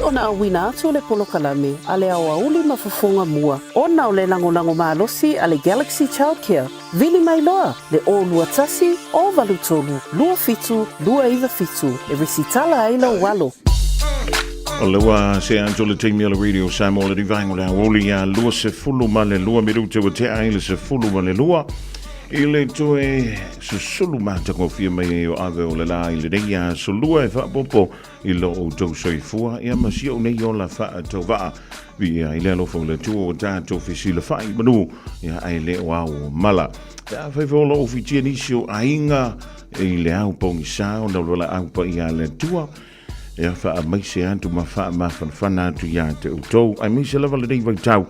ona awina atu le polokalame ale Aoauli ma Fofogamua. Ona o le lango malosi ale Galaxy Childcare. Vili mai loa le o lua tasi o valutolu. Lua fitu, lua iwa fitu. E resitala aila walo. O lewa se anto le teimi ala radio Samoa le rivango le Aouli a lua se fulu ma le lua minuta wa te aile se fulu ma le lua. Ile toe susulu mata ko fia mai o ave o le la ile reia sulua e fa popo ilo o tau soifua ia masi o nei o la fa tau va via ile lo fo le tu o tato fisile fa i manu ia ai le o mala ia fa volo o fitia nisio ainga ile au pongi sa o no la au pa ia le tua ia fa mai se antu ma fa tu ia te utou ai mi se lava le dei vai tau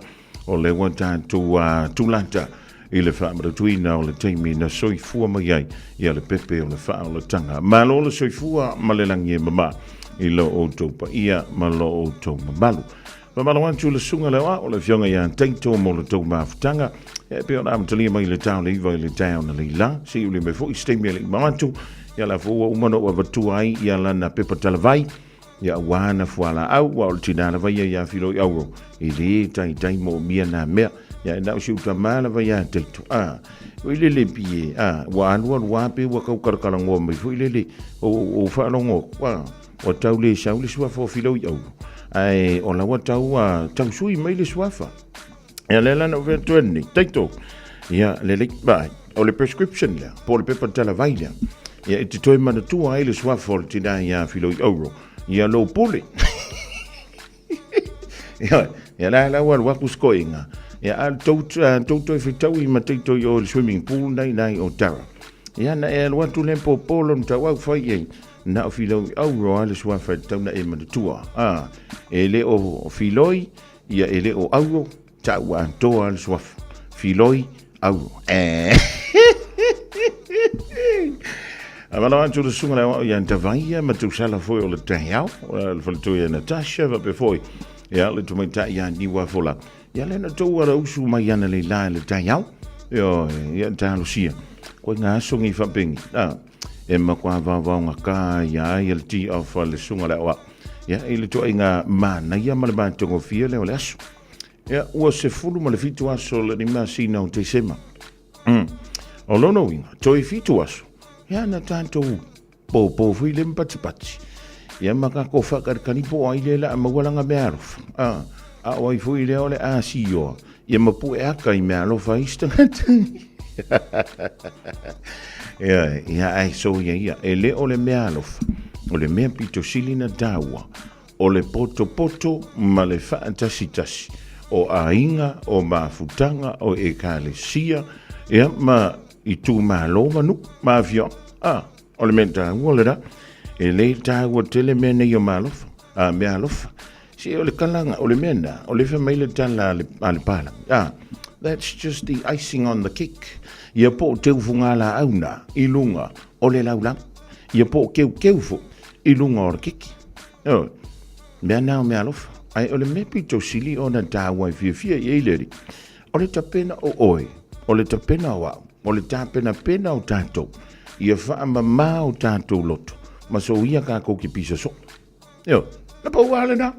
o le wa tato tulanta ile fa ma tuina o le teimi na soifua mai ai ia le pepe o le fa o le tanga ma lo le soifua ma le langi mama ilo o to pa ia ma lo o to malu ma ma wan tu le sunga le wa o le fionga ia taito mo le to ma ftanga e pe ona mtali mai le town le town le la si ule me fo istemi le ma tu ia la fo o mano o vatu ai ia la na pepe talavai ia wana fuala au wa o tinana vai ia filo euro ile tai mo mia na me ya na usi utamala va ya tetu ile le pie wa anwa pe wa ka karkala ngo mai fu ile o fa longo wa o tau le sa ule swa fo filo yo ai o la wa tau sui mai le swafa ya le la no ve twenty teto ya le ba o le prescription ya por le pepa tala vaila ya it toi mana tu ai le swafa o tina ya filo euro ya lo pole ya la wa kuskoinga ya al toto fitau I matito yo swimming pool nai o tara ya na el watu lempo polo ntawa fai na filo au ro le swa fa tau na e matua ele o filoi ya ele o au tawa to al swa filoi au Amala antu le sunga la ya ntavai matu sala foi o le tayau le falto ya Natasha va befoi ya le tumita ya ni wa fola ya le na to ara usu mai ana le la le tayau yo ya ta lucia ko nga sungi fa ping e ma kwa va nga ka ya il ti of le sunga la wa ya ile to inga mana ya mal ba to fia le aso ya o se fulu ma le fitu aso le ni ma sina o te sema o lo no winga to fitu aso ya na tanto po fui le mpati ya maka ko fa kar kanipo ai le la ma wala nga bearf wai fui le ole asio ia mapu e aka I mea lo faista ia ai so ia ele ole mea lo ole mea pito silina dawa ole poto ma le fantasitasi o ainga o mafutanga o ekalesia ia ma I tu ma lo manu ma vio ole menta wolera ele tawa tele mena yo malofa mea lofa si ole kalanga ole mena ole fa mai le tala ale pala that's just the icing on the cake ia po teu funga la auna ilunga ole laula ia po keu fo ilunga or kiki mea na mea lofa ai ole me pito sili ona tawa fia ileri ole tapena o oi ole tapena wa ole tapena o tato ia fa mama o tato loto ma so ia ka ko ki pisa so na pa wala na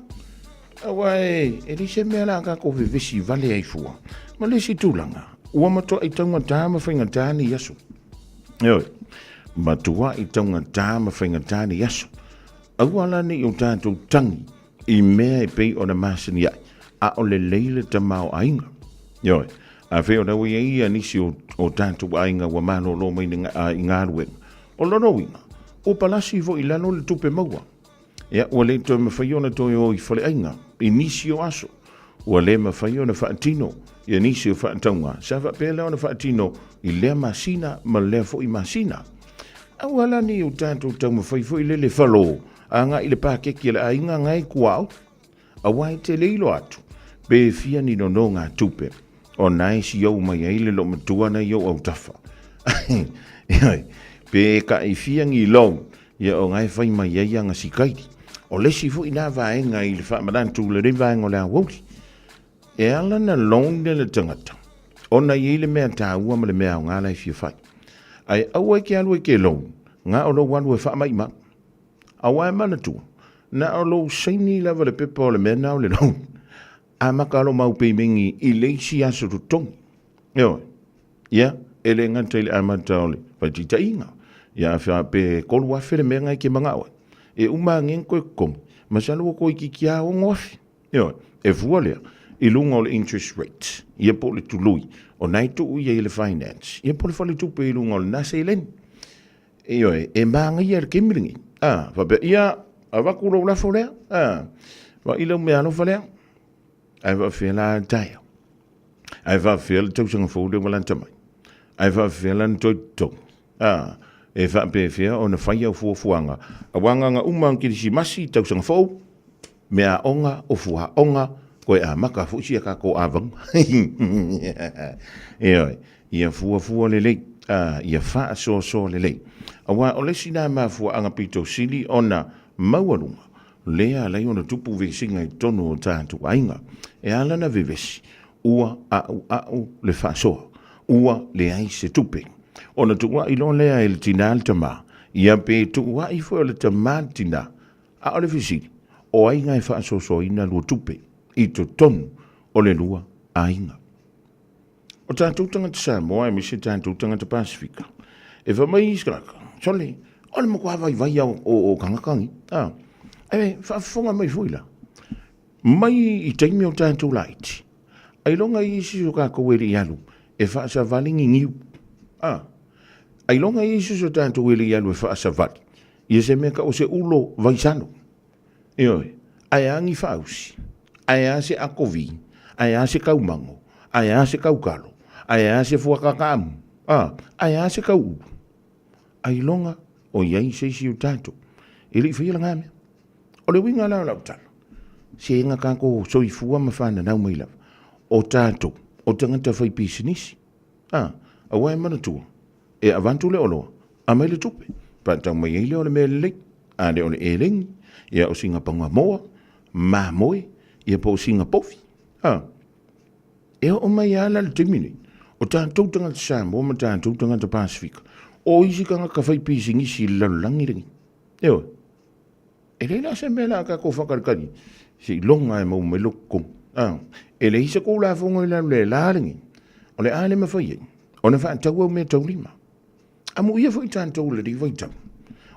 Awai, ele se me la ka ko visi vale ai fua. Ma le si tulanga. Ua mato I taunga tama whainga tāni yaso. Matua I taunga tama whainga tāni yaso. Awala ni o tātou tangi I mea I pei o na masani ai. A o le leile ta mao ainga. A wheo na wia ia nisi o tātou ainga wa mano lo mai I ngāruenga. O lono winga. O palasi vo I lano le tupe maua. Ia ua le toi mawhaiona toi o I whale ainga. I nisi o aso. Ua le mawhaiona whaatino. Ia nisi o whaataunga. Sa whapele ona whaatino I lea masina ma lea fo I masina. Awala ni o tātou tau mawhaifo I le whalo. A ngā I le pākeki le ainga ngai kuao. A wai te leilo atu. Be fia ni no ngā tupe. O nai si au mai aile lo matuana I au tafa. Be ka I fia ngi long. Ia o ngai whai mai ai anga si kaiti. O lesi fu ina vaenga I le whamarantu le revaenga o le Aoauli. E ala na long le tangata. O na I le mea tāua ma le mea o ngā lai fia whai. Ai aua ke alua ke long. Ngā o lo wanu e whamai ma. Awa e mana tua. na o lo saini lava le pepa o le mena o le nau. A makalo mau pe mengi I leisi aso tu tongi. Eo, ia, ele ngata ile amata ole, patita inga. Ia fia pe kolu wafe le menga I ke mangawa. E uma ngen koe kongi, masalo ko I kikia o ngofi. Eo, e fua lea, I lunga o le interest rate. Ia po le tului, o nai tu uia I le finance. Ia po le fali tupe I lunga o le nasa ileni. Eo, e maanga ia le kemiringi. Fape ia, avakulo la folea. Wa ilo me alo folea. Ai va fela taia. Ai va fel tausanga fole wala tamai. Ai va fela ntoito. E va pe fia ona faia fuanga. Awanga nga umang kirisi masi tausanga fo. Mea onga o fuha onga koe a maka fusia ka ko avang. Ia fua lele. Ia fa so lele. Awa ole sina ma fuanga pito sili ona maualunga. Lea lai ona tupu vesinga I tono o tātu ainga. E alana vevesi. Ua au le whasoa. Ua le ai se tupe. Ona tuwa ilon lea ele tina al tama. Ia pe tuwa I fo le tama tina. A ole visiri. O ainga e whasoa ina lua tupe. I to tonu o le lua ainga. O tātu tangata Samoa e misi tātu tangata Pasifika. E whamai iskaraka. Sole, ole mo kua vai o kangakangi. Ewe, whaafonga mai fuila. Mai I taimi o tātou laiti. Ai longa I isi o kako wele I alu. E whaasa valingi ngiu. Ai longa I isi o tātou wele I alu e whaasa vali. I se meka o se ulo vaisano. Ewe, ai angi whausi. Ai ase akovi. Ai ase kaumango. Ai ase kaukalo. Ai ase fuakakamu. Ai ase kau. Ai longa o iai se isi o tātou. Ili whila ngamea. O le winga lau tala. Se inga kako soifua mawhana nau mai lau. O tātou, o tangata whai pisinisi. A wai manatua. E avantu le oloa. A mai le tupe. Pantau mai eile o le mea lelei. A le o le elengi. Ia o singa panga moa. Ma moe. Ia po singa pofi. E o mai ala le timini. O tātou tangata Samoa ma tātou tangata Pasifika. O isi kanga ka whai pisinisi lalulangi ringi. Ewa. E leila se mela ka ko whakarikari. Si longa e mau me loko. E le isa ko la fongo I le laringi. O le ale ma whai. O ne whaatau au me tau lima. Amu ia whai tātou le riwai tau.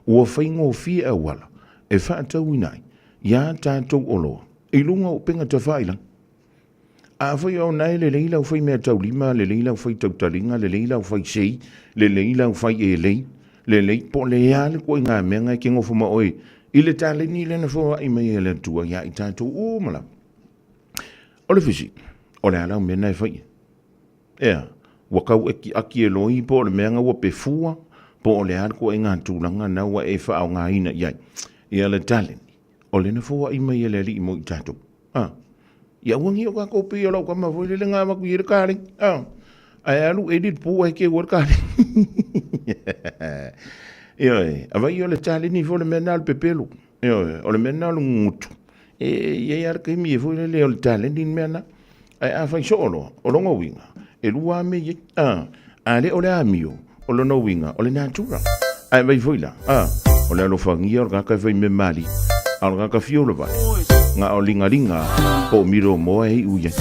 Ua whai ngō fia wala. E whaatau inai. Ia tātou oloa. I lunga o penga ta whailang. A whai au nai le leila u whai mea tau lima. Le leila u whai tau taringa. Le leila u whai sei. Le leila u whai e lei. Le lei po le ale ko ngā menga ki ngofo ma oi. I le tale ni le na fo I mai ele tua ia I tātou o mala. O le fisi, o le alau mena e whai. Ea, wakau aki e loi po le meanga wa pe fua, po o le arko e ngā tūlanga na wa e wha au ngā ina iai. Ia le tale ni, o le na fo I mai ele li I mo I tātou. Ia wangi o kako pi o lau kama fo le ngā maku I re kāring. Ai alu edit po e ke war kāring. Ia, avai o le tale ni fo le mena al pepelu. Ia, o le mena al ngutu. Ia arka imi e fo le o le tale ni mena. Ai a fai so o longa winga. E lua me ye. A le o le amio. O lo no winga. O le natura. Ai vai fo ila. O le alo fangia o kaka fai me mali. Al kaka fiolo vai. Nga o linga linga. Po miro moa e uye.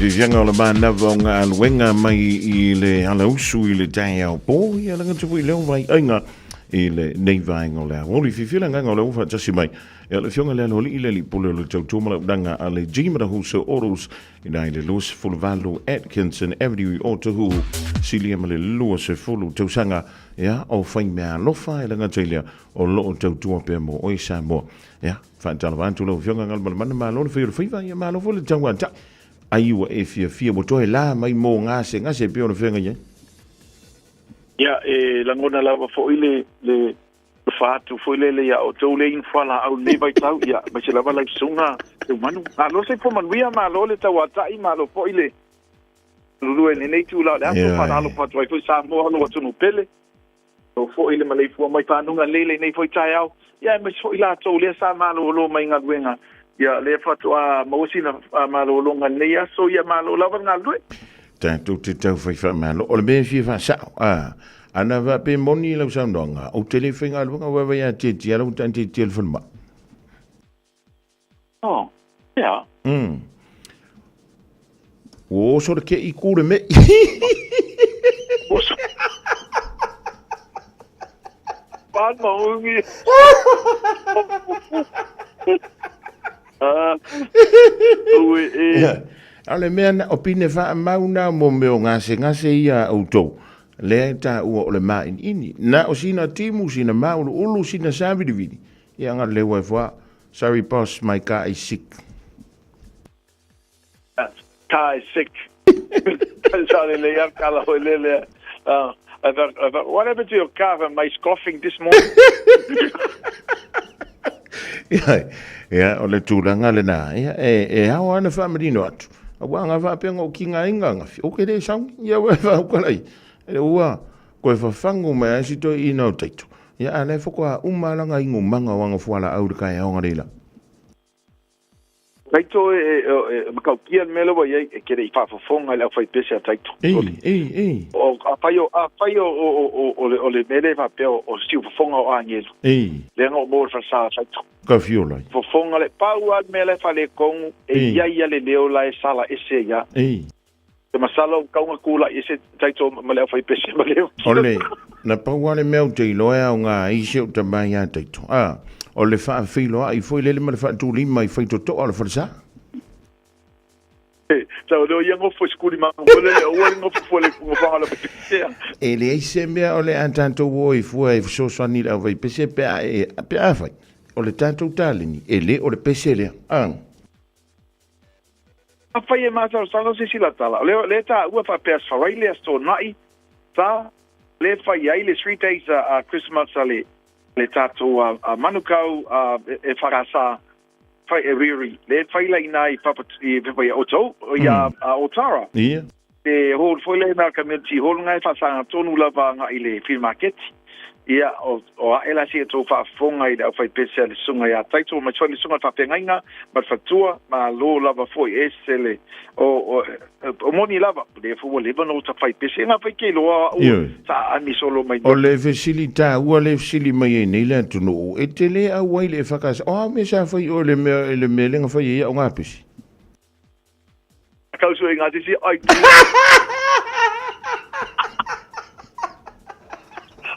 vivianga o le mana vonga alwenga mai I le ala usu I le tai au po ia langa tupu I leo vai ainga I le nei vainga o le Aoauli fifila nganga o le ufa tasi mai ia le fionga le aloli I le li pule o le tautuma la udanga a le jimara huso orus I nai le Lewis Fulvalo Atkinson Avenue o Tahu Silia ma le lua se fulu tausanga ia o fai mea lofa I langa tailia o loo tautua pe mo oi Samoa ia whaantala vantu lau fionga ngal mana malo le fai o le faiva ia malo fo le tauanta aiwa e fia mo toe la mai mo ngase pe ona fenga ye ya langona lava fo ile le fatu fo ile ya o tole in fala au le vai tau ya ma se lava lai sunga te manu a lo se fo man via ma lo le tau atai ma lo fo ile lulu e nei tu la da fo fa lo patu ai fo sa mo lo tunu pele o fo ile ma le fo mai tanunga lele nei fo tai au ya ma fo ila tole sa ma lo mai ngawenga ya le fatu a mausina malo longa nei so ya malo lava ngalwe tanto te tau fai fa malo o le be fi fa sa ana va pe moni la usandonga o telefinga lunga wa ya te ti ala tanti telefon ma oh ya o so ke I kure me Pan maungi ale mea opine fa mauna mo meo ngase ia auto le ta o le ma ini na o sina timu sina ma ulu sina sabi dividi ia nga le wa sorry boss my car is sick sorry le ya kala le what happened to your car and my coughing this morning ya o le tūranga le nā hao ana whamarino atu a wanga whapenga o ki ngā inga ngafi o ke re sang ia wai whaukalai e ua koe whawhangu mai asito I nau taito ia ane whakua umalanga ingo manga wanga fuala aurikai aonga reila taito makau kia melo wa ye kere I whafonga le fai pese taito o afaio o le mele fa pe o siu fonga o angelo le ngo mo fa sa taito ka fiola fonga le pau al mele fa le kong ia le leo la sala ese ya te masalo kaunga kula ese taito mele fai pese mele ole na pau ale meu te loa o nga ise o tamai ya taito o le fa filo ai foi le ma fa tu lima I foi to o le forza so do yango fo skuli ma ole o ngo fo le ngo fa la e le ise me o le antanto wo I foi so so ni la vai pese pe a fai o le tanto talini e le o le pese le a fai e ma sa se sila tala le ta ua fa pe fa rai le sto nai ta le fai ai le 3 days Christmas ale le tato a manukau e farasa fai e riri le fai lai nai papa I fai oto ia otara e hol foi le na community hol ngai fa sa tonu lava nga I le field market ia o ela si to fa fonga I da fai pese le sunga ia taito ma choni sunga fa pengainga ma fatua ma lo lava foi esele o moni lava le fu le no ta fai pese nga fai ke lo sa ani solo mai o le facilita o le facili mai nei le tunu e tele a wai le fakas o me sa fai o le me lenga fai ia o nga pisi ka so nga disi ai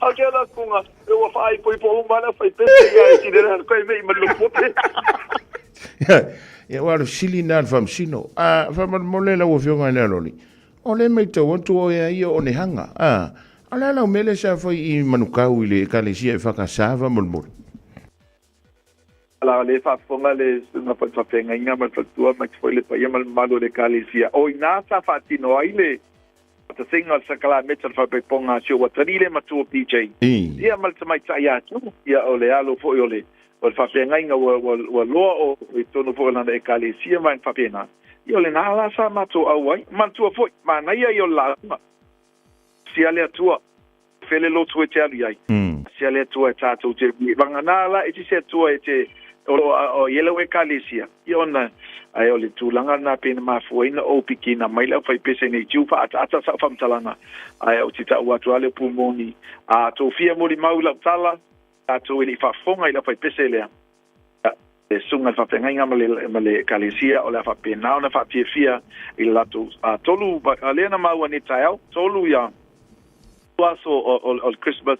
okay la kunga eu fai foi por uma fai pese ia si de ko me lo pote ya wa sili na fam sino fa molela o fionga le loli o le mai to o ia o ne hanga ala la mele sa foi I manukau I le kalesia e fakasava molmol ala le fa fonga le na fa penga inga ma tua ma foi le pa mal malo le kalesia o ina sa fatino ile ta singa sa kala metal fa pe ponga sio wa trile ma tu PJ ia mal mai ya tu ia ole alo fo ole o fa penga inga wa lo o tono fo na e kalesia ma fa pena ia le na la sa ma tu awai ma tu fo ma na ia yo la si ale tua fele lo tu te ali ai si ale tua tato te banganala e se tua e te o yellow e kalesia iona ai ole tulanga na pena ma fuina o pikina mai la fai pese nei tiu fa ata sa fam talanga ai o tita wa tu ale pulmoni to fia mori maula tala to ili fa fonga ila fai pese le e sunga whawhengainga ma le kalesia o le whapena o na whapia i latu tolu lena maua ni tai au tolu ia aso o Christmas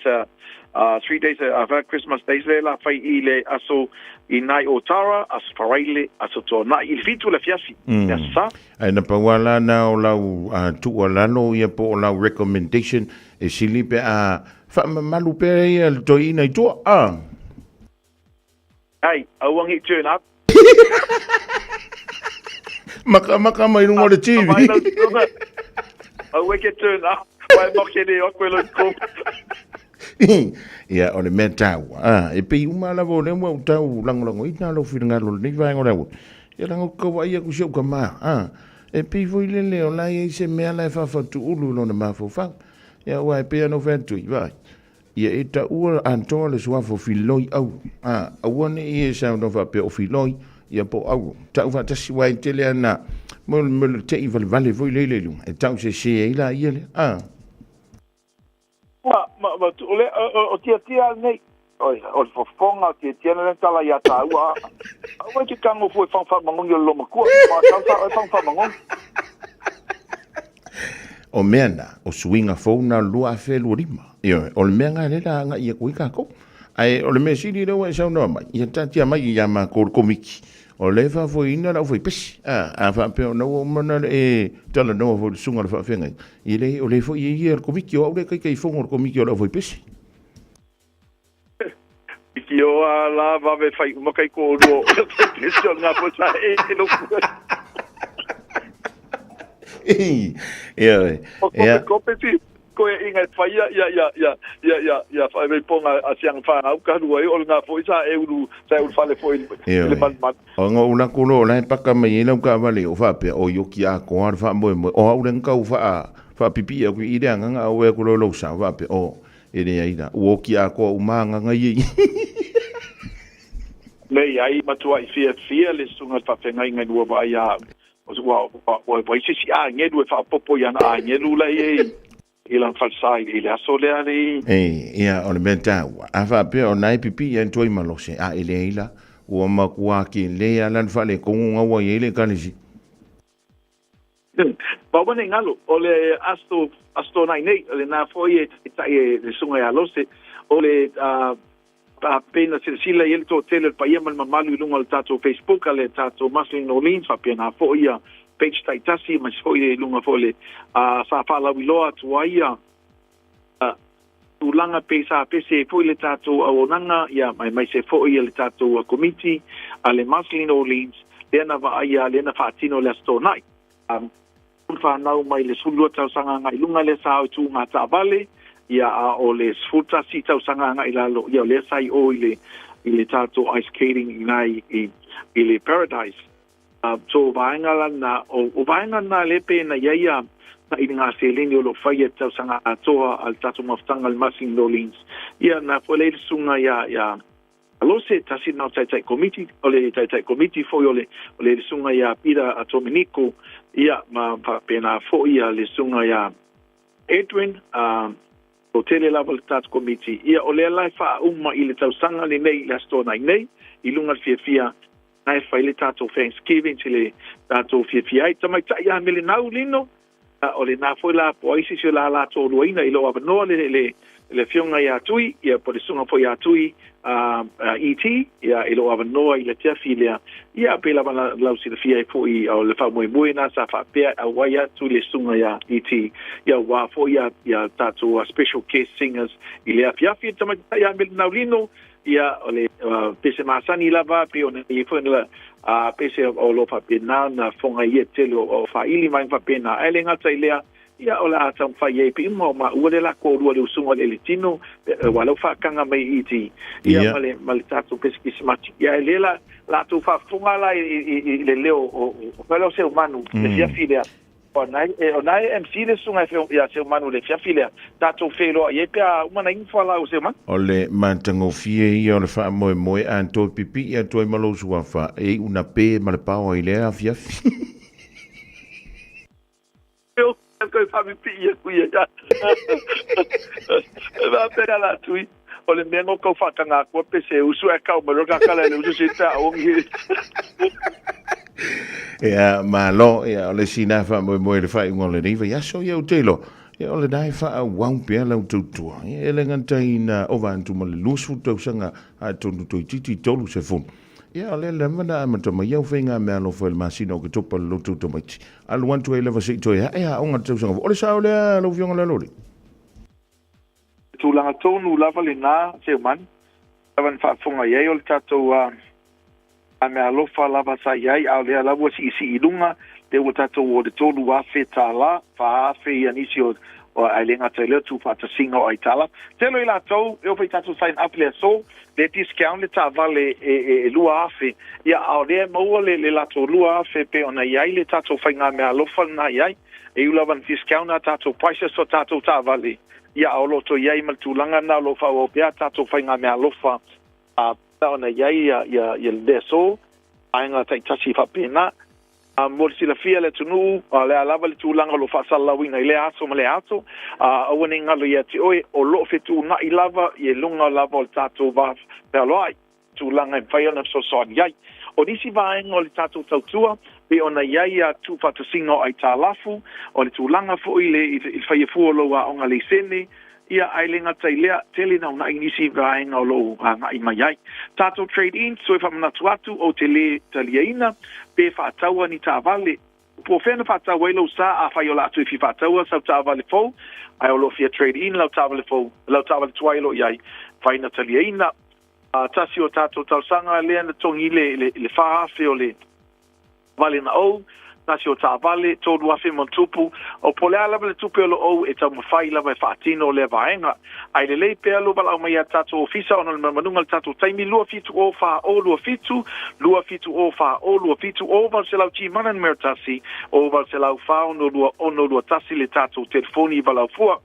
3 days of Christmas days le la fai i le aso i nai o tara aso faraile aso to na i fitu le fiasi ya sa ai na pawala na o lau tu o lalo ia po o lau recommendation e silipe a malu pe ia to i nai to ai awangi turn up maka mai rungo le TV awe ke turn up wai mo ke le o kwelo ko ia o le metau e pe uma la vo le mo tau lango ina lo firinga lo ni vai ngora ia lango ko vai ku sio kama e pe foi le o la ia se me ala fa tu ulu no na mafofa ia wai pe no ventu vai ia eta ua anto le sua fo filoi au awone ia sa no fa pe o filoi ia po au tau fa tasi wai tele ana mo te i vale foi le e tau se ila ia le ma ole o tia nei o fofonga tia le tala ia ta ua au ke kango foi fa mangongi lo makua ma tau fa mangongi o mena o swinga fona lua fe lurima ia o le menga le la nga ia kuika ko ai o le mesini le wa sa no mai ia tatia mai ia ma ko komiki o le fa foi ina la foi pes fa pe no mona e tala no fo sunga fa fenga ile o le foi ia komiki o le kai fongo komiki o la foi pes Yo la va ve fai mo kai ko ro so nga po sa lo ia competi ko inga fai ya fai me ponga a siang fa au ka ru o nga foi sa euru fa le foi le man o nga una kulo la pa ka me ina ka vale o fa pe o yo ki a ko ar fa mo o au len ka fa pipi a ku ide nga o e kulo lo sa fa pe o ere ina o ki a ko umanga nga yi nei ai matua i fia le sunga fa fenga inga no ba ya o vai se si a ngedu fa popo ya na ngedu la ye ilan falsai ile asole ali ia o le menta a fa pe o nai pipi en toi malose a ile ila o ma kwa ki le ala fa le ko nga wa ye le kanisi ba bona ngalo o le asto nai nei le na foi e le sunga ya lose o le pena sila ele to tele pa ia mal malu lunga tato Facebook ale tato Muslim Orleans fa pena fo ia page taitasi mas fo ia lunga fole sa fa la wiloa tuaia ulanga pesa pese fo ile tato awonanga ia mai se fo ia le tato committee ale Muslim Orleans lena va ia lena fa tino le sto nai fa nau mai le sulu tau sanga ngai lunga le sa tu ngata vale ia o le sfuta sita usanga nga ilalo ia le sai o ile tato ice skating ngai ile paradise so vainga na o vainga na le pena ia na inga seleni o lo fai tau sanga atoa al tato maftanga al Muslim Orleans ia na fole sunga ia alo se tasi na tai committee o le tai committee foi o le sunga ia pira atominico ia ma pena foi ia le sunga ia Edwin o tele level task committee ia o le lai fa uma ile tau sanga le nei la sto nei i lunga fia nai fa ile tato Thanksgiving tele tato fia ai tamai ta ia mele nau lino o le na foi la po isi se la to luina i lo ava no le fionga ia tui ia po le sunga foi ia tui ET ia i lo ava no i le tia filia ia pela bana lau si le fia foi o le fa moi na sa fa pe a waia tu le sunga ia ET ia wa foi ia tato special case singers i le fia tamai ta ia mele nau lino ia o le pese masani lava pe ona i foi la pese o lo fa pena na fonga ia telo o fa ili mai fa pena ele ngata ilea ia o la tam fa ye pe mo ma o le la ko ru le sunga le tino wala fa kanga mai iti ia male tato pese ki smart ia ele la tu fa fonga la i le leo o pelo se humano le fia filia Onai MC le sunga ia se manu le fia filia tato felo ye pe uma na info la o se man ole mantango fie ia le fa moe anto pipi ia toi malo sua fa e una pe male pao ile a fia eu ko fa pipi ia ku ia va per la tui O le mengo kau whatanga kua pese usu e kau maroka kala le usu sita ongi. Ia, malo, ia, o le sina wha moe le whai ngole riva, ia so iau telo. Ia, o le dai wha wau pia lau tautua. Ia, ele ngantai na ova antu ma le lusu tausanga a tonu toi titi tolu se fun. Ia, o le lemana a matama iau whenga mea lo fwel masina o ke topa lo tuto maiti. Alu antu e lewa sei toi, ea, onga tausanga. Ole sao lea, lau fionga le lori. Tūlanga tonu lava le nā, se man. Lawan whaafonga iei o le tātou a mea alofa lava sa iei, a lea lawa si isi ilunga, te ua tātou o le tolu afe tā la, wha afe i anisi o ailenga te leo tu pata singa o aitala. Te lo i la tau, e o fai tātou sain api lea so, le discount le tā vale e lua afe. Ia au lea maua le lato lua afe pe ona iei le tātou fai ngā mea alofa na iei, e ulawan discount na tātou paisa so tātou tā vale. Ia au loto iei mal tūlanga na lo fa o pia tātou fai ngā mea alofa a ona iei ia le deso, ainga tai tasi fa pena. Mo sila fia le tunu, le alava le tūlanga lo whasalawina i le aso ma le aso, awane ngalo ia te oe, o lo fetu na i lava, i lunga lava o le tātou vaf, pe aloai, tūlanga i whai ona so soan iai. O nisi vaenga o le tātou tautua, pe ona iai a tu whatasinga ai tā lafu, o le tūlanga fo i le i whai e fuoloa o ngā le sene, ia ailenga tai lea, tele na una inisi vaenga o lo nga i mai ai. Tātou trade-in, so e whamanatu atu o te le taliaina, pe whaataua ni tā vale. Po whena whaataua e lau sa a whai o la atu i fi whaataua sau tā vale fau, ai o lo fia trade-in lau tā vale fau, lau tā vale tuai lo iai, whaina taliaina. Tasi o tātou tausanga lea na tongi le whaafe o le vale na au, nasi o tā vale, tōru afe montupu, o pole alava le tupe o lo au e tau mawhai lava e whaatino le vaenga. Ai le lei pea lo wala au mai a tātou ofisa ona le manunga le tātou taimi lua fitu o wha o lua fitu o wha o lua fitu o wal se lau chi manan mea tasi, o wal se lau wha ono lua tasi le tātou telefoni i walau fua.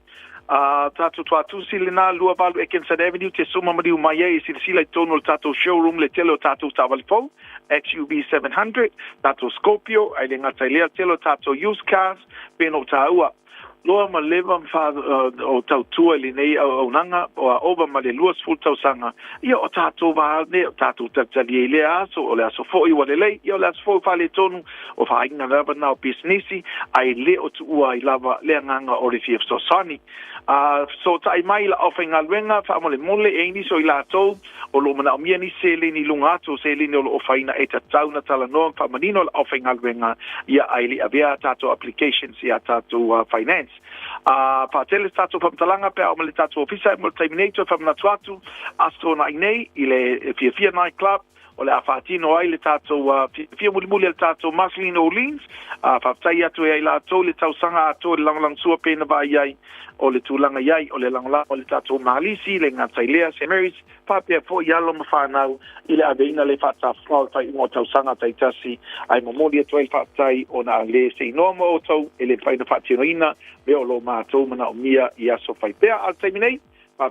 Tātou tuatusi le nā lua walu e Kensad Avenue, te suma mariu mai e sila i tono le tātou showroom le telo tātou tawalifou, XUB 700, tātou Scorpio, ai le ngatai lea telo tātou used cars, peno tāua. Loa ma lewa o tau tua li nei au nanga, o a oba ma le luas full tau sanga. Ia o tātou wahane, o tātou tatali e lea aso, o le aso fōi wa le lei, ia o le aso fōi whale tonu, o whainga lava na o businessi, ai le o tu ua i lava lea nganga o le fief sosani. So tai mai la ofa ngā luenga, wha mole e ini so i la tau, o lo mana o mia ni se le ni lunga ato, se le ni o lo ofaina e tatau na tala noa, wha manino la ofa ngā luenga, ia ai li avea tātou applications, ia tātou finance. Tele tātou whamtalanga pia o mele tātou ofisa, mo le terminator whamnatu atu, asto na inei, i le Fia Night Club, o le awhatino ai le tātou fia muli le tātou Marceline Orleans, whaftai atu e ai la tau le tausanga atu le langalang sua pēna vai iai, o le tūlanga iai, o le langalang o le tātou Malisi, le ngatai lea, St. Mary's, whapea fo i alo ma whanau, i le aveina le whata whautai ungo tausanga tai tasi, ai momoli atu ai whatai o na le se inoma o tau, e le whaina whatino ina, me o lo mātou mana o mia i aso whaipea, al taiminei,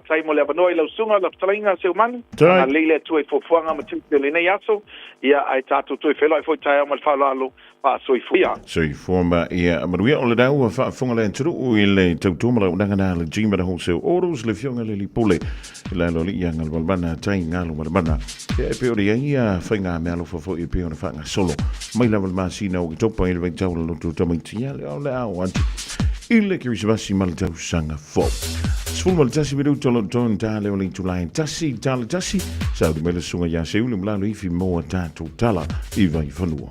tai mo le abanoi lau sunga la ptalinga se umani na leile tu e fofuanga ma tupe le nei aso ia ai tatu tu e whelo ai foi tai o mal whalalo pa soi fuia soi forma ia maruia o le dau a whafunga le anturu i le tautumara o nangana le jimara wholesale orders le fionga le lipole i la loli ia ngal walbana tai ngalo walbana e pe ori ia whainga me alo fofo i pe ona whanga solo mai la walmasina o ki topa i le veng taula lotu tamaitia le au le au anti ile ki risabasi mal tau sanga fo Sfulma le tasi miru tolo ton ta leo le tulai tasi tala tasi sa di mele sunga ya se ulu mlalo ifi moa tatu tala i vai fanua.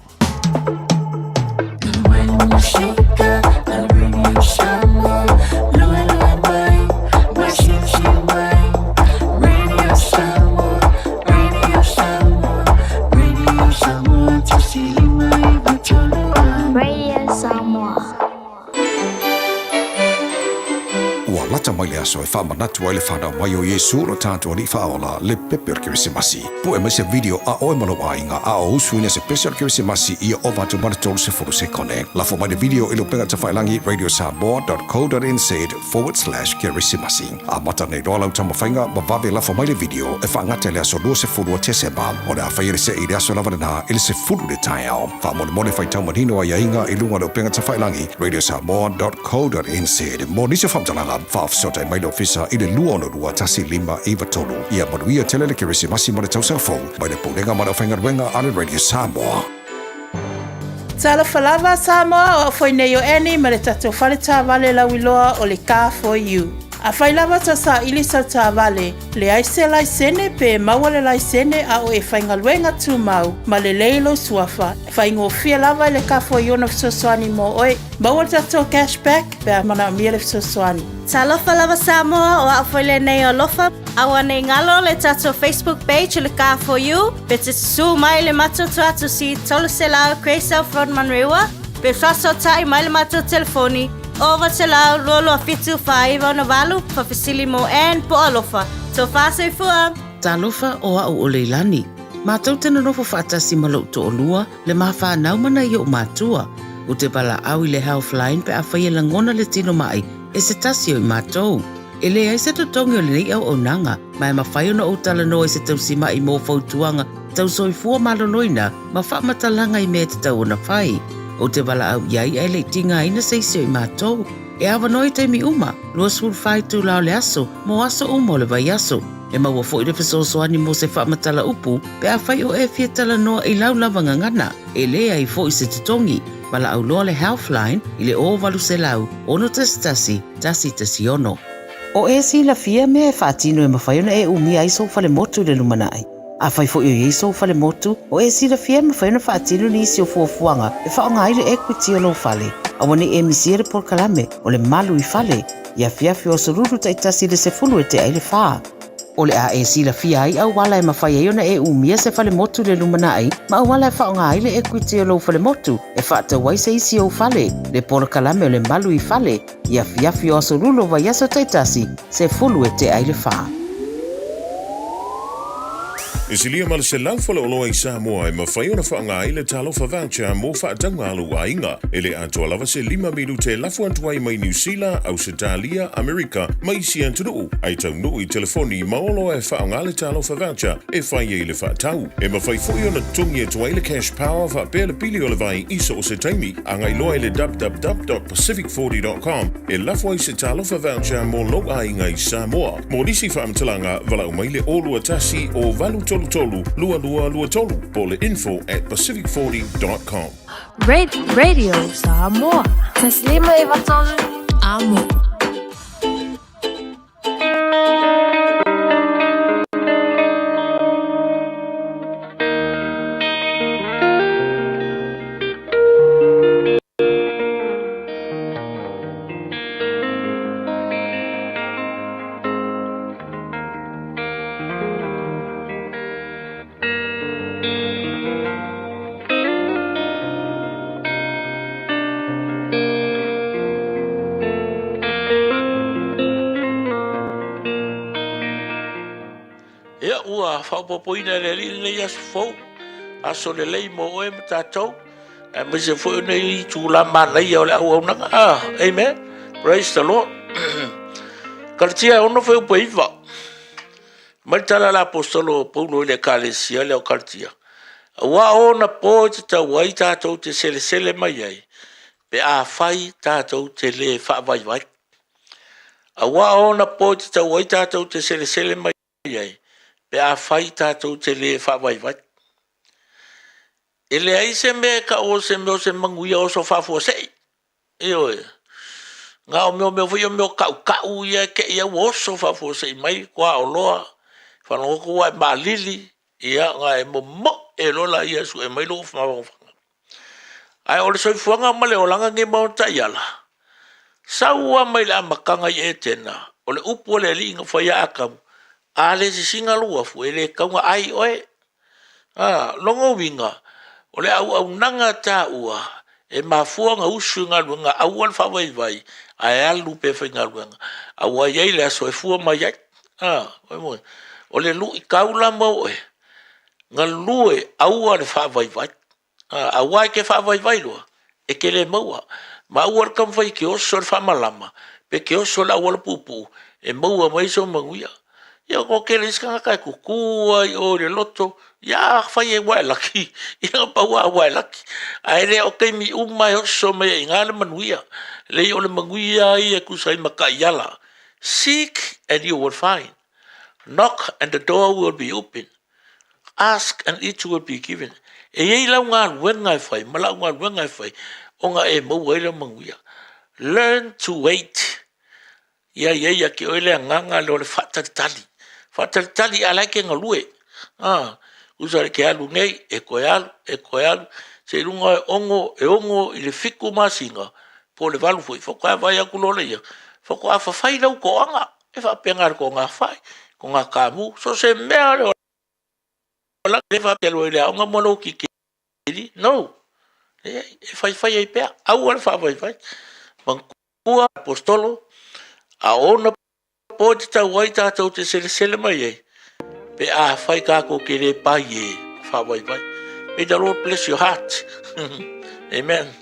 Lata mai le aso e whamanatu ai le whanau mai o Yesu lo tātua ni whaola le pepe o kirisimasi. Po e mai se video a oe malo ainga a o usu ina se pese o kirisimasi ia o vatu maratolu se furu se kone. La fo mai de video ilo penga ta whailangi radiosamoa.co.nz/kirisimasi. A mata nei roa lau tama whainga ma vave la fo mai le video e whaangate le aso lua se furu a teseba o le a whaire se i le aso lava na ili se furu le tai au. Wha mone mone whai tau manino a iainga ilunga lo penga ta whailangi radiosamoa.co.nz. Mo nisi whamtalanga Sota mai Line Officer i le lua ono lua tasi lima iwa tolu. Ia manuia tele le Kirisimasi ma le tau cellphone. Mai le pulenga ma le whaingaruenga ale Radio Samoa. Tala falava Samoa o foi nei o eni ma le tatou whale tā vale lauiloa o le Car for You. A whailava ta sa ili sa tā vale, le aise laisene pe maua le laisene a o e whaingaluenga tū mau, ma le leilo suafa. Whaingo fia lava i le Car for You na fisosoani mo oe, maua le tatou cashback pe a mana mia le fisosoani. Talofa lava Samoa o a whaile nei o lofa, awa nei ngalo le tatou Facebook page le Car for You, pe te su mai le matoto atu si tolu se lao Craysel Front Manrewa, pe fraso tai mai le matoto telefoni, over te lau lolo a fitu whaiva na walu, pa fisili mo en po alofa. So whasei fua. Talofa o au o leilani. Mātou tena nofo whaatasi malau to o lua, le mawha naumana i o mātua. O te pala au i le Healthline pe a whaia langona le tino mai, e se tasi o i mātou. E le ai se totongi o le nei au o nanga, mai ma whai ona o tala noa i se tausima i mō fautuanga, tau soifua malonoina, ma whaamatalanga i mea te tau ona whai. O te wala au iai ai le tinga ina seisio i mātou. E awa noi te mi uma, lua suru whai tū lao le aso, mo aso umo le vai aso. E maua fo i le whasosoani mo se whaamatala upu, pe a whai o e fia tala noa i lau lavanga ngana. E lea i fo i se tutongi, wala au loa le Healthline, i le o walu se lau, ono tasi tasi ono. O e si la fia mea e whaatino e mawhaiona e umia iso whale motu le lumanai. A whai fo i o iso whale motu, o e si la fia mawhaiona whaatino ni isi o fuafuanga, e whaonga aile equity o lo whale. A wane e misiere por kalame, o le malu i whale, ia fiafi o soruru taitasi le se fulu e te aile whaa. O le a e si la fia ai au wala e mawhaiona e umia se whale motu le lumanai, ma au wala e whaonga aile equity o lo whale motu, e whaata wai se isi o whale, le por kalame o le malu i whale, ia fiafi o soruru vai aso taitasi, se fulu e te aile whaa. E silia mala se laufala o loa i Samoa e mawhaiona whaanga i le talofa voucher mō whaatanga alu a inga. E le atua lava se 5 minute lafu antuai mai New Zealand, Australia, Amerika, mai si antunuu. Ai tau nuu i telefoni maolo e whaanga le talofa voucher e whai e le whaatau. E mawhai fwoi ona tungi e tuai le cash power wha pēle pili o le vai iso o se taimi. Angai loa i le www.pacific40.com e lafu ai se talofa voucher mō loa inga i Samoa. Mō nisi whaamtalanga walau mai le olua tasi o valu tolu, lua tolu, pole info@pacific40.com. Radio Samoa. Taslima ivatolu. Amo. Whapopoina le li asu fou, aso le lei mo oe ma tātou, e me se fo nei tūla mānei o le au au nanga, amen, praise the Lord. Karatia ono feu paiva, maritala la apostolo pauno le kalesia le o karatia, wa ona po te tau ai tātou te sele mai ai, pe a whai tātou te le whaavai. Wa ona po te tau ai tātou te sele mai ai, pe a whai tātou te le whaavai. E le ai se me ka o se meo se manguia o so whafua sei. E oe. Ngā o meo fwoi o meo kau ia ke ia o so whafua sei mai kua o loa. Whanoko wa e maalili. Ia ngā e mo e lola ia su e mai lo whamawanga. Ai o le soifuanga ma le o langa nge mau tai ala. Saua mai le amakanga i e tena. O le upu o le li inga whai a akamu. A le si singa lua fu ele kaunga ai oe. Longo winga. O le au nanga tā ua. E mafua nga usu ngā luenga. Au al whawai vai. A e alu pe whai ngā luenga. Au ai ei le aso e fua mai ai. O le lu i kaula mau e. Nga lue au al whawai vai. Au ai ke whawai vai lua. E ke le maua. Ma au al kam whai ke oso al whamalama. Pe ke oso la au al pupu. E maua mai so manguia. Ia ko ke riska ka kukua i o le loto ia fai e wai laki ia pa wai laki ai le o ke mi umai o so me ngale manuia le o le manguia ia ku sai makai ala Seek and you will find. Knock and the door will be open. Ask and it will be given. E ei lau ngā ruenga e whai, malau ngā ruenga e whai, o ngā e mau eira manguia. Learn to wait. Ia ki oile nganga leo le whataritali. Whataritali a laike ngā lue. Usare ke alu nei, e koe alu. Se runga e ongo i le fiku masinga. Po le walu fui, whakoa vai aku lole ia. Whakoa whawhai lau ko anga. E whapengar ko ngā whai, ko ngā kāmu. So se mea leo. Ola le whapelo i le aonga mono ki kiri. No. E whai ei pea. Au ala whai. Mankua apostolo. A ona po te tau wai tātou te sele mai ei. Pe a whai kako ke le pai e. Whai. May the Lord bless your heart. Amen.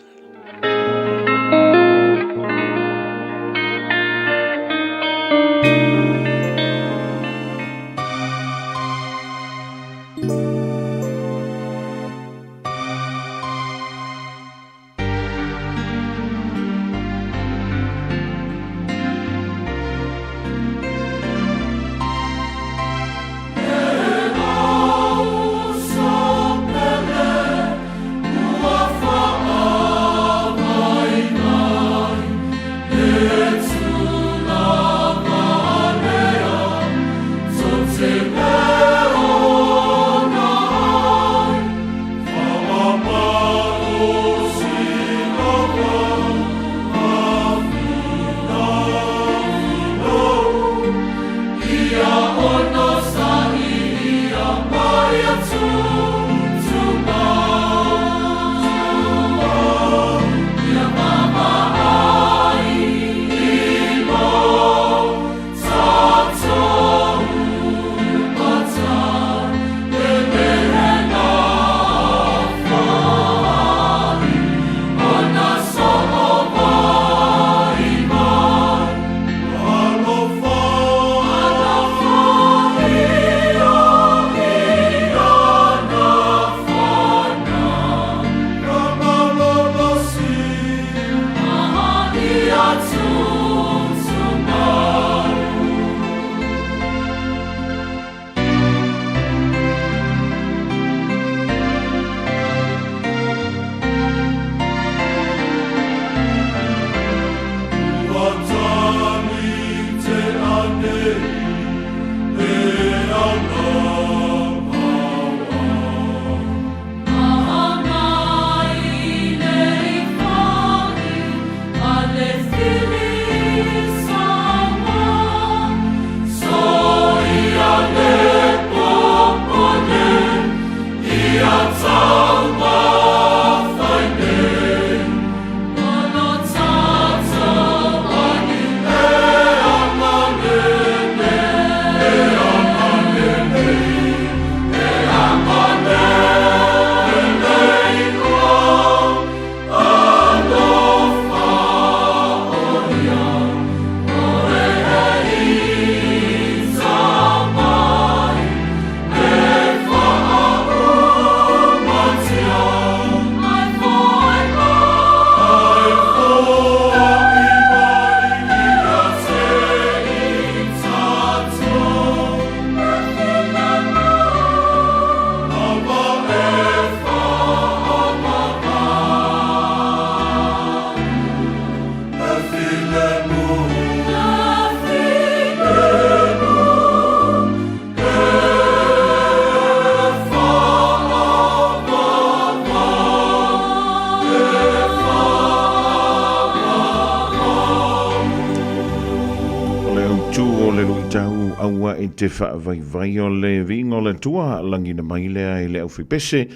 aua e te whaavai o le vingo le tua langi na mai lea i le au whipese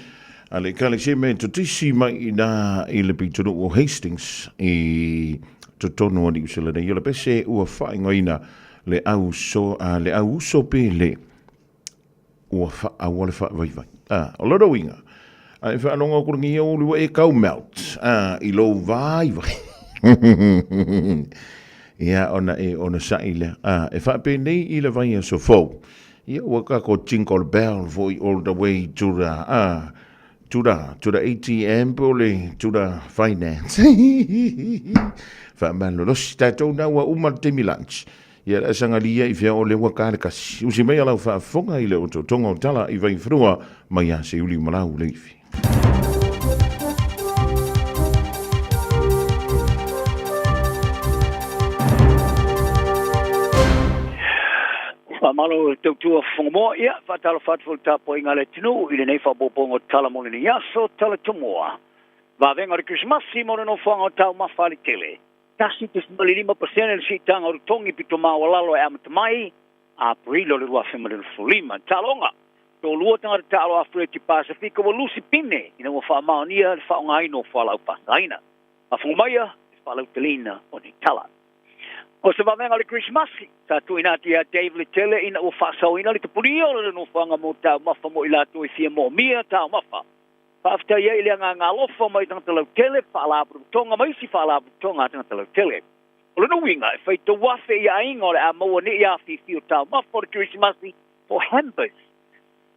a le kale se me tutisi mai i le pitunu o Hastings i tutonu ani usela nei o le pese ua whaingoina le au so pe le ua whaawale whaavai o loro winga a e whaanonga o kurangi o lua e kau melt i lo vai ia ona saile e whaape nei i le vai a so fau ia ua kako Jingle Bell voi all the way to the ATM pole to the finance whaamano losi tātou na ua umar temi lunch ia le sangalia I fea o le ua kare kasi. Usi mea lau whaafonga I le o tonga o tala I vai whrua mai a se uli malau le iwi. Malo tautua Fofogamua ia fatalo fatful tapo inga le tinu I le nei whabopongo tala mo le ni aso tala tumoa. Va venga le Christmasi mo le no whanga o tau mawhali tele. Tasi tis mali 5% le si tanga o tongi pito mawa lalo e amatamai a prilo le rua whema le fulima. Talonga, to lua tanga le talo Afrika Pasifika wa lusi pine ina wa whaamaonia le whaonga ino whalau pasaina. A Fofogamua le whalau telina o ni tala. O se vamenga le Christmasi, sa tu inati a Dave le tele ina o whasau ina le tapurio le no whanga mo tau mafa mo ila tu I fia mo mia tau mafa. Whaafta ia ili anga ngā lofa mai tangata lau tele, whaalabu tonga mai si whaalabu tonga tangata lau tele. O le nuinga, e whai te wafe ia inga o le a maua ni ia whiwhi o tau mafa o le Christmasi for hampers.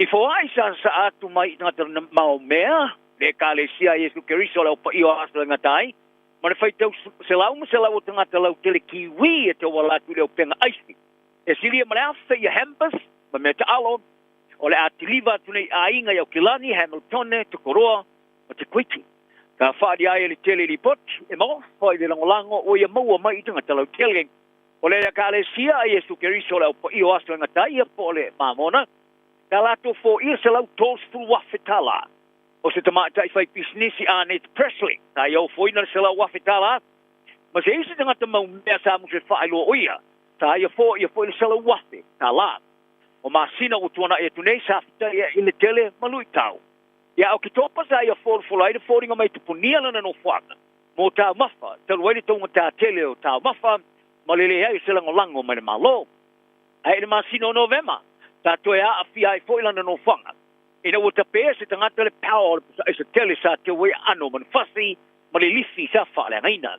I fo aisa sa atu mai tangata mao mea, le ka le sia Yesu Keriso le opa io asla ngatai, ma le whai tau se lau tangata lau tele kiwi e te walatu leo penga aisi. E silia ma le awha ia hampers, ma mea te alo, o le atiliva tunei a inga iau Kilani, Hamiltone, te koroa, o te kuiti. Ka whaadi ai le tele li poti, e mo, hoi le langolango, o ia maua mai itanga talau tele. O le ka le sia a Yesu Keriso le opa io asla ngatai, ia po le mamona, ka lato fo ia se lau tos fulu wafetala. O se tamata I whai pisnisi a Nate Presley, ka iau fo ina se lau wafetala, ma se isi tangata mau mea sa mu se whaelo oia, ta ia fo ile se lau wafe, ta la. O masina o tuana e tunei sa fita ia ile tele malui tau. Ia au ki topa sa ia fulai de fōringa mai te punia lana no whanga. Mo tau mafa, talu aile tonga tā tele o tau mafa, malele ai se lango mai le malo. Ai le masina o Novema, tā toe a fia ai fōi lana no whanga. Ina o tapea se tangata le power e se tele sa te wei ano man fasi, ma le lifi sa whaale ngaina.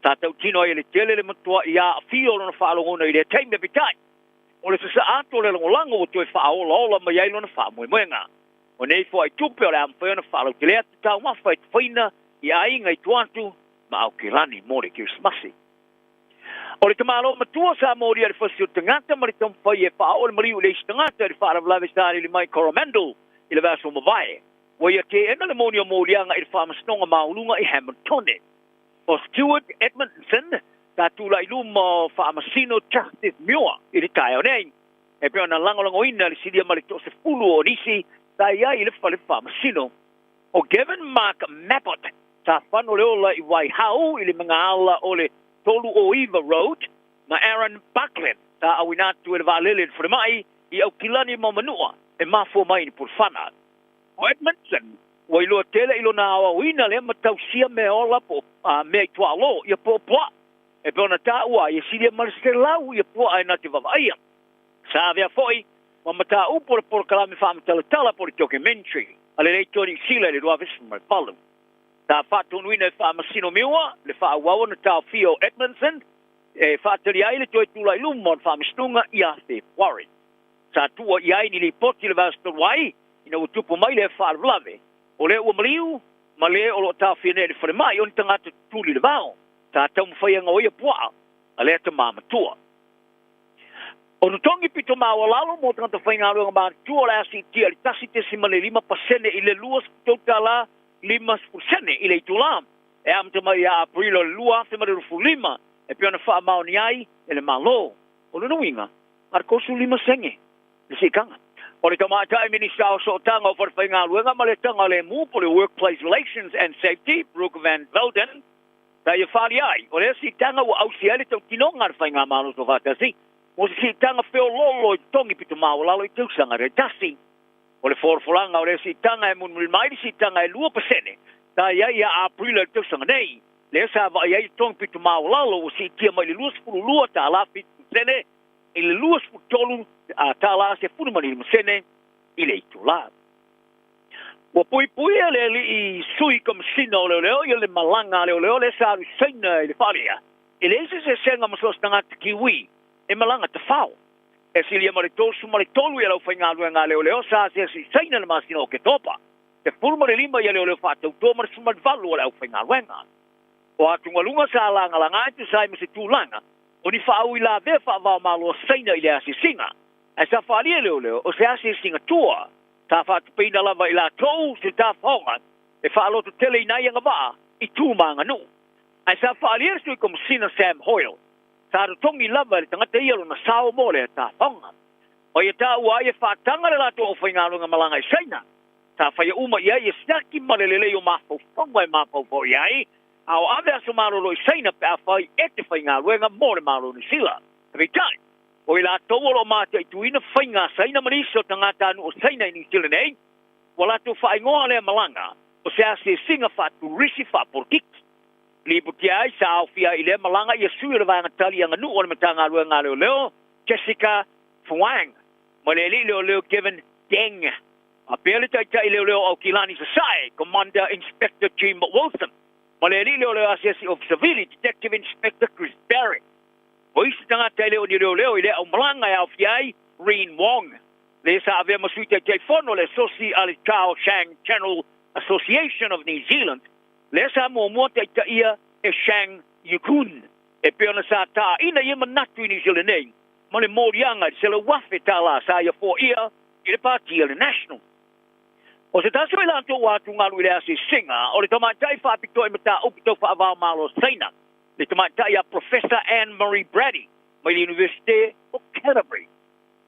Tā tau tino ai le tele le matua ia a fio lana whaalongona I le taime bitai. O le sa ato le lango o toe whaola mai ai lana whaamoemoenga. O nei fo ai tupe o le amwhaiona whaalau te lea te tau mawhai te whaina I a inga I tuantu ma au Kirani mo le Christmasi. O le tamalo matua sa mori ale whasi o tangata ma le tamwhai e whao le mariu le isi tangata le whaarablave stari le mai Coromandel I le vaso mawai. O ia te ena le moni o morianga I le whaamasnonga maulunga I Hamiltone. O Stuart Edmondson ta tula iluma whaamasino Justice Mua I le tae o nei. E pia na langolango ina le sidia ma le tose fulu o nisi ta ia I le whaamasino. O Gavin Mark Mappot ta whano le ola I Waihau I le mga ala o le tolu o Eva Road ma Aaron Buckland ta awinatu e le valele le whanemai I au Kilani mo manua e mafo mai ni purwhana. O Edmondson wa ilo tele ilo na awa wina le matausia me ola po me tua lo ia po poa. E pona ta ua ia siria mariste lau ia poa ai na te vavaia. Sa avea foi, ma mata upo le por kalame whaamatala por documentary. Ale rei tori sila le rua visu mai palu. Ta whaatonuina e whaamasino miua, le whaawawa na tau Theo Edmondson, e whaatari ai le toi tula iluma on whaamistunga ia te wari. Sa tua i ai ni le poti le vastor wai, ina utupu mai le whaablave. O le ua maliu, ma le o lo tau whiane le whanemai, o ni tangata tuli le vao. Ta tau mwhaianga o ia pua, a le ata māmatua. O nutongi pito mawalalo mo tangata whaingaruanga mātua le asi tia li tasi te sima le 5% I le luas totala 5% I le itulam. E amta mai a aprilo le lua, te mare rufu 5, e pia na wha mao ni ai, e le malo. O le nuinga, arkosu 5 senge, le sikanga. O le tamata e minista o so tanga o whaingaruanga ma le tanga le mupo le Workplace Relations and Safety, Brooke Van Velden, ta ia whari ai, o le si tanga wa ausi ele tau tinonga ar whainga manos o whatasi. Mo si tanga wheo lolo I tongi pito mawalalo I tausanga re tasi. O le forfolanga o le si tanga e munmul mairi si tanga e 2%. Ta ia aprila tausanga nei. Le sa va ia I tongi pito mawalalo o si tia mai le luas furu lua ta ala fitu sene. I le luas furu tolu ta ala se furu mani sene. I le itula. Wa pui ele I sui kamsina o leo I le malanga leo le sa rusaina I le wharia. I le se senga masos tanga te kiwi. E malanga te whao. E silia maritosu maritolu I lau whaingaruanga leo sa se saina na masina o ke topa. Te furumare 5 I leo whatau tō marisumat valu o lau whaingaruanga. O atungalunga sa langa langa atu sa ima se tūlanga. o ni whaau I la vea whaavao malo saina I le asi singa. E sa whaalia leo, o se asi singa tua, ta whaatupeina lava I la tou se ta whaonga, e whaaloto tele I nai anga waa, I tūmanga nu. E sa whaalia sui kom sina Sam Hoyle, sa tongi lava le tangata ialo na sao mo le ta whaonga. O ia ta ua ia whaatanga le lato o whaingalunga malanga I saina, ta whaia uma ia ia snaki malelele o mafau whonga I mafau fo iai, ao ave aso marolo I saina pe a whai ete whaingalunga mo le marolo ni sila. Tabi tai, o I la tauolo mate I tuina whainga saina mariso tangata anu o saina I ni sila nei, wala tu whaingoa le malanga, o se ase singa whaatu risi whaaporkik. Libu ki ai sa au fia I le malanga ia sui le vanga tali anga nu o le matanga alua ngā leo, Jessica Fuang. Maleli leo given deng. A pele tai leo au Kilani Sasai, Commander Inspector Jim Wilson. Maleli leo assessor of Civility, Detective Inspector Chris Barry. Voice tanga leo I le au malanga au fiai, Reen Wong. Le sa ave masuita fono le soci al Chao Shang Channel Association of New Zealand. Le sa mo ia e Shang Yukun. E peona sa ta ina ia manatu New Zealand nei. Mane morianga se le wafe tala sa ia fo ia I le party le national. O se taso I lanto watu ngalu I le asi singa, o le tamatai whapito I mata upito whaavao malo saina. Le tamatai a Professor Anne-Marie Brady, mai le University of Canterbury.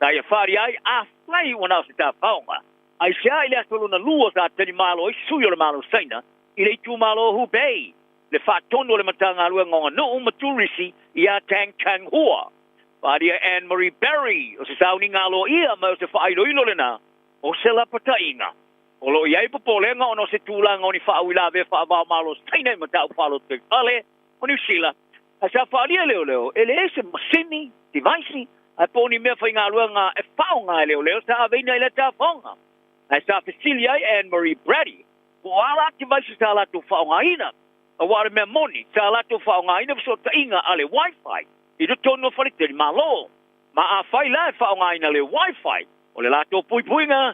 Ta ia whari ai a whai wana o se ta whaonga. Ai se ai le asolo na lua sa tani malo I suyo le malo saina, I le tu malo hubei. Le whatono le matanga alua ngonga no maturisi I a tang tang hua. Padia Anne-Marie Barry, o se sauni ngalo ia, ma o se whaailoilo le na, o se la patainga. O lo iai popolenga o no se tūlanga o ni whaawila ve whaavao malo staina I matau whaalo te kale, o New Zealand. A sa whaalia leo, ele e se masini, device, a poni mea whaingalua ngā e whaonga leo, sa aveina I le ta whaonga. A sa Cecilia Anne-Marie Brady, o ala device sa la tu whaonga ina, a ware mea moni, sa la tu whaonga ina, so ta inga ale Wi-Fi. I do tono whariteri malo. Ma a whai la e whaonga ina le Wi-Fi. O le lato pui puinga,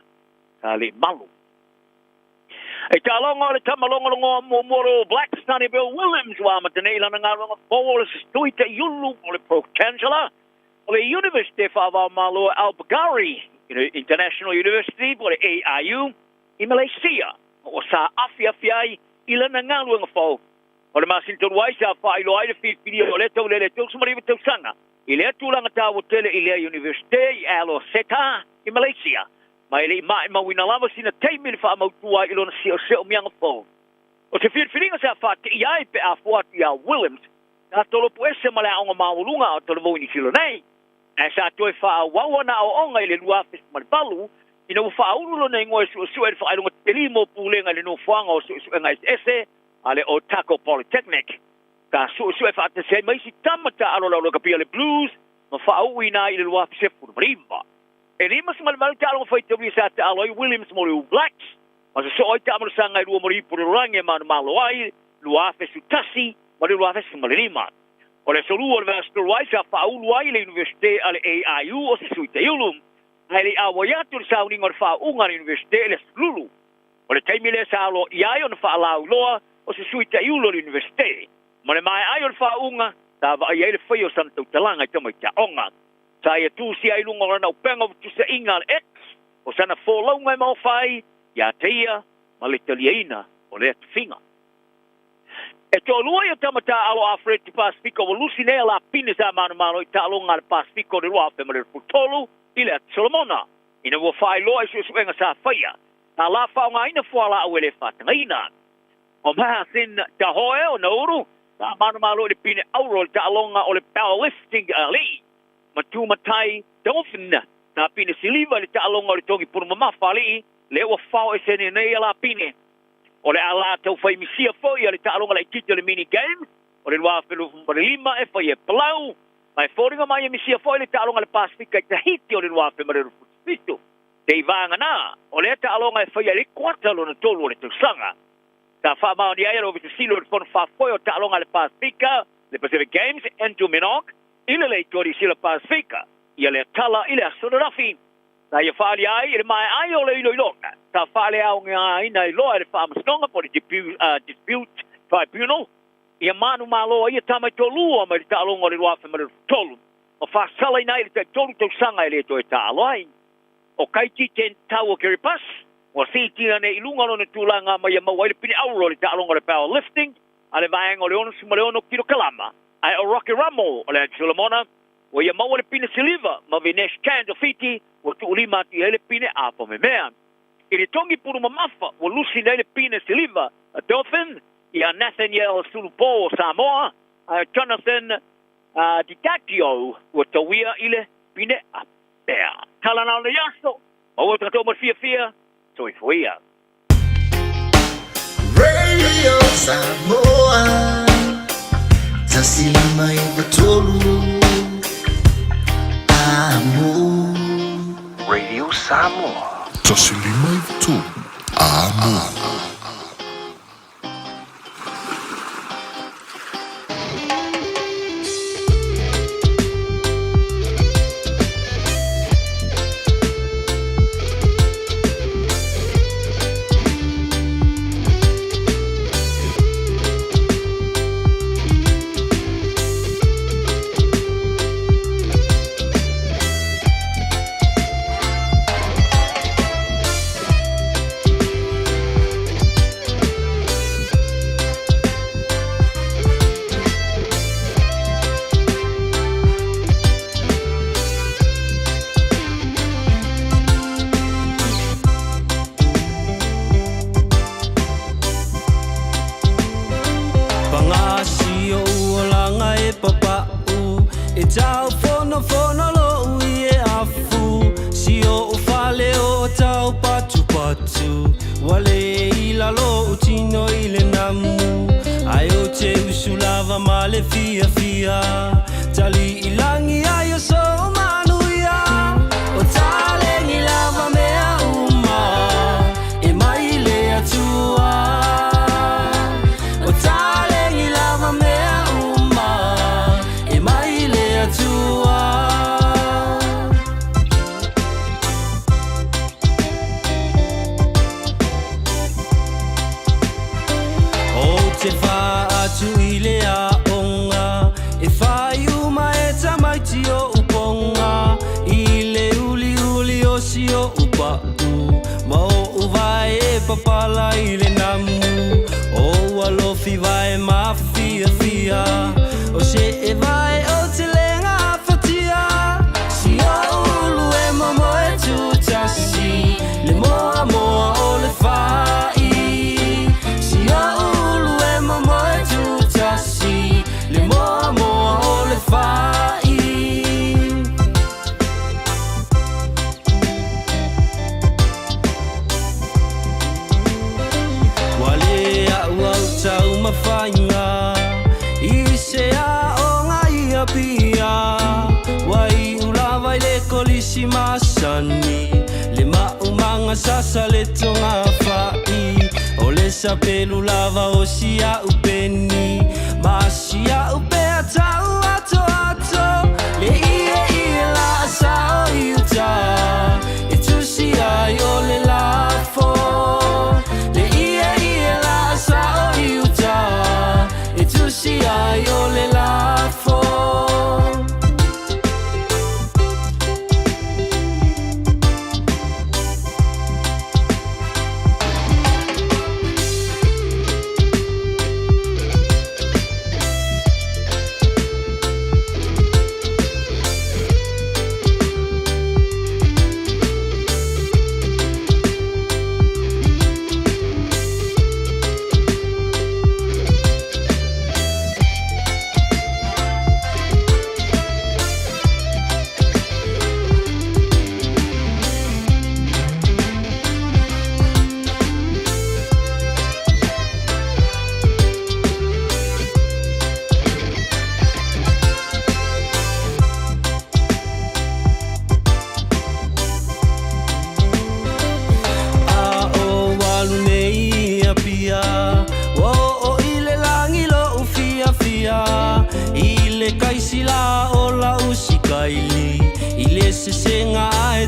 ka le malu. E ta longa o le tamalonga longa moro Black Sunny Bill Williams wa matane ilana ngā longa fōle se stui te iulu o le Pro-Chancellor. O le University whaavao malo Albagari, International University, o le AIU, I Malaysia. O sa afiai ilana ngā longa fōle. O le masinton wai sa whailo ai le whiwhiri o le tau sumariwa tau sanga. I le tūlanga tāwo tele I le Universite I Alo Seta I Malaysia. Mai le mawina lava sina teimi le whaamautua I lona seo mianga fō. O te whiwhiringa sa whate I ai pe a whuatu I a Williams. Nā tolo puese ma le aonga mawulunga o tolo voini silo nei. E sa toi wha wawana o onga I le luafis ma le balu. Ina u whaaululo nei ngoe su e whailunga telimo pūlenga le no whanga o su ngai ese. Ale o Taco Polytechnic. Ka su e whaate se mai si tamata alo lau kapia le blues, ma whaau ina I le lua pisefu na mariva. E rima si malmal te alonga whaitauri sa te alo I Williams mo le Blacks, ma se so oi te amana sanga I lua mori pure rangi ma malo ai, lua fesu tasi, ma le lua fesu ma le rima. O le solu o le vastur wai sa whaau lua I le Universite ale AIU o se sui te iulum, ai le awaiatu le sauninga o le whaunga le Universite le Slulu. O le taimile sa alo iai o na whaalau loa, o se sui te iulo le Universite. Ma le mai ai o le whaunga, ta wa ai le whai o sana tau talanga I tamai ta onga. Sa ia tūsi ai lunga rana o penga o tusa inga al X, o sana wholaunga I mau whai, ia teia, ma le taliaina o le atuwhinga. E tō lua I o tamata alo a Freti Pasifiko, o lusi nea la pine sa mano I ta alonga le Pasifiko le rua ma le putolu, I le atu Solomona. Ina wa whai loa I suenga sa whaia. Na la whaunga ina whala au ele whatanga ina. O maha sin ta hoe o nauru, ta manumalo le pine auro ta alonga o le powerlifting ali. Matu matai dolphin na pine siliva le ta alonga o le togi puru mamafa ali, le ua whao e sene nei ala pine. O le ala tau whai misia foi le ta alonga le tito le mini game, o le wafelu le lima e whai e palau, mai fōringa mai e misia foi le ta alonga le Pasifika I Tahiti o le wafelu le rufutu. Te vanga na, o le ta alonga e whai e le kwatalo na tolu o le tausanga. Ta whamao ni aia rovi te silo le whonu whawhoi o ta alonga le Pasifika, le Pacific Games, entu minok, ile le tori sila Pasifika, ia le tala ile asura rafi. Ta ia whaali ai, ile mai ai o le ilo iloka. Ta whaali au ngā ina iloa le whaamastonga po le dispute tribunal, ia manu malo ia tama tolua mai ta longo le wafe mai tolu o fa sala ina ile tolu to sanga ile to ta aloi o kaiti ten tawo keripas o siti ne ilunga no tulanga mai ma wai pini auro le ta longo le powerlifting ale vaengo le ono sima le ono kilo kalama ai o rocky ramo o le Solomona o ia ma wai pini silver ma vinesh kando fiti o tu lima ti ele pini apo me mea ili tongi puru mamafa o lusi le pini silver a dolphin ia Nathaniel Sulupo Samoa, Jonathan Didactio, o tawia ile pine a bea. Talana le yaso, o trato mo fia, so ifuia. Radio Samoa, tasilima ibatolu, amo. Radio Samoa, tasilima ibatolu, amo. Sa pelu lava o sia upeni ma sia upea tau ato le ie la sa o iuta e tu sia io le lafo le ie la sa o iuta e tu sia io le lafo.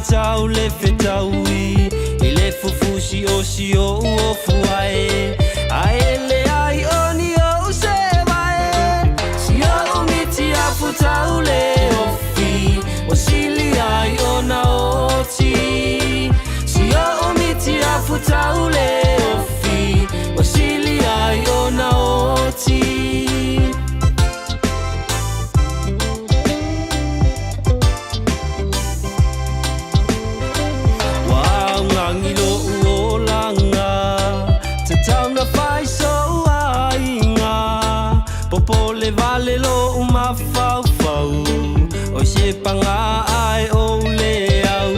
Tau le fetaui I le fufusi o si o uofu ae Ae le ai oni o se vai panga ai o le au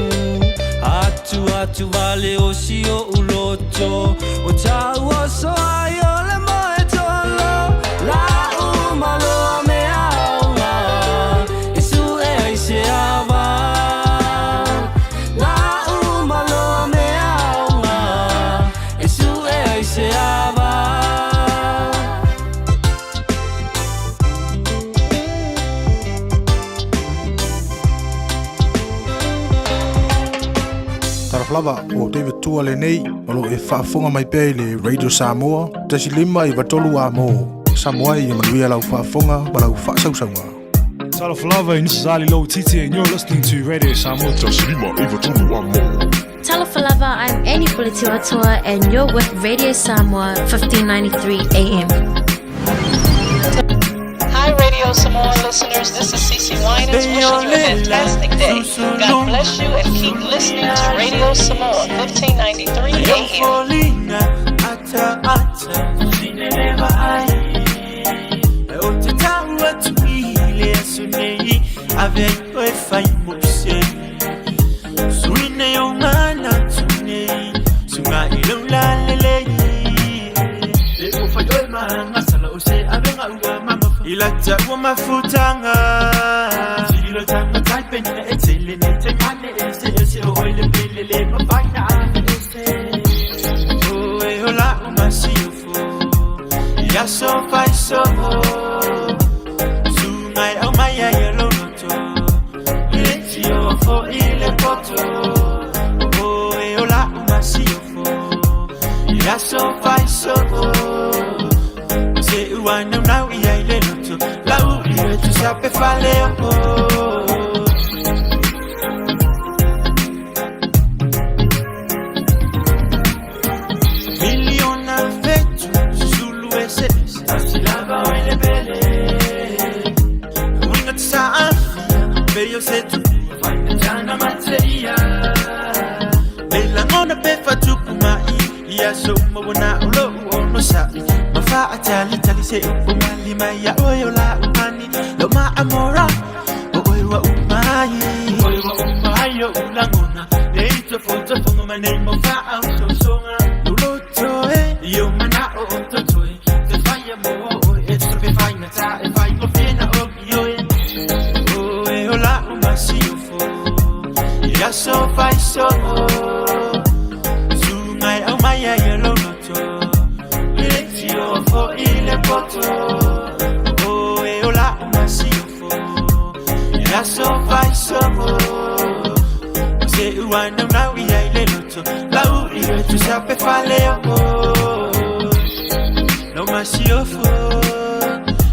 atu vale o si o uloto o tau o so ai o le moe tolo la umalo me aunga e su e ai se ava la umalo me aunga e su e ai se ava. Lava o David Tua le nei o lo e whaafonga mai pēi le Radio Samoa tasi lima i watolu a mō Samoa i manuia lau whaafonga ma lau whaasausaunga. Tala Falava and this is Ali Low Titi and you're listening to Radio Samoa. Tasi lima i watolu a mō. Tala Falava, I'm Annie Pulitiwatua and you're with Radio Samoa 1593 AM. Hi Radio Samoa listeners, this is Cece Winans wishing you a fantastic day. God bless you and keep listening to Radio Samoa 1593 Ilata wa mafutanga Zilo tanga taipe na etele nete mane ese oile pelele mafanya ese Oe hola umasiofo Ya so faiso Sungai au maya yelo noto Iletio fo ile poto Oe hola umasiofo Ya so faiso Se uana unau ia ile loto Lau ia tu sape fale Miliona fetu Zulu ese Asilava o ele bele Una tsa afia Beyo setu Faina jana materia Bela ngona pefa tukumai Ia so mawona ulo uono sa'i Mafa atali tali se umali maya oyo la umani Lo ma amora oyo wa umayi yo ulangona Leito foto fongo mane mofa auto songa Luloto yo mana o toto Te faya mo etro be faya ta e faya go fiena o yo oyo la umasi ufo Ya so fai so Sungai au maya yelo Fo ile poto Oe ola umasiofo Ya so fai somo Se uana unau ia ile loto Lau ia tu sape fale Lo masiofo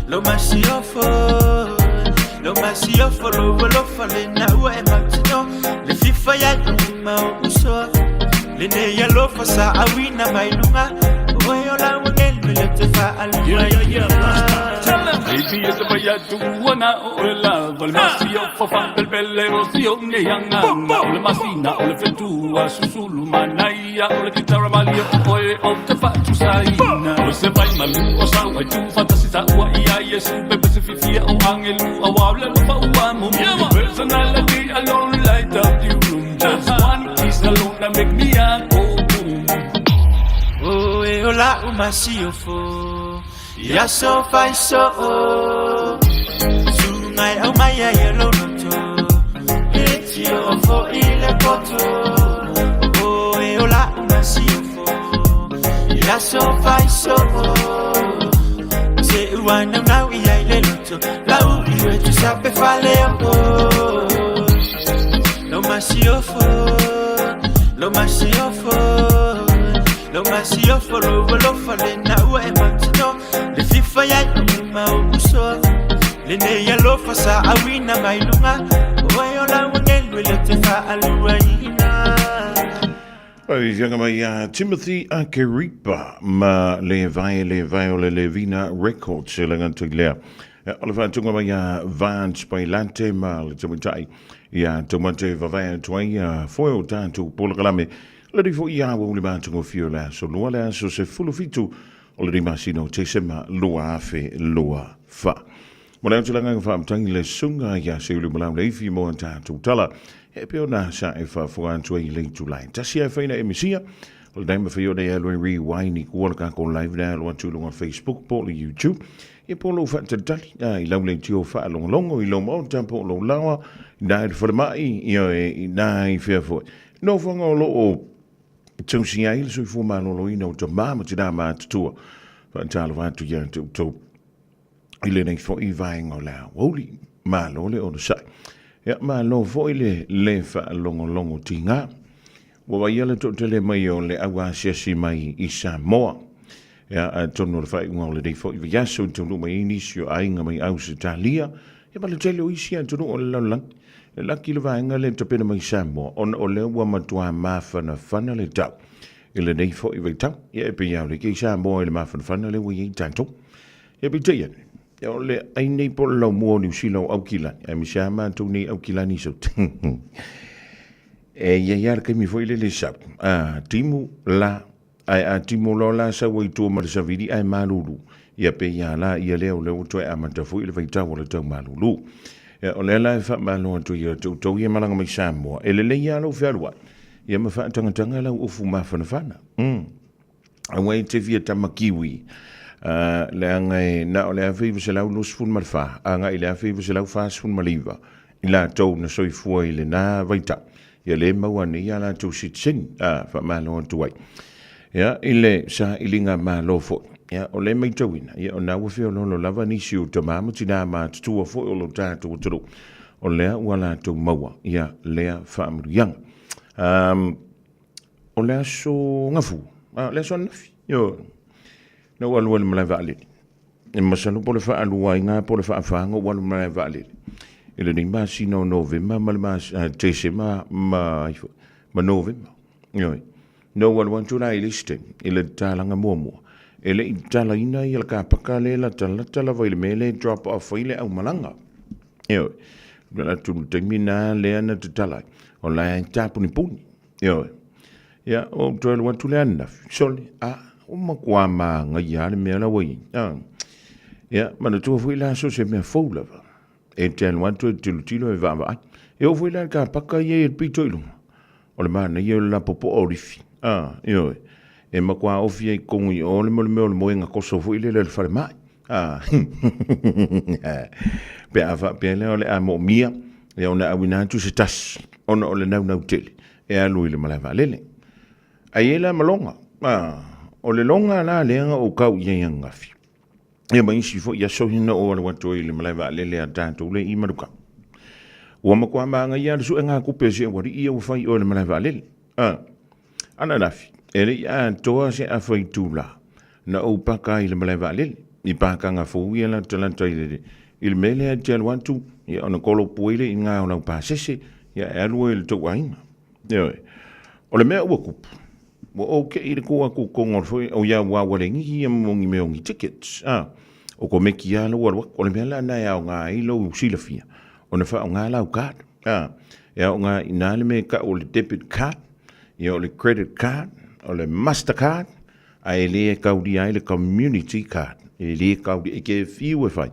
Lo masiofo Lo masiofo Lo fale na ua e matino Le fifa ya yuma o uso Le ne ya lo fasa awina mailunga Oe ola wangel Baby, it's a baya duana ola, valmasio fofa del bellerosio neanga, ola masina, ola fetua, susulu manaya, ola guitarra malio, oe of the fatu saina, o se vai malu, o sa wa tu fantasisa wa ia yesu, bebe se fifia o angelu, a wawle lo fa uamu, personality alone light up the room, just one kiss alone that make me a boom. Oe ola umasiofo Ya so fai so Sungai au maya yelo noto Etio fo ile poto Oe ola umasiofo Ya so fai so Se uana unau ia ile noto Lau iwe tu sape fale Lo masiofo Lo masiofo Lo masiofo lo fale na ua e matino Le fifa ya yuma o uso Le ne ya lo fasa awina mailunga Oe ola wangelu le te fa alua ina Ai yanga mai Timothy Akeripa ma le vai o le Levina Records le ngatu lea Ola fa tunga mai Vance Pailante ma le tumutai ia tomate vavai tuai foil tantu polokalame le rifo ia wo le bantu fiola so lo la so se fulu fitu o le rimasino te sema loa afe loa fa Mona tu langa fa mtangi le sunga ya se ulu malau le fi mo ta tu tala. E pe ona sa e fa fo an tu i le July. Ta sia fa ina emisia. Le dai me fa yo de lo rewind ni ko ka ko live da lo tu lo on Facebook, po le YouTube. E po lo fa te dali i lau le tio fa long longo i lo mo tempo lo lawa na e for mai i na i fe fo. No fa ngolo o tu sia il so fu ma lo ino to mama ti da ma tu. Fa talo va tu ya to ile nei fo i vai ngola woli ma lo le o sa ya ma lo fo ile le fa longo tinga wo va yele to tele mai o le agua si mai i Samoa ya tono fa ngole dei fo i ya so to no mai inisio ai nga mai au Italia ya ba le tele o isia to no la la kilo va ngale to pena mai Samoa on o le wa matua ma fana le tau ile nei fo i vai tau ya pe ya le ki Samoa le ma fana le wi tanto ya bi te ya le ai nei po lo mo ni silo au kila e mi chama tu ni au kila ni so e ya ke mi foi le sap timu la ai timu lo la sa wei tu ma sa vidi ai malulu ya pe ya la ya le o to a ma ta foi le vai ta o le ta malulu ya o le la fa ma no tu ya tu ya malanga mi Samoa e le ya lo ferwa ya ma fa tanga la o fu ma fa a wei te via tamakiwi le angai na o le afi se lau lus fun marfa anga ile afi se lau fas fun maliva ila tau na soi fua ile na vaita ya le mawani ya la tu sitsin fa malo tu wai ya ile sa ilinga malo fo ya o le mai tawina ya o na wo fe lo lava ni siu te mama tina ma tu fo o lo ta tu tu o le wala tu mawa ya le fa amriang o le so ngafu le so nafi yo no walu mala vale e masalo por fa alu wainga por fa fanga walu mala vale ele ni ma sino november mal ma december ma november yo no walu want to na iliste ele talanga momo ele tala ina ile ka pakale la tala vai mele drop off ile au malanga yo la tu termina le na tala online tapu ni puni yo ya o to want to learn soli uma kwa ma ngai ya me la wei ya mana tu fu la so se me fo la e ten want to tilo e va e o fu la ka paka ye pito ilu o le mana ye la popo orifi yo e ma kwa ofie kongi o le mo nga koso fu ile le fa mai pe ava pe le ole amo mia e ona awina tu se tas ona ole na tele e alu ile mala valele ayela malonga o le longa la lenga o kau ia ngafi e mai si fo ia so hina o le wato ile mala valele a tanto le i maruka o ma kwa ma ia su nga ku pese o ri ia o fai o le mala valele ana nafi ele ia toa se a foi tula na o paka ile mala valele i paka nga fo ia la talanta ile il mele a tel wantu ia ona kolo puile inga ona pa sese ia alu ile to waina o le mea ua kupu o ke i ko aku kongor foi o ya wa walengi mongi meongi tickets o ko meki ala o le mela na ya nga i lo silafia o na fa nga la card ya nga inale me ka o le debit card ya o le credit card o le mastercard ai le ka udi ai le community card e le ka udi ke fiu fai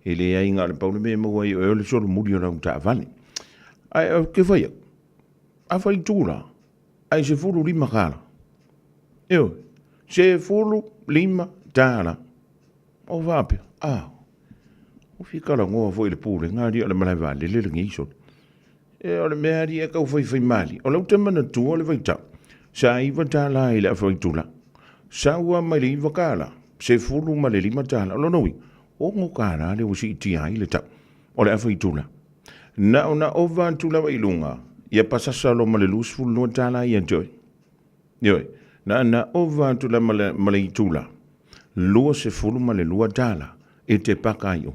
e le ai nga le pa me mo i o le so muri o ta vale ai ke vai a fai tura ai se fulu lima kala se fulu lima tala o vape o fica la ngo foi le pule ngari le mala vale le ngiso e o le meri e ka foi mali o lo temana tu o le vaita sa i vatala ile foi tula sa wa mali vakala se fulu mali lima tala lo noi o ngo kara le usi ti ai le ta o le foi tula na ona ova tula wa ilunga ia pasasa lo male lus fulu no tala ia joy na ova tula male tula lua se fulu male lua tala e te pakaio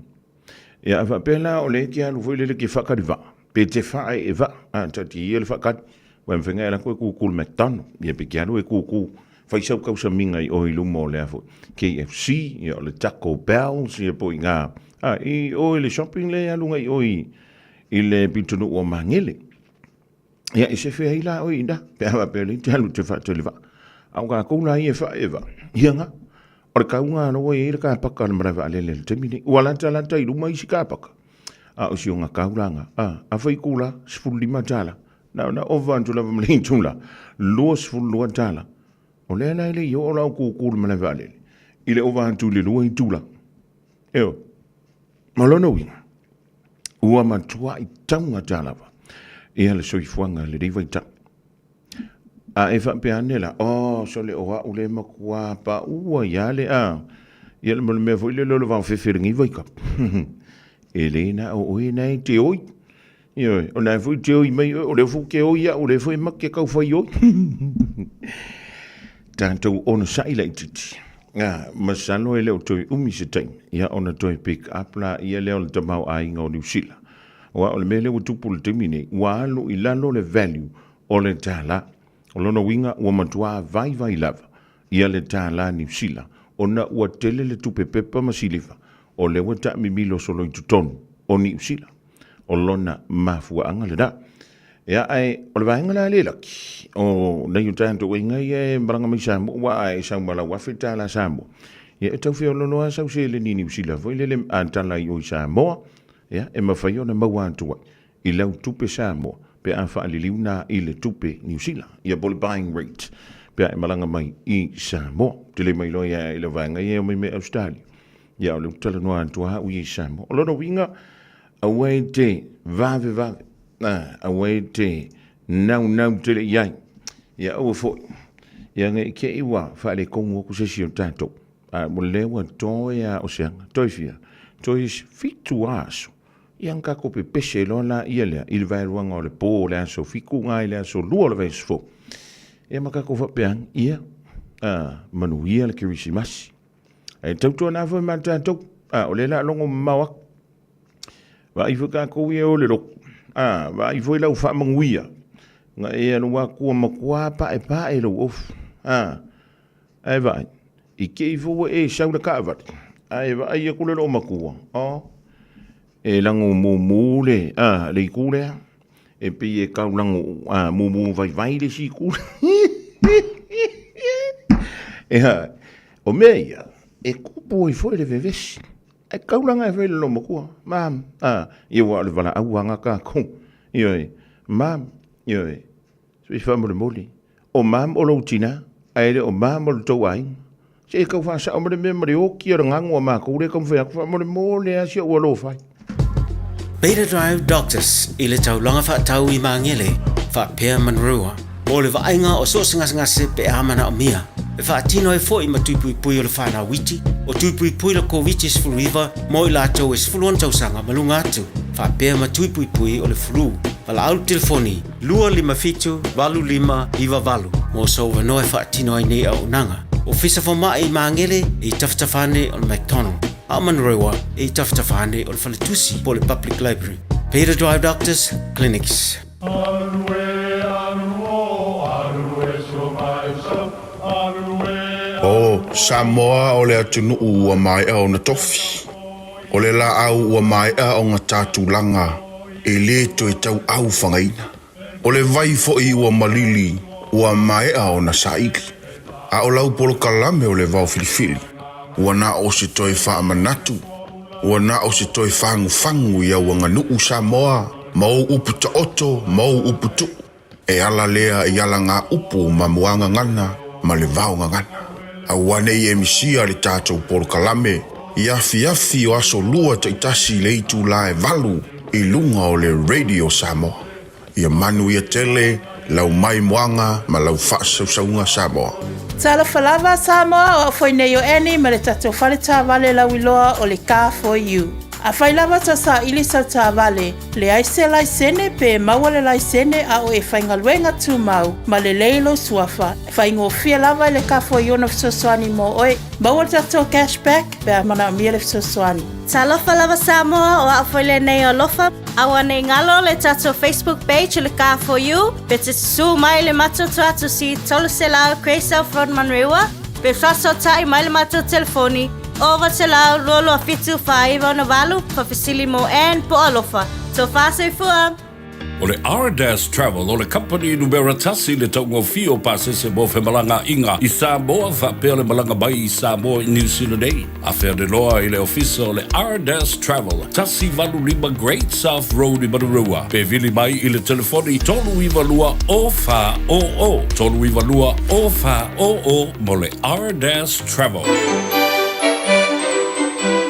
ia va pela o le kia lu foi le ki fakariva pe te fa e va ta ti ele fakat wa mfenga la ko ku metano ia pe kia lu ku fai sau kausa minga i o ilu mo le afo KFC ia le Taco Bell ia po inga i o le shopping le alunga i o i le pitunu o mangele ia e se fe ila o ina pe ava pe le talu te fa te leva au ka ko la ia fa eva ia nga O le kaunga no e le ka paka na marawa ale le temine. Ua lanta i ruma isi ka paka. A o si o ngā kauranga. A whai kula, sifuru lima tala. Na ova antu lava mlin tula. Lua sifuru lua tala. O le ana ile i o lau kukuru marawa ale. Ile ova antu le lua i tula. Eo. Malona winga. Ua matua i taunga tālawa. Ia le soifuanga le reiwa i tau. A e whampeane la. So le oa ule makua pa ua iale a. Ia le mole mea fo ile lolo vau whewhiringi waika. E le na o oe nei te oi. Ia o nai fo te oi mai o le fo ke oi a o le fo e makia kau whai oi. Tātou ona saila i titi. Masalo e leo toi umi se taim. Ia ona toi pick up la ia leo le tamau a inga o New Zealand. Wa o le mele o tupu le temine. Wa alo i lalo le value o le tala. O lona winga ua matua vai lava. Ia le tala New Zealand. Ona ua tele le tupe pepa masiliva. O le wata mimilo solo i tutonu o New Zealand. O lona mafua anga le da. Ia ai o le vaenga la le laki. O nei o tanto winga ia maranga mai Samoa. Wa ai Samoa la wafi tala Samoa. Ia e tau feo lono a sau se le ni New Zealand. Voi le antala i o Samoa. Ia e mawhai ona maua antua. I lau tupe Samoa. Pe a whaaliliu na i le tupe New Zealand. Ia bole buying rate. Pe a malanga mai i Samoa. Te le mai loia i le vaenga ia o mai me Australia. Ia o le utala noa antua ui i Samoa. O lono winga awai te vave. Awai te nau te le iai. Ia o fo. Ia ngai ke iwa whaale kongo kusesi o tātou. Mo lewa toi a oseanga. Toi fia. Toi fitu aso. Ia nka ko pe pese lona ia lea. Ili vai ruanga o le po le aso. Fiku ngai le aso. Lua le vai sfo. Ia maka ko whapeang. Ia. Manu ia le kirisi masi. E tautua na fo ma tātou. O le la longo mawak. Wa i fuka ko ia o le roko. Wa i foi lau whamanguia. Nga e anu wa kua makua pa e lau ofu. Ai vai. I ke i fua e saura ka awari. Ai vai e kule lo makua. E lango mumule. Le i kule. E pi e kau lango mumu vai le si kule. O mea. E kupo i foi le vevesi. E kaulanga e whai le lo makua. Mam. I wa le wala auanga ka kong. Ioi. Mam. Ioi. Sui whamore moli. O mam o lo tina. Aere o mam o lo tau aing. Se e kau whasa o mre memari o kia rangangu a maka. Ure kam whamore moli a si o lo whai. Beta Drive Doctors. I le tau longa wha tau i mangele. Wha pia manrua. O le vainga o so ngase pe amana o mia. E wha tino e fo i ma tuipui o le whana witi. O tuipui la ko witi sfulu iwa. Mo i la tau e sfulu on tau sanga malunga atu. Wha pia ma tuipui o le flu. Wala au telefoni. Lua lima fitu, walu lima, iwa walu. Mo so wano e wha tino ai nei au nanga. O fisa fo maa i maangele e taftafane o le McDonald. A manrewa e taftafane o le Faletusi po le Public Library. Beta Drive Doctors Clinics. O Samoa o le atunu ua mai au na tofi. O le la au ua mai au ngā tātulanga. E le to e tau au whangaina. O le vai fo i ua malili ua mai au na saili. A o lau polo kalame o le vau filifili. Ua na o se toi wha manatu. Ua na o se toi whangu ia ua nganuu Samoa. Mau upu ta oto, mau upu tu. E ala lea i ala ngā upu ma muanga ngana, ma le vau ngana. A wane i emisia le tātou polo kalame. I afi o aso lua ta itasi le itu la e valu i lunga o le Radio Samoa. Ia manu ia tele, lau mai muanga, ma lau whaasaunga Samoa. Tala falava Samoa o foi nei o eni ma le tatou whale tā vale lau iloa o le Car for You. A whai lava ta sa ilisa tā vale, le aise lai sene pe maua le lai sene a o e whaingaluenga tū mau, ma le leilo suafa. Whaingo fia lava le Car for You na fisosoani mo oe, maua tatou cashback pe a mana mia le fisosoani. Talofa lava Samoa o a foi le nei o lofa, awa nei ngalo le tatou Facebook page le Car for You, pe te su mai le matoto atu si tolu se lao Craysel Frontman Rewa, pe faso tai mai le matoto telefoni, over te lau lolo a fitu whaiva na walu pa fasilimo en po alofa. So fase fua. O le R-Dash Travel, o le company numera tasi le taungo fio pasese mo fe malanga inga i Samoa whapea le malanga bai i Samoa i New Zealand ei. A whea de loa i le ofisa o le R-Dash Travel, tasi valu lima Great South Road i Marurua. Pe vili mai i le telefoni tolu iwa lua o wha o o. Tolu iwa lua o wha o o mo le R-Dash Travel.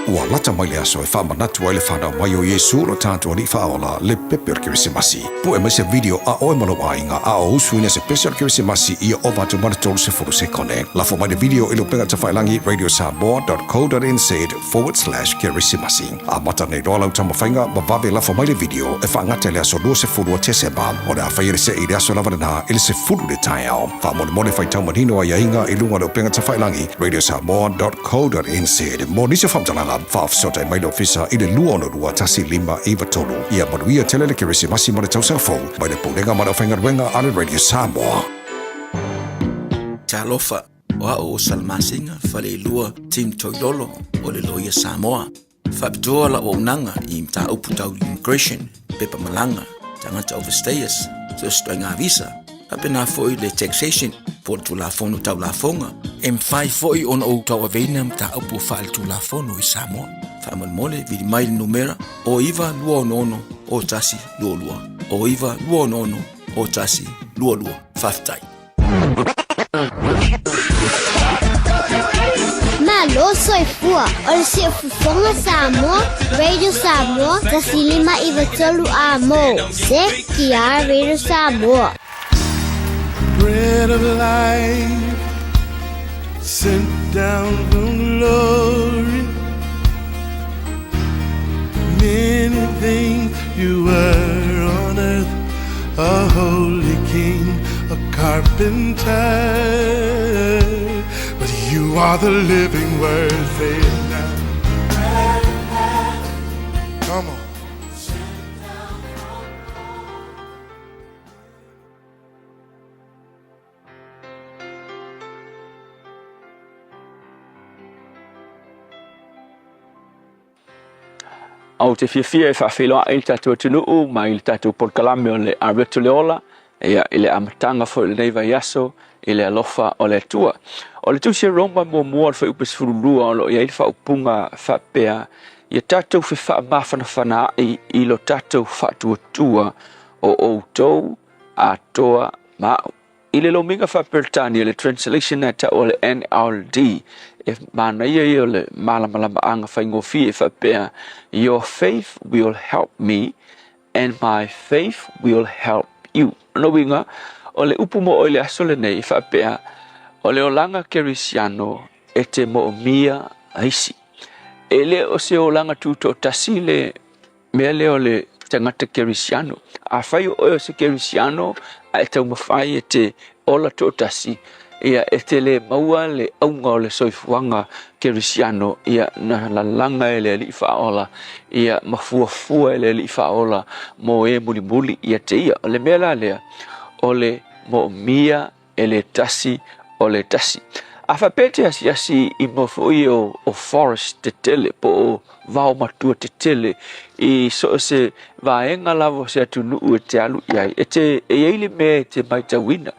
Ua lata mai le aso e whamanatu ai le whanau mai o Iesu lo tātua ni whaola le pepe o Kirisimasi. Po e mai se video a oe malo a inga a o usuina se pese o Kirisimasi i o vatu manatolu se furu se kone. Lafo mai le video i lo penga ta whailangi radiosamoa.co.nz/Kirisimasi. A mata nei roa lau tama whainga ma vave lafo mai le video e whaangata le aso lua se furu a Tesema. O le a whaire se i le aso lava na ili se furu le tai au. Wha mone mone whai tau manino a inga i lunga lo penga ta whailangi radiosamoa.co.nz. Mo nisi whamtalanga whaafsota mai le ofisa i le lua ono rua tasi lima iwa tolu. Ia manuia tele le Kirisimasi ma le tausanga fau. Mai le poulenga ma le whaingaruenga ale Radio Samoa. Talofa o salmasinga fale lua tim toilolo o le loia Samoa. Fapitoa la o unanga i mta uputau immigration pepa malanga tangata overstayers so stoinga visa. Apena foi le taxation por tu la fono tau la fonga. M5 foi on o tau avena mta upu fal tu la fono i Samoa. Famal mole vidi mai numera o iva lua ono o tasi lua lua. O iva lua ono o tasi lua lua. Faftai. Malo soy fua. Ol si Fofoga Samoa, Radio Samoa, tasi lima iwa tolu amo. Se kia Radio Samoa. Bread of life sent down from glory. Many things you were on earth, a holy king, a carpenter, but you are the living word. Say it now. Come on. Au te fia e whawhiloa i tātou tunuu mai i tātou porkalame o le arwetu leola ia i le amatanga fo le neiva yaso i le alofa o le tua. O le tusia roma mua mua le whaupes furulua o lo ia i le whaupunga whapea ia tātou whi wha mawhanawhana i lo tātou whatua tua o outou a toa mau. I le lominga whaperitani le translation na ta o le NLD e mana ia o le malamalama anga whaingofi e whapea your faith will help me and my faith will help you. No winga o le upumo o le asole nei whapea o le olanga kerisiano e te mo mia aisi. E le o se olanga tuto tasile mea le o le tangata kerisiano. A whai o se kerisiano a e tau mawhai e te ola tōtasi ia e te le maua le aunga o le soifuanga kerisiano ia na lalanga e le li whaola ia mafuafua e le li whaola mo e muli muli ia te ia o le mea lea o le mo mia e le tasi o le tasi. A whapete asi i mawhui o forest te tele po o vau matua te tele i so se vaenga lavo se atunu e te alu iai e te e eile me te maitawina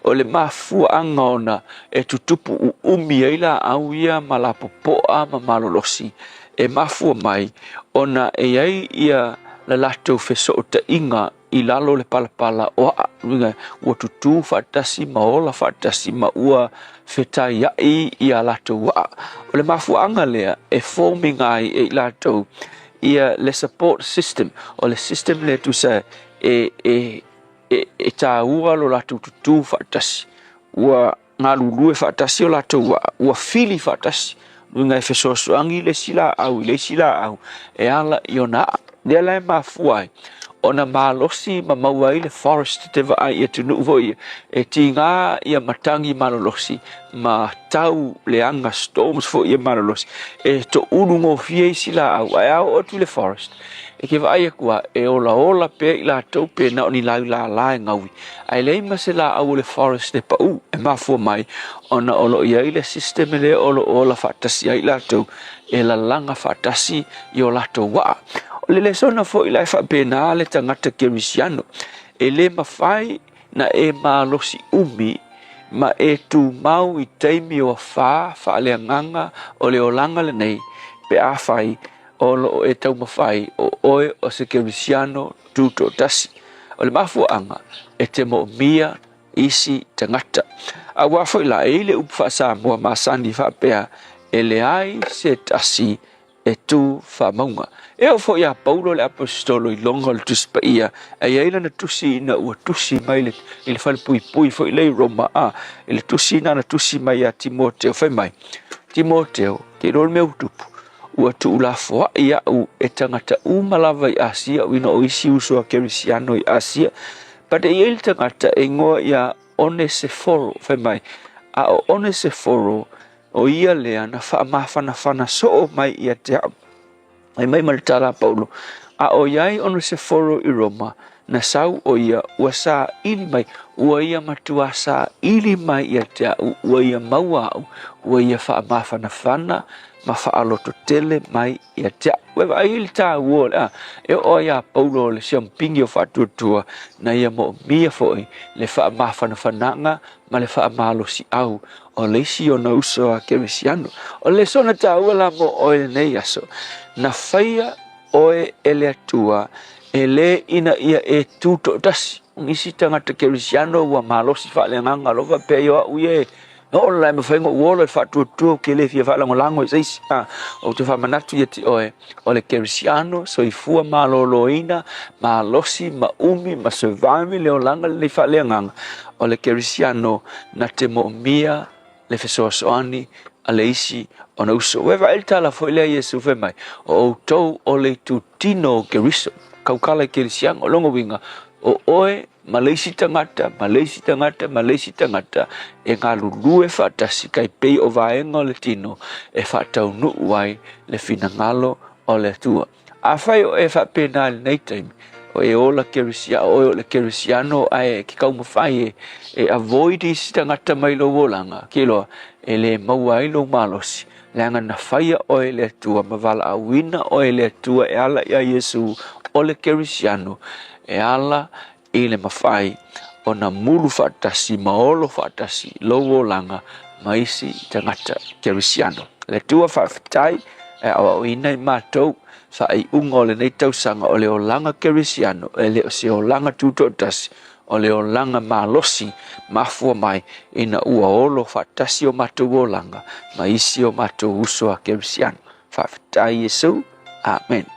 o le mafua anga ona e tutupu u umi eila au ia malapopoa ma malolosi e mafua mai ona e ai ia la lato feso o ta inga i lalo le palapala o ringa ua tutu fatasi ma ola fatasi ma ua fetai i a lato wa o le mafua anga lea e forming ai e lato ia le support system o le system le tu sa e ta ua lo lato tutu fatasi ua ngalulu e fatasi o lato ua fili fatasi ringa e feso suangi le sila au e ala iona le la mafua ona malosi ma maua i le forest te vai e tunu voi e tinga ia matangi malolosi ma tau le anga storms fo ia malolosi e to unu mo fie sila au o tu le forest e ke vai e kua e ola pe i la tau pe na oni la ngawi ai le ma se la au le forest te pau e mafua mai ona olo ia i le system le ola fatasi ai la tau e la langa fatasi i o la tau wa le sona fo i lai whapena le tangata kerisiano. E le mawhai na e malosi umi ma e tu mau i teimi o wha le nganga o le olanga le nei pe a whai o lo e tau mawhai o oe o se kerisiano tuto tasi. O le mafuanga e te mo mia isi tangata. A wafo i la e le upfa Samoa masani whapea e le ai se tasi e tu whamaunga. E o fo ia Paulo le apostolo i longa le tuspa ia e eila na tusi ina ua tusi mai le i le whale pui fo i le Roma a e le tusi ina na tusi mai a Timoteo whai mai. Timoteo ke rol me utupu ua tu ula foa ia u e tangata umalawa i Asia u ina o isi usua kerisiano i Asia pa te i tangata e ngoa ia Oneseforo whai mai a o Oneseforo o ia lea na wha so mai ia te au. Ai mai maritara Paulo. A o iai Oneseforo i Roma na sau o ia ua sa ili mai. Ua ia matua sa ili mai ia te au. Ua ia maua au. Ua ia wha ma whaaloto tele mai ia te au. Wewa ai ili tā ua lea. E o ia Paulo le siampingi o whatuatua na ia mo mia foi le whaanga ma le whaamalosi au. O le isi o na uso a kerisiano. O le sona tā ua la mo oe nei aso. Na whaia oe ele atua e le ina ia e tuto tasi. Ngisi tangata kerisiano ua malosi whaaleanganga lofa pe yo uye. No la me whaingo uola e whatuatua ke le fia whalangolango e seisi. O te whamanatu ia te oe. O le kerisiano so i fua maloloina, malosi, maumi, ma survive leo langa le whaaleanganga. O le kerisiano na te mo mia le fesoasoani a le isi o na uso. Wewa el tala fo ilea Yesu fe mai. O tau o le tu tino keriso. Kaukala kerisiang o longo winga. O oe Malaysi tangata. E ngā lulue whaatasi kai pei o vaenga o le tino. E whaatau nu wai le finangalo o le tua. A whai o e whaapena le nei taimi. O e ola kerisiano, o le kerisiano ai ki kau mawhai e avoid isi tangata mai lo wolanga. Kiloa e le maua ilo malosi. Leanga na whaia o e le tua, mavala a wina o e le tua e ala ia Yesu o le kerisiano. E ala i le mawhai o na mulu whaatasi, maolo whaatasi, lo wolanga, maisi tangata kerisiano. Le tua whaafitai e awa o ina i mātou. Sa ai unga o le nei tausanga o le o langa kerisiano, e le o se o langa tutotasi, o le o langa malosi, mafua mai, ina ua olo whaatasi o mātou o langa, ma isi o mātou uso a kerisiano. Whaafitai Yesu, Amen.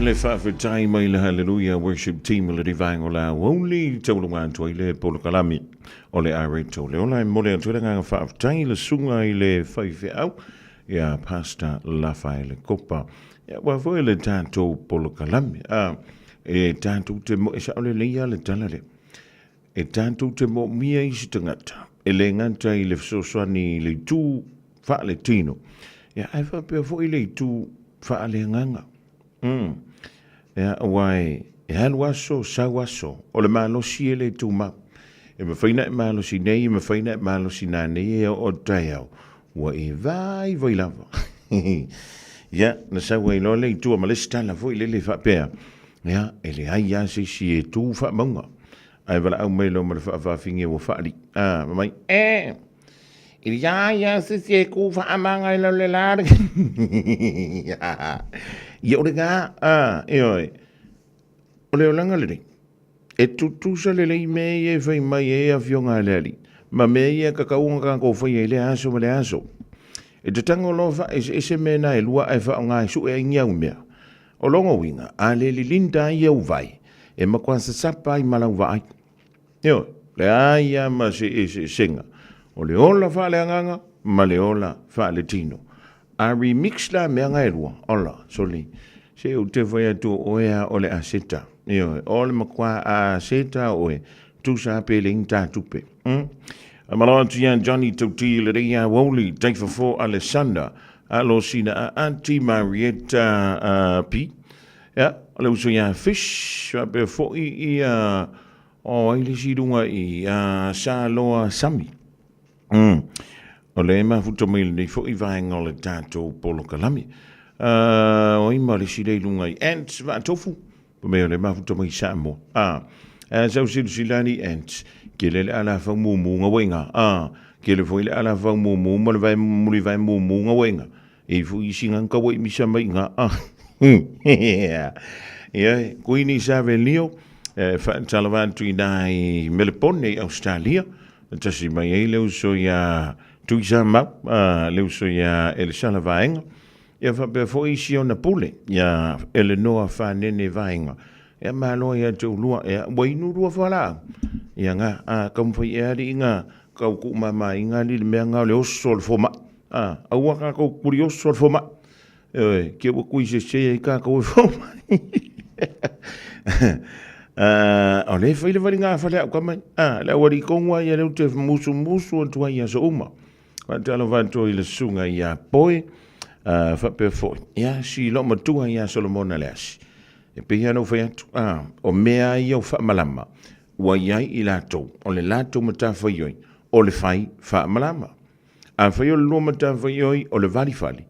le whawhetai mai le hallelujah worship team le divango la Aoauli taulunga tua i le polokalami o le areto le ola e mole atu nganga whawhetai le sunga i le whaiwhe au ia pasta lafa i le kopa ia wafo le tātou polokalami e tātou te mo e saole leia le talale e tātou te mo mia i si tangata e le nganta i le fsoswani le tū wha le tino ia ai whapea fo i le tū wha le nganga ya wai e hanu aso sa aso o le malosi e le tuma e mawhaina e malosi nei e mawhaina e malosi nā nei e o tai au wa e vai lava ya na sa wai lo le tua ma le stala foi le whapea ya ele ai ya se si e tu fa monga ai vala au mai lo ma fa finge wo fa li mai il ya se si ku fa amanga lo le la yo de ga yo ole olanga le e tu sa le me e fa mai e afionga le ma me e ka ka ko fa le aso ma le aso e te tango lo fa e se me na e lua e fa nga su e nya umea o longo winga a le linda i au vai e makwansa sapa i malau vai yo le aia ma se singa o le ola fa le anganga ma le ola fa le tino a remix la me anga elua ola soli se u te vai tu oea o le aseta yo o le makwa aseta o e tu sa pe linda tupe Malawan tian Johnny Toti le ria Aoauli tai fo Alessandra alo sina Auntie Marietta P ya le uso ya fish be fo i o ile si dunga i Saloa Sami o le ma futo mil ni fo i vaenga le tato polo kalami o i ma le si le lunga i ants va tofu po me le ma futo mai Samoa so silani ants ke le ala fa mu nga wenga ke le foi ala fa mu ma le vai mu vai mu nga wenga e fu i singa ka wei mi sa mai nga ya kuini sa velio fa talavan tu dai Melbourne Australia tasi mai le so ya tu sama le so ya el salavaenga ya fa be foi si ona pule ya Eleanor fa nene vaenga ya malo ya tu lua ya wei nu lua fala ya nga kom foi ya ri nga ka ku mama inga li me nga le osol foma awa ka ko curioso foma ke wo ku se ka ko foma o le foi le vai nga fala ko mai la wari ko wa ya le te musu tu ya so uma wa talo vanto ile sunga ya poi fa pe foi ya si lo mo tu ya Solomon alas e pe ya no foi o mea ia fa malama wa ia i lato o le lato mata foi o le fai fa malama a foi o lo mata foi o le vali fali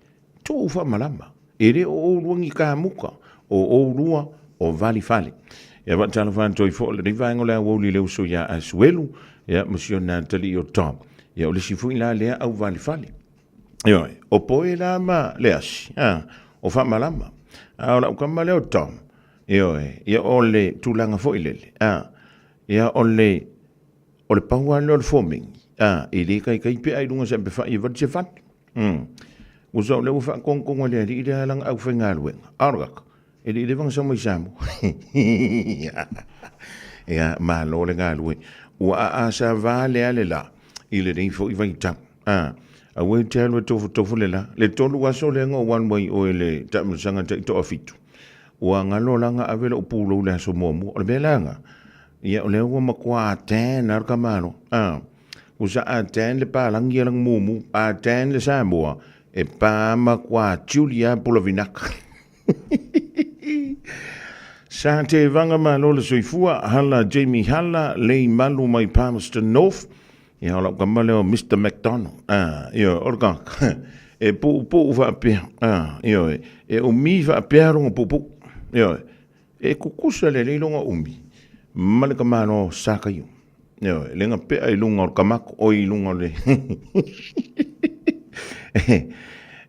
tu fa malama ere o ruangi ka muka o rua o vali fali ya va tala van toi fo le rivango la wo le so ya asuelu ya monsieur Natalie o tom ya o le sifu ila le au vali fali yo o poi la ma le as o fa malama ora o kamale o tom yo ya o le tulanga fo ile ya o le paua le forming ile kai pe ai lunga sempe fa i va se fat uso le fa con le ile lang au fenga luen argak ile vang so mai samu ya ma lo le galue wa sa vale ale la ile dei fo i va tap a we tell to le la le tolu wa so le ngo one way o le tam sanga to afitu wa ngalo langa avelo pulo le so momo o belanga ia o le wa makwa ten ar kamano usa a ten le pa langi lang mumu a ten le Samoa e pa makwa Julia Polovinak sa te vanga malo le soifua hala Jamie hala le malu mai Palmerston North ia ola kamale o Mr McDonald ia orga e pu va pe ia e o mi va pe ro pu ia e kukusa le longa umi male kamano saka yu ia lenga pe ai lunga o kamak o i lunga le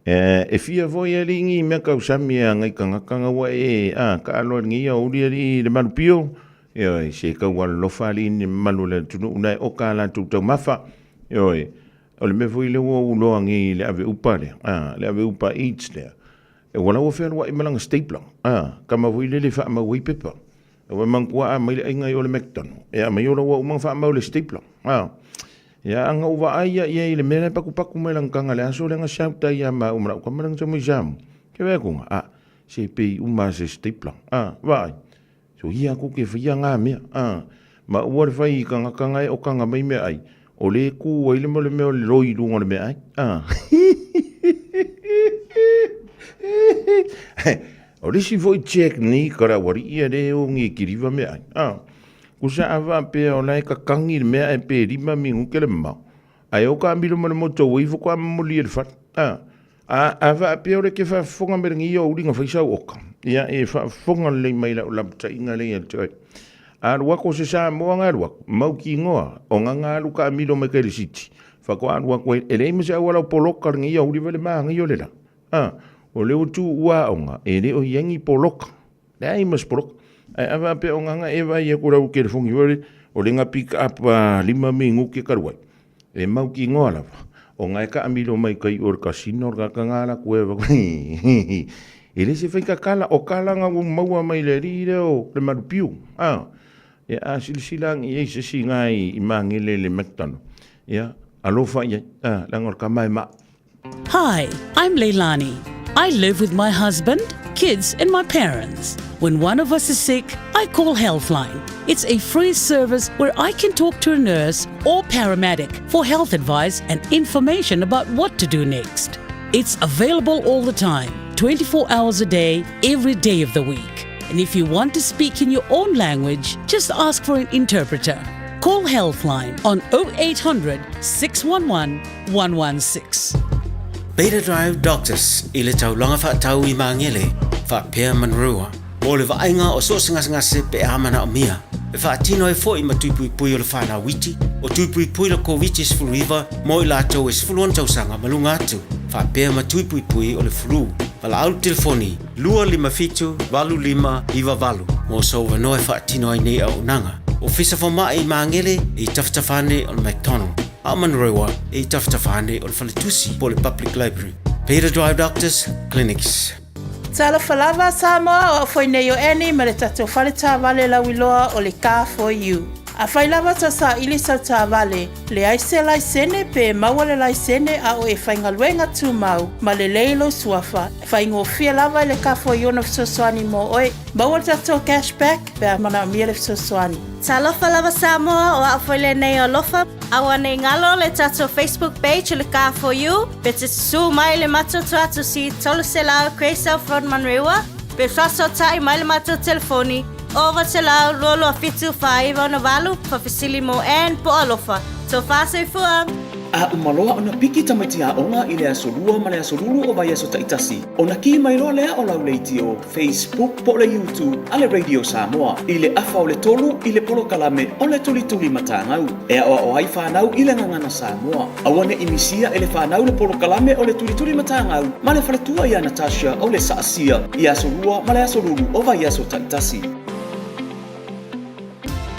e fia voi e ringi me ka usami ngai kanga wa ka lo ngi o ri le malpio ia se ka wa lo fali ni malu le tunu una o ka la tu mafa ia o le me foi le wo lo ngi le ave upa le ave upa eats there e wala wo fer wa i malanga stapler kama voi le fa ma wi pepa o man kwa mai ngai o le mekton ia mai o wo man fa ma le stapler ya anga uva ai ya ile mele paku melang kanga le aso le nga shauta ya ma umra ko melang so jam ke ve ku se pe uma se stapler vai so ia ku ke fia nga me ma o vai kanga o kanga mai me ai o le ku o ile mo le me o le roi lu ngol me ai o le si voi check ni kara wari ia de o ngi kiriva me ai kusa ava pe o lai ka kangi me e pe rima mingu ke le mau ai o ka ambilo mo moto wi fu kwa mo li fat ava pe o ke fa fonga me ngi o ringa fa isa o ka ia e whaafonga le mai la ulapta inga le atoi. Arua ko se Samoa ngarua, mau ki ngoa, o nganga alu ka amilo me kere siti. Whako arua koe, e rei mese awala poloka ringi ia uri vale maa ngi ole la. O leo tu ua onga, e re o yengi poloka. Nei mas poloka. Ai awa pe o nganga ewa ia kura u kere fungi wale, o renga pick up 5 mingu ke karuai. E mau ki ngoa lawa. O ngai ka amilo mai kai or kasino or ka ngala koe wako. E le se whaika kala o kala ngā maua mai le rire o le marupiu. E a silisilang i eise si ngai I mangele le mektano. Ya, alofa ia, langor ka mai ma. Hi, I'm Leilani. I live with my husband, kids and my parents. When one of us is sick, I call Healthline. It's a free service where I can talk to a nurse or paramedic for health advice and information about what to do next. It's available all the time, 24 hours a day, every day of the week. And if you want to speak in your own language, just ask for an interpreter. Call Healthline on 0800 611 116. Beta Drive Doctors I le taulanga whaatau I mangele, whaapea manrua. O le vainga o so ngase pe amana o mia. E whaatino e fo I matupui pui o le whana witi, o tupui pui la COVID is full river, mo I lato is full on tausanga malunga atu. Whaapea matupui pui o le flu. Wala au telefoni, 255-25 mo so wanoe whaatino ai nei au nanga. O fisa fo mai mangele I taftafane o le McDonald. Amanrewa I taftafane o le Falitusi po le Public Library. Beta Drive Doctors Clinics. Tala falava Samoa o foi nei o eni ma le tatou whale tā vale la wiloa o le K4U. A whai lava ta sa ili sa tā vale, le aise laisene pe maua le laisene a o e whaingaluenga tū mau, ma le leilo suafa. Whaingo fia lava le K4U na fsoswani mo oe, maua le tatou cashback pe a mana mia le fsoswani. Ta lofa lava Samoa o a whaile nei o lofa, awa nei ngalo le tatou Facebook page le K4U, pe te su mai le matoto atu si tolu se lao Kreisel Frodman Rewa, pe fraso tai mai le matoto telefoni, over te lau lolo a fitu whaiva na walu pa fisili mo en po alofa. So fase fua. A umaloa ona piki tamati a onga I le asolua ma le asolulu o vai aso taitasi. Ona ki mai loa lea o lau leiti o Facebook po le YouTube a le Radio Samoa. I le afa o le tolu I le polo kalame o le tuli matangau. E a o ai whanau I le ngangana Samoa. Awane imisia e le whanau le polo kalame o le tuli matangau. Ma le whaletua I a Natasha o le saasia I asolua ma le asolulu o vai aso taitasi.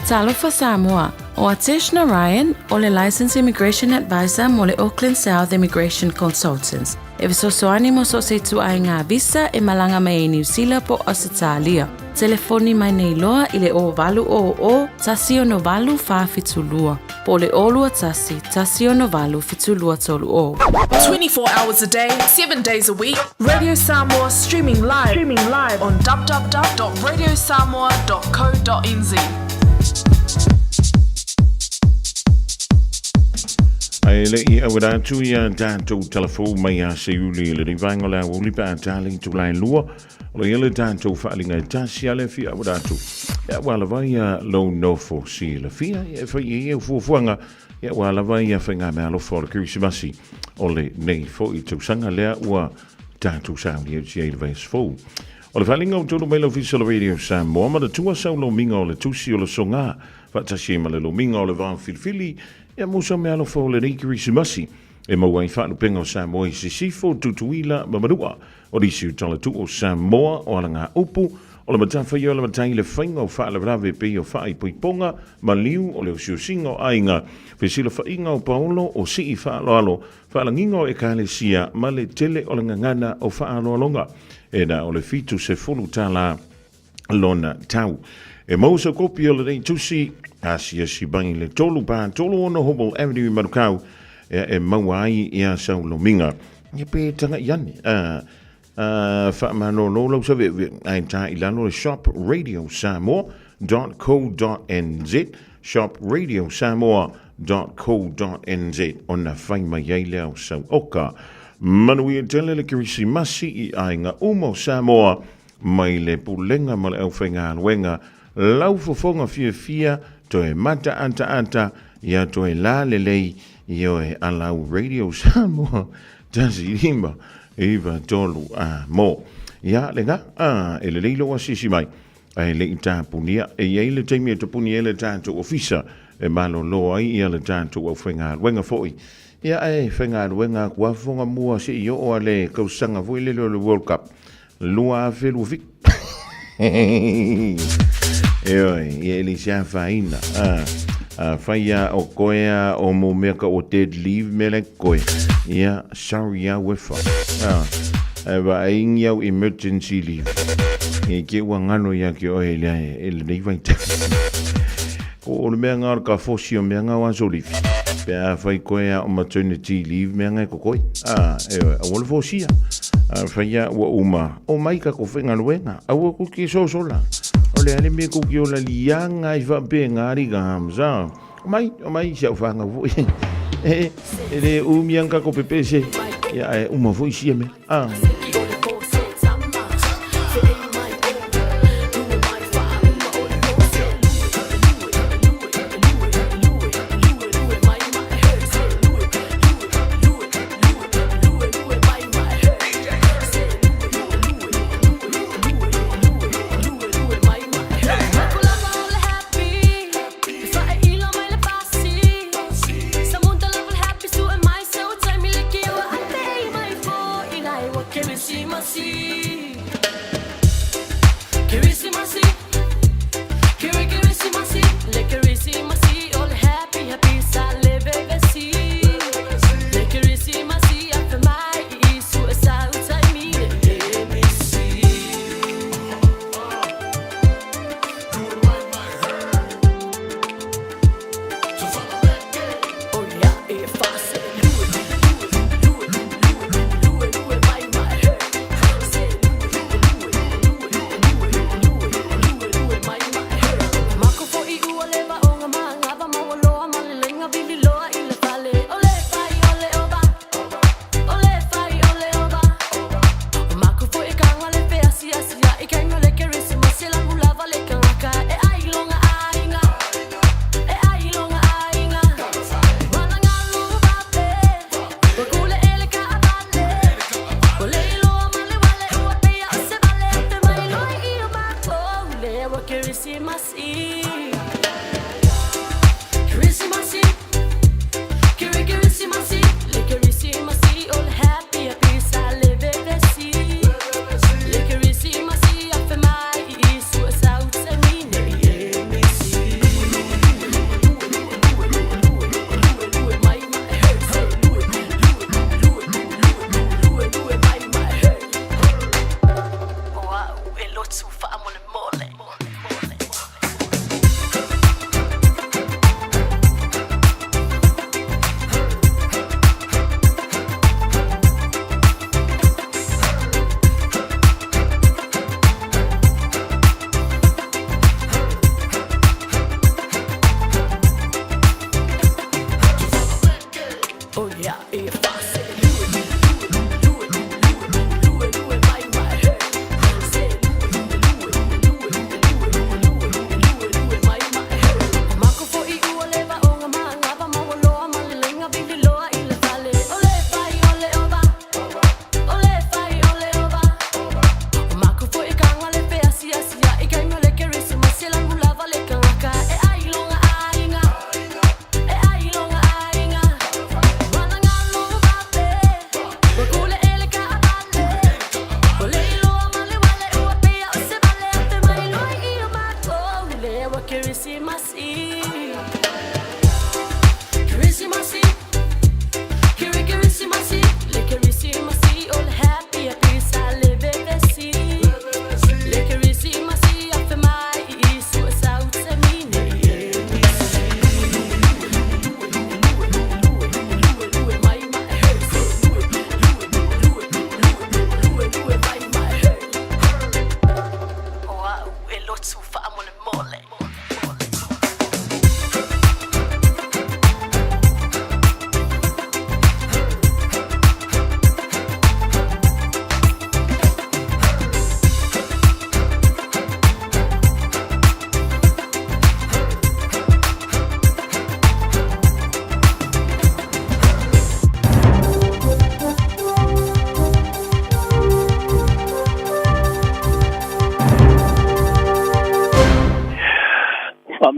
Talofa Samoa, o Atishna Ryan, o le Licensed Immigration Advisor mo le Auckland South Immigration Consultants. E visosoani mo so se tu ai ngā visa e malanga mai e New Zealand po Australia. Telefoni mai nei loa I le o valu o tasi o no valu wha fitulua. Po le olua tasi o no valu fitulua tolu o. 24 hours a day, 7 days a week. Radio Samoa streaming live on www.radiosamoa.co.nz. Ai le I awara tu ia tātou telefo mai a se uli le rivango la uli pa tāling tu lai lua o le ele tātou whaalinga tāsi ale fia awara tu. Ia wala vai a lo nofo si le fia, ia whai e fuafuanga, ia wala vai a whainga mea lofo le Kirisimasi o le nei fo I tausanga lea ua tātou sauri au si eile vai sfo. O le whalinga o tolo mai lo visa le Radio Samoa, ma le tua sau lo minga o le tusi o le songa, whatasi ma le lo minga o le vāng filfili, ia musa me alo fo le nei Kirisimasi, e maua I whaanu penga o Samoa I sisifo tutuila mamarua, o risi utala tu o Samoa o ala ngā upu, o le matawhai o le matai le whainga o wha le vrave pe o wha I poiponga, ma liu o le o siusinga o ainga, pesila whainga o paolo o si I wha alo, wha langinga o e kāle sia, ma le tele o le ngangana o wha alo alonga, e na o le fitu se fulu tala lona tau. E mausa kopi o le nei tusi, asia si bangi le tolu pa, tolu ono Hobble Avenue Marukau, e maua ai ia sau lo minga. Ia pe tanga iani, wha mano no lau sa ve, ai ta ilano le shopradio.samoa.co.nz, shopradio.samoa.co.nz, ona whai mai ai leo sau oka. Manui e tele le Kirisimasi I ainga umo Samoa, mai le pulenga ma le au whainga aluenga, lau fofonga fia to e mata anta ia to e la lelei io e alau Radio Samoa tasi rima iwa tolu a mo. ia lenga ele leilo wa sisi mai ai le ita punia e ia le taimi to punia le tanto ofisa e malo lo ai ia le tanto o fenga wenga foi ia ai fenga wenga kwa fonga mua si yo o le ko sanga foi le World Cup lua felu vi e ele já faina faia o koea o mo meka o dead leave mele koe ia sharia wefa va ingia emergency leave e ke wangano ya ke o ele nei vai o le menga ka fosi o menga wa so leave pe fai koea o maternity leave menga ko koi o le fosia faia o uma o mai ka ko fenga luenga au ko ki so sola o le ale me ko ki o la lianga I va pe ngari gamza o mai xa fanga vo ele umianga ko pepese ya uma vo sieme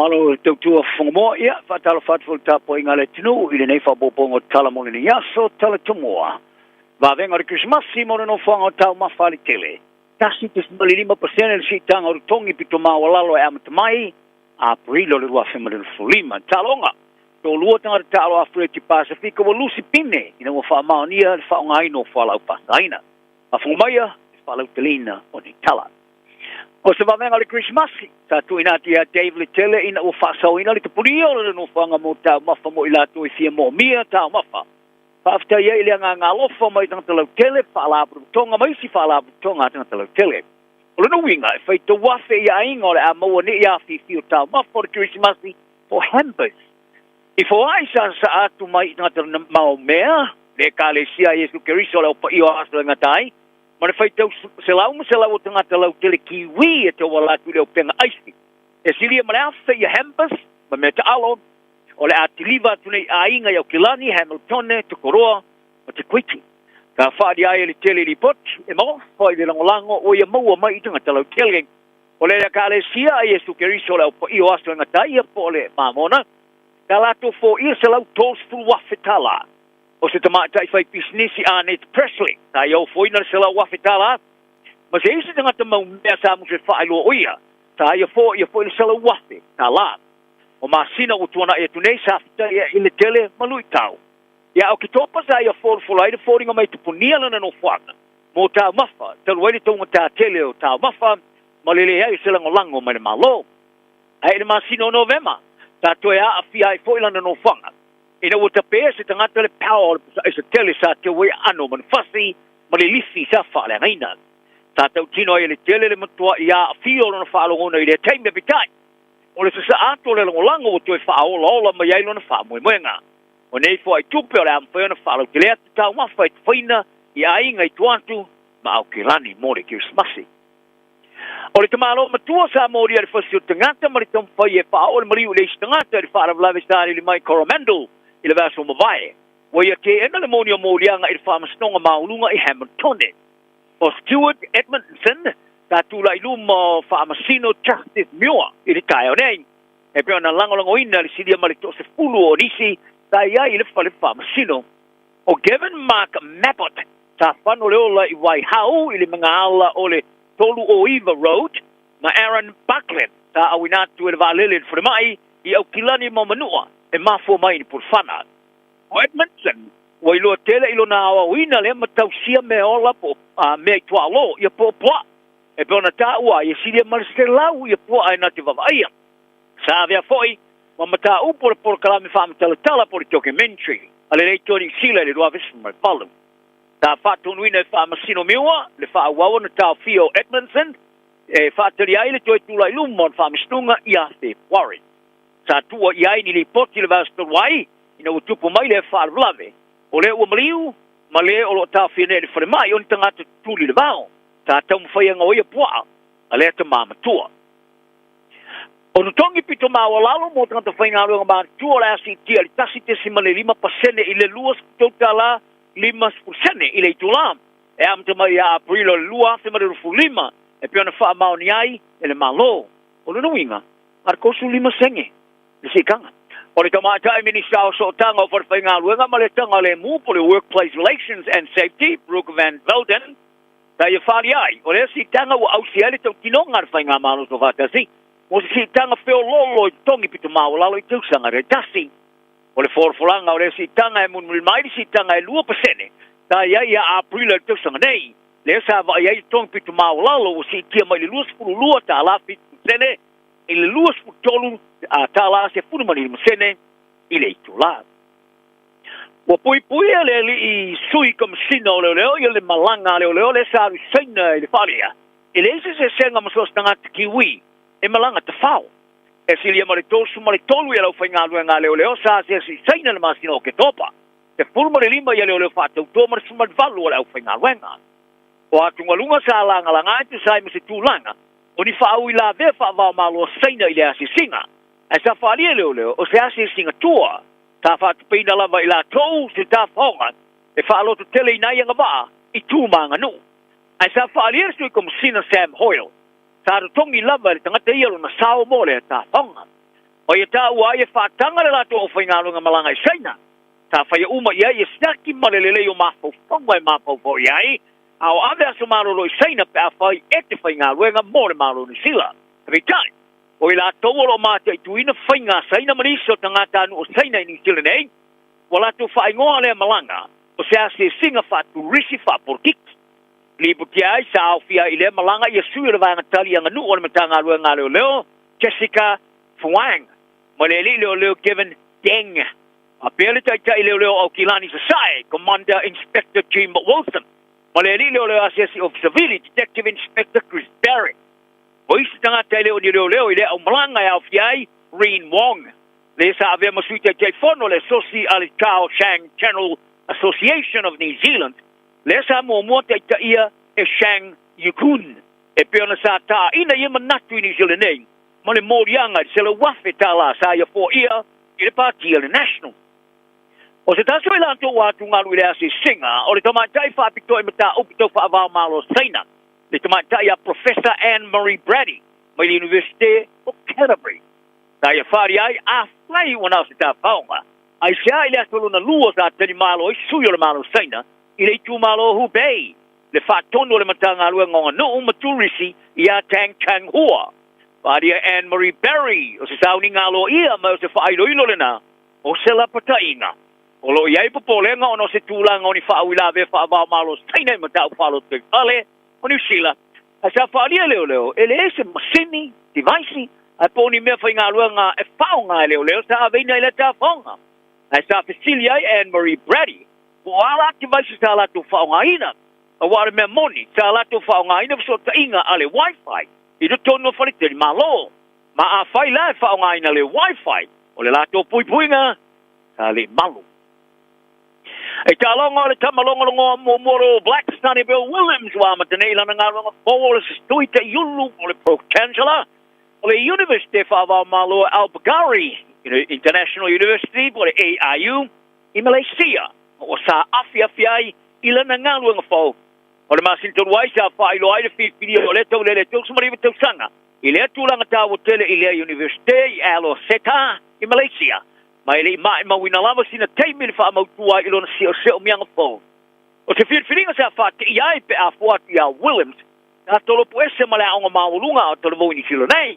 Malo tautua Fofogamua ia whatalo whatful tapo inga le tinu ili nei whabopongo tala mo ni yaso tala tumoa. Vavenga re Christmasi mo no whanga tau mawhali tele. Tasi tis 5% le si tanga rutongi pito mawalalo e amatamai a prilo le rua whema le fulima. Talonga, tō lua tanga re talo a Freti Pasifika wa lusi pine ina wa wha nia le whaonga ino whalau pasaina. A Fofogamua whalau telina o ni tala. O se vavenga le Christmasi, ta tuinati a Dave le tele ina o whasauina le tupurio le no whanga mo tau mafa mo ilato i fia mo mia tau mafa. Whaafta ia ili anga ngā lofa mai tanga talau tele, whaalabru tonga mai si whaalabru tonga tanga talau tele. O le nuinga, e whai te wafe ia inga o le a maua ne ia fio tau mafa o le Christmasi for hampers. I fo aisa sa atu mai tanga talau mau mea, le ka le sia Yesu Keriso le opa io aso le ngatai, ma le whai tau selau o tanga talau tele kiwi e te walatu leo penga aisi. E silia ma le awha ia hampers, ma mea te alo, o le atiliva tunei a inga iau Kilani, Hamiltone, te koroa, o te kuiti. Ka whaadi ai le tele li pot, e mo, hoi le langolango, o ia maua mai i tanga talau tele. O le ka le sia a Yesu Keriso le opa io aso le ngatai, ia po le mamona, ka lato fo ia selau tos fu wafetala. O se tamata i whai pisnisi a Nate Presley, ta iau foina le selau wafetala, ma se isi tanga tamau mea sa mu se whaelo oia, ta ia fo le selau wafe, ta la. O masina o tuana e tunei sa fita ia i le tele malui tau. Ia au ki topa sa ia fōru aida fōringa mai tupunia lana no whanga. Mō tau mafa, talu aile tonga tā tele o tau mafa, ma lele hei se lango mai le malo. Ai le masina o Novema, ta toe a fia i fōi lana no whanga. Ina o ta pēr se tangata le power e se tele sa te wei ano man fasi, ma le lisi sa whaale ngaina. Ta tau tino e le tele le matua ia a fio lana whaalongona i le taime bitai. O le sa ato le langolango o toe whaola mai ai lona whaamoemoenga. O nei fo ai tupe o le amwhaiona whaalau te lea te tau mawha i te whaina i a inga i tuantu ma au Kilani mo le Christmasi. O le tamalo matua sa mori a le whasio tangata ma le tamwhai e whao le mariu le isi tangata le whaarav stari le mai Coromandel i le vaso mawai. Wa ia te ena le moni o morianga i le whaamastonga maulunga i Hamiltone. O Stuart Edmondson, ta tula i luma whaamasino Justice Mua i le tae o nei. E pia na langolango ina le sidia ma le tose fulu o nisi, ta ia i le whaamasino. O Gavin Mark Mapot, ta whano le ola i Waihau i le mga ala o le Tolu o Eva Road, ma Aaron Buckland, ta awinatu e le vaalele le mai i au Kilani mo manua, e mafua mai ni pulwhana. O Edmondson, wa ilo tele ilo na awa wina le matausia me ola po me i tualo, ia po poa. E pona ta ua, ia siria maristelau, ia po ai na te vavaia. Sa avea foi, ma mata upo le kalame whaamatalatala po le documentary, ale rei toni sila le rua visu mai palu. Ta whaatonuina e whaamasino miua, le whaawawa na tau Theo Edmondson, e whaatari ai le toi tula i lumo on whaamastunga i a te wari. Sa tua i ai ni li poti le vastor wai, ina utupu mai le whaarvlave. O le ua maliu, ma le o lo tau whiane le whanemai, o ni tangata tuli le vao. Ta tau mwhai anga oia pua, a lea ta māmatua. O nutongi pito mawalalo mo tangata whaingaru anga mātua le asi tia li tasi te sima le 5% i le luas kutotala 5% i le itulam. E amta mai a aprilo le lua se ma le rufu 5, e pia na wha mao ni ai e le malo. O le nuinga, arkosu 5 senge, le sikanga. O le tamata e minista o sotanga o whaingaru anga ma le tanga le mu po le Workplace Relations and Safety, Brooke Van Velden, ta ia whari ai, o le si tanga o ausiale tau tinonga ar whainga malo to whatasi. Mo si tanga wheo lolo i tongi pito mawalalo i tausanga re tasi. O le forfolanga o le si tanga e munmuri mairi si tanga e 2%. Ta ia ia aprila i tausanga nei. Le sa va ia i tongi pito mawalalo o si tia mai le 2.2 ta ala 50%. I le 2.3 ta ala se 4.5% i le itula. Wa pui le li i sui kom sino le leo i le malanga le leo le sa saina i le faria. I le se senga masos tangata kiwi. E malanga te whao. E silia maritosu maritolu i lau whaingaru ngā leo sa se saina le masino o ke topa. E fulmare 5 i leo whatau tō marisumat valu o lau whaingaru ngā. O atungalunga sa langa e tu sai mese tūlanga. O ni whaau i la vea whaavao malo saina i le asi singa. E sa whaalia leo o se asi singa tua. Ta whaatupeina lava i la tōu se ta whaonga. E whaaloto tele i nai anga waa i tūmanga nu. E sa whaalia sui kom sina Sam Hoyle. Ta tongi lava le tangata ialo na sao mole ta whaonga. O ia tā ua ia whātanga le lato o whaingalunga malanga I saina. Tā whaia uma ia ia snaki malelele o mawhauwhanga I mawhauwhau iai. Ao ave aso marolo I saina pe a whai ete whaingaluenga more marolo ni sila. Tabi tai. O i la tau o mate I tuina whainga saina maniso tangata anu o saina I ni sila nei. Wala tu whaingoa le malanga. O se ase singa whatu risi whaporkiki. Libu ki ai sa au fia I le malanga ia sui le vanga tali anga nu o le matanga luenga leo Jessica Fuang. Maleli leo given Deng. A pele tai tai leo au Kilani Sasai, Commander Inspector Jim Wilson. Maleli leo Assessor of Civility, Detective Inspector Chris Barrett. Oisi tanga tai leo ni leo ile au malanga au fiai Reen Wong. Le sa ave masuita tai fono le sosi ali Chao Shang General Association of New Zealand. Le sa mo tai tai ia e Shang Yukun. E peona sa ta ina ia manatu New Zealand nei. Mane morianga se le wafe tala sa ia fo ia I le party le national. O se taso I lanto watu ngalu ile ase singa, o le tamatai whapito I mata upito whaavao malo saina. Le tamatai a Professor Anne-Marie Brady, mai le Universite o Canterbury. Ta ia whari ai a whai wana se ta whaonga. Ai sea I le atolo na lua sa tani malo I suyo le malo saina, I le tu malo Hubei. Le whatono le mata ngalu ngonga no maturisi I a Tang Chang Hua. Padia Anne-Marie Berry, o se sauni ngalo ia ma o se whaailoilo le na, o se lapata inga. O lo iai popolenga ono se tūlanga o ni whaawila ve whaavao malo saina I matau whalo te ale, o New Zealand. A sa whaalia leo, ele e se masini, device, a poni mea whaingaluanga e whaonga leo, sa aveina I le ta whaonga. A sa Cecilia Anne-Marie Brady, o ala device sa ala tu whaonga ina, a ware mea moni, sa ala tu whaonga ina, so ta inga ale Wi-Fi. I do tono whariteri malo. Ma a whai la e whaonga ina le Wi-Fi. O le lato pui puinga, sa le malu. E ta longa le tamalonga longa moro Black Sunny Bill Williams wa matanei lana ngā ronga fōo le stuita yulu o le Pro-Chancellor. O le University whaavao malo Albagari, International University, o le AIU, I Malaysia. O sa afiai I lana ngā ronga fōo. O le masinton wai sa whailo ai le whiwhiri o le tau sumariwa tau sanga. I le tūlanga tāwo tele I le Universite I Alo Seta I Malaysia. Mai le mai mawina lava sina teimi le whaamautua I lona seo mianga fōu. O te whiwhiringa sa whate I ai pe a whuatu I a Williams, ka tolopu ese male aonga maulunga o tolovo I silo nei.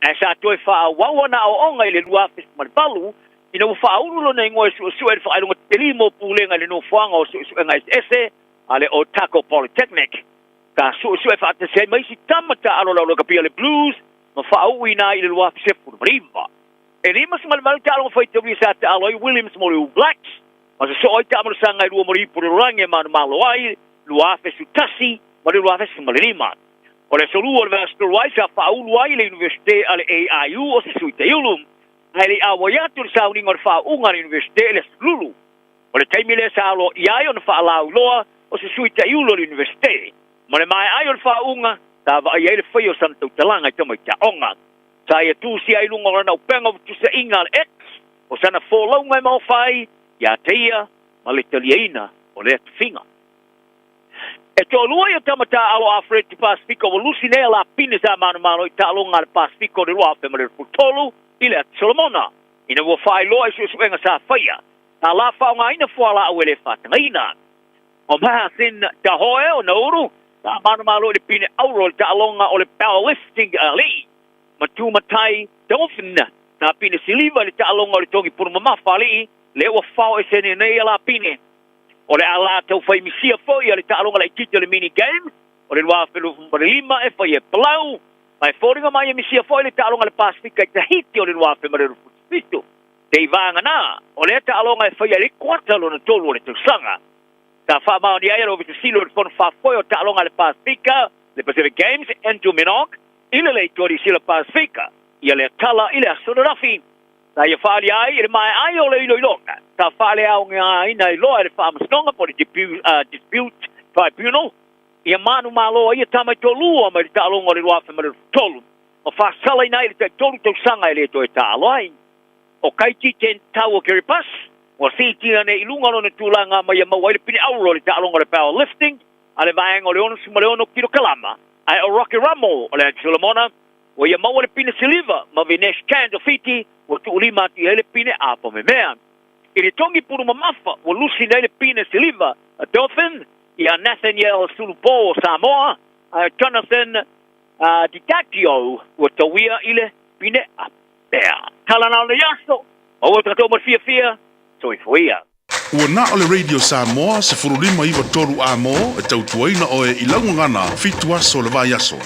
E sa toi wha wawana o onga I le luafis maripalu, ina whaauru nei ngoe su e whaelunga te limo pūlenga le no whanga o su ngai ese, ale o Taco Polytechnic. Ka su e whaate se maisi tamata alo lau ka pia le blues, ma whaau ina I le luafis e furu marimba. E rima se malimali te alonga whai tawri sa te aloi Williams mo le Blacks. Ma se so oi te amara sa ngai rua mori puru rangi e manu malo ai, luafe su tasi, ma le luafe su malirima. O le solu o le vastur wai sa whaulu ai le Universite ale AIU o se sui te iulum. Ai le awaiatu le sauninga o le whaunga le Universite le Lulu. O le taimile sa alo iai o le whaalau loa o se sui te iulo le Universite. Ma le mai ai o le whaunga, ta wa ai le whai o santo talanga I tamai te onga. Sa ia tūsi ai lunga rana o penga o tusa inga le X, o sana wholaunga I mau whai, ia teia, ma le taliaina o le atuwhinga. E tō lua ia tamata alo a Freti Pasifiko o lusi nea la pine sa manu mano I ta alonga le Pasifiko de lua whema le Putolu, I le Solomona. Ina wa whai loa I suenga sa whaia. Ta la whaonga ina whala au ele whatanga ina. O maha sin ta hoe o nauru, ta manu mano le pine auro ta alonga o le powerlifting ali. Matumatai dolphin na pine siliva le ta'alonga le tongi puru mamafa li le wa fao e sene nei ala pine o le ala tau fai misia foi le ta'alonga le tita le mini game o le wa felu lima e fai e plau mai foringa mai misia foi le ta'alonga le Pasifika I Tahiti o le wa fe mare rufutu te vanga na o le ta'alonga e fai le kwata lo na tolu le tusanga ta fa ma ni ai lo vitu silo le fon fa foi o ta'alonga le Pasifika le Pacific Games and to Minok Ile le tori sila Pasifika, ia le tala ile asonorafi. Ta ia whaali ai, ile mai ai o le ilo ilonga. Ta whaale au ngā ina iloa le whaamasnonga po le dispute tribunal. Ia manu malo ia tamai tō lua mai le tālonga le ruafe mai le tolu. O whaasala ina ile te tolu tau sanga ile to e tāloai. O kaiti ten tau o kiripas, o sitina ne ilunga no ne tūlanga mai mau ile pini auro le tālonga le powerlifting, ale vaenga o le ono suma le ono kiro kalama. Ai o Rocky Ramo o le Solomona, o ia mau le pina siliva, ma Vinesh Chandler Fiti, o tu ulima ti ele pine apo me mea. Ili tongi puru mamafa o lusi na ele pine siliva a dolphin ia Nathaniel Sulupo o Samoa a Jonathan Dicacchio o tawia ile pine apea. Kala na le yaso o trato morfia fia soifoia. Ua na ole Radio Samoa se furulima iwa toru amo e tautuaina o e ilaungana fitua so le vai aso.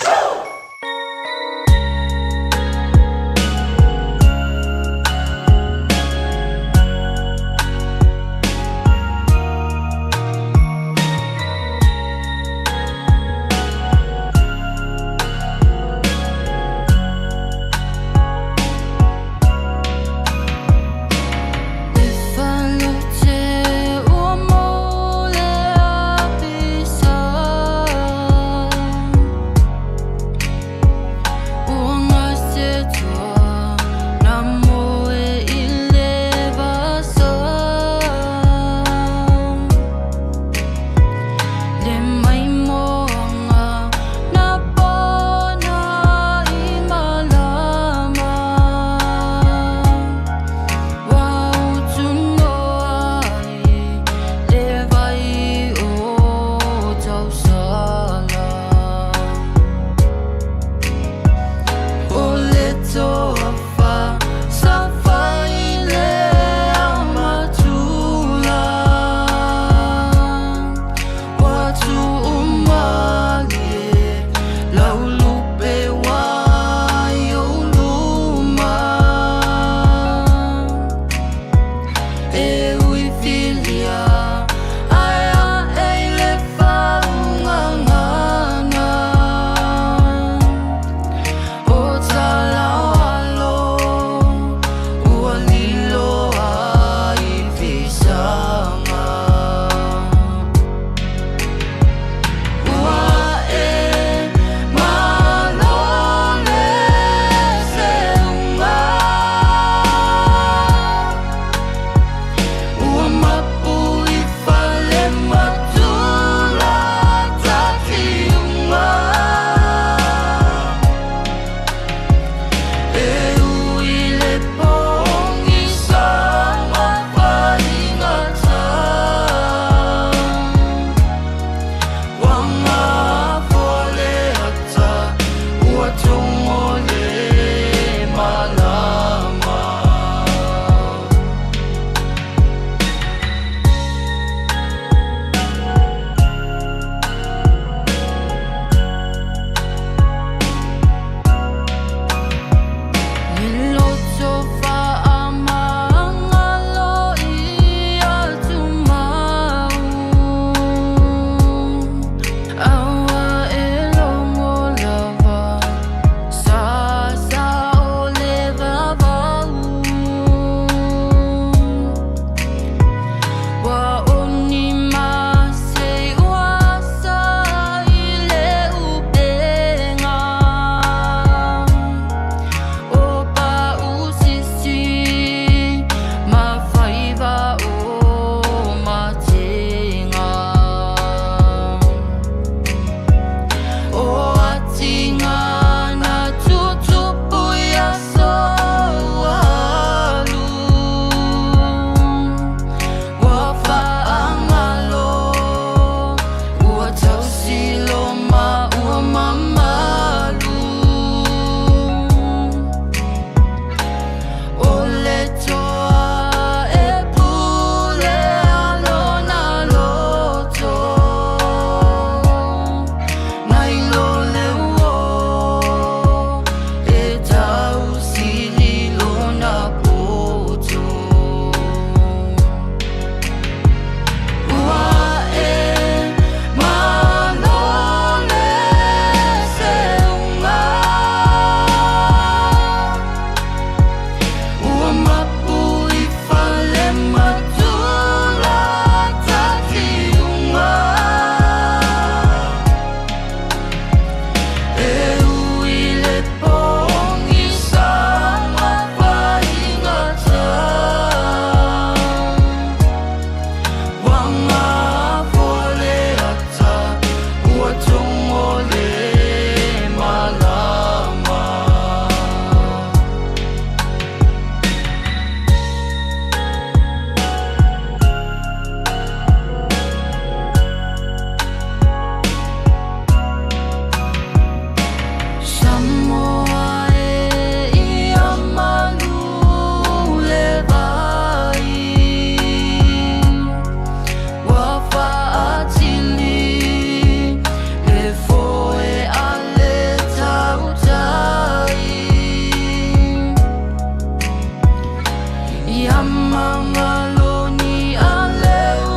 mangaloni aleu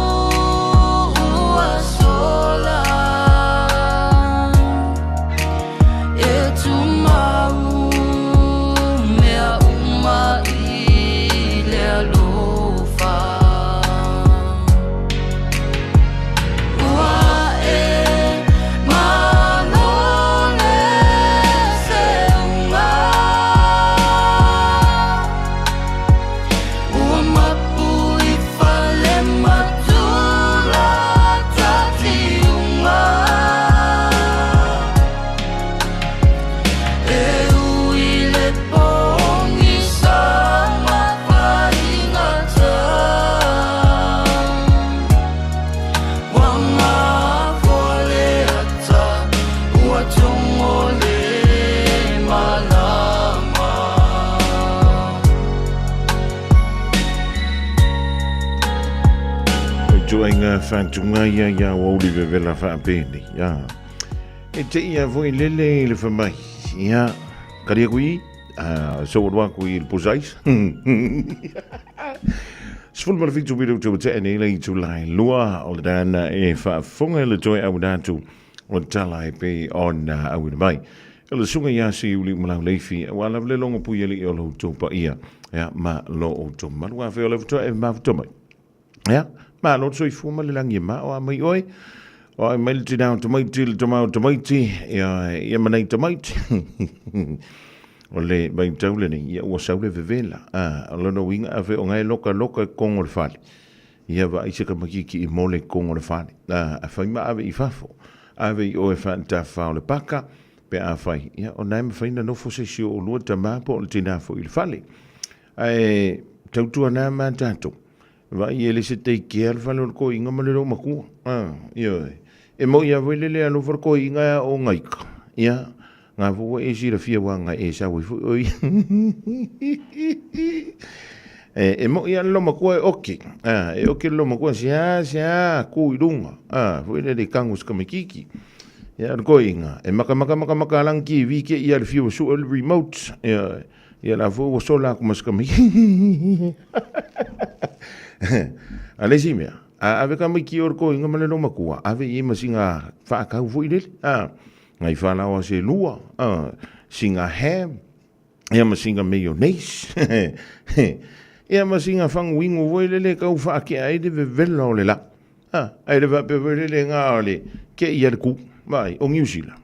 asola e tu mau mea uma i le alofa ua e malole se unga ua mapu i fale matura tati unga e ui le pongi sama whaingata wanga fole ata ua tongo le malama Joinga whantunga ia Aoauli vevela whaapene. Ia. E te ia voi lele i le whamai. Ia. Karia kui. So wadwa kui il posais. Sful mara fitu biru tu te ene le tu lai lua o le dana e whaafunga le toi au datu o tala e pe on au na mai. Le sunga ia si uli malau leifi wala le longa pui ali o lo topa ia. Ia ma lo o to malua fe o le to e ma to mai. Ia. Ma lo so i fuma le langi ma o mai oi. O ai melti down tomato tomato ia manai tomato. O le mai taule ni ia o saule vevela. O lo no winga ave o ngai loka kongo le fali. Ia va ise ka makiki i mole kongo le fali. A fai ma ave i fafo. Ave i o e fanta fa o le paka pe a fai. Ia o naima fai na no fo se o lua tama po o le tina fo il fali. Ai tautua na ma tato. Va i ele se te kiel fa lo ko inga male ro maku. Ia. E mo ia vele le alo for ko inga o ngaika. Ia. Ngā fua e sira fia wanga e sa wi oi. E mo ia lo makua e oke. E oke lo makua sia ku i runga. Fua le kangus kamikiki. Ia ko inga. E maka lang ki vi ke ia le fia su el remote. Ia la fua so la kuma kamiki. Ale simia. Ave kamiki or ko inga male lo makua. Ave i masinga fa ka fu ile. Ngai whanau se lua, singa ham, ia ma singa mayonnaise, ia ma singa whanguingo voilele kau whaake aide ve vela o le la. Aide vape voilele ngā ole, ke ia le ku, mai, o New Zealand.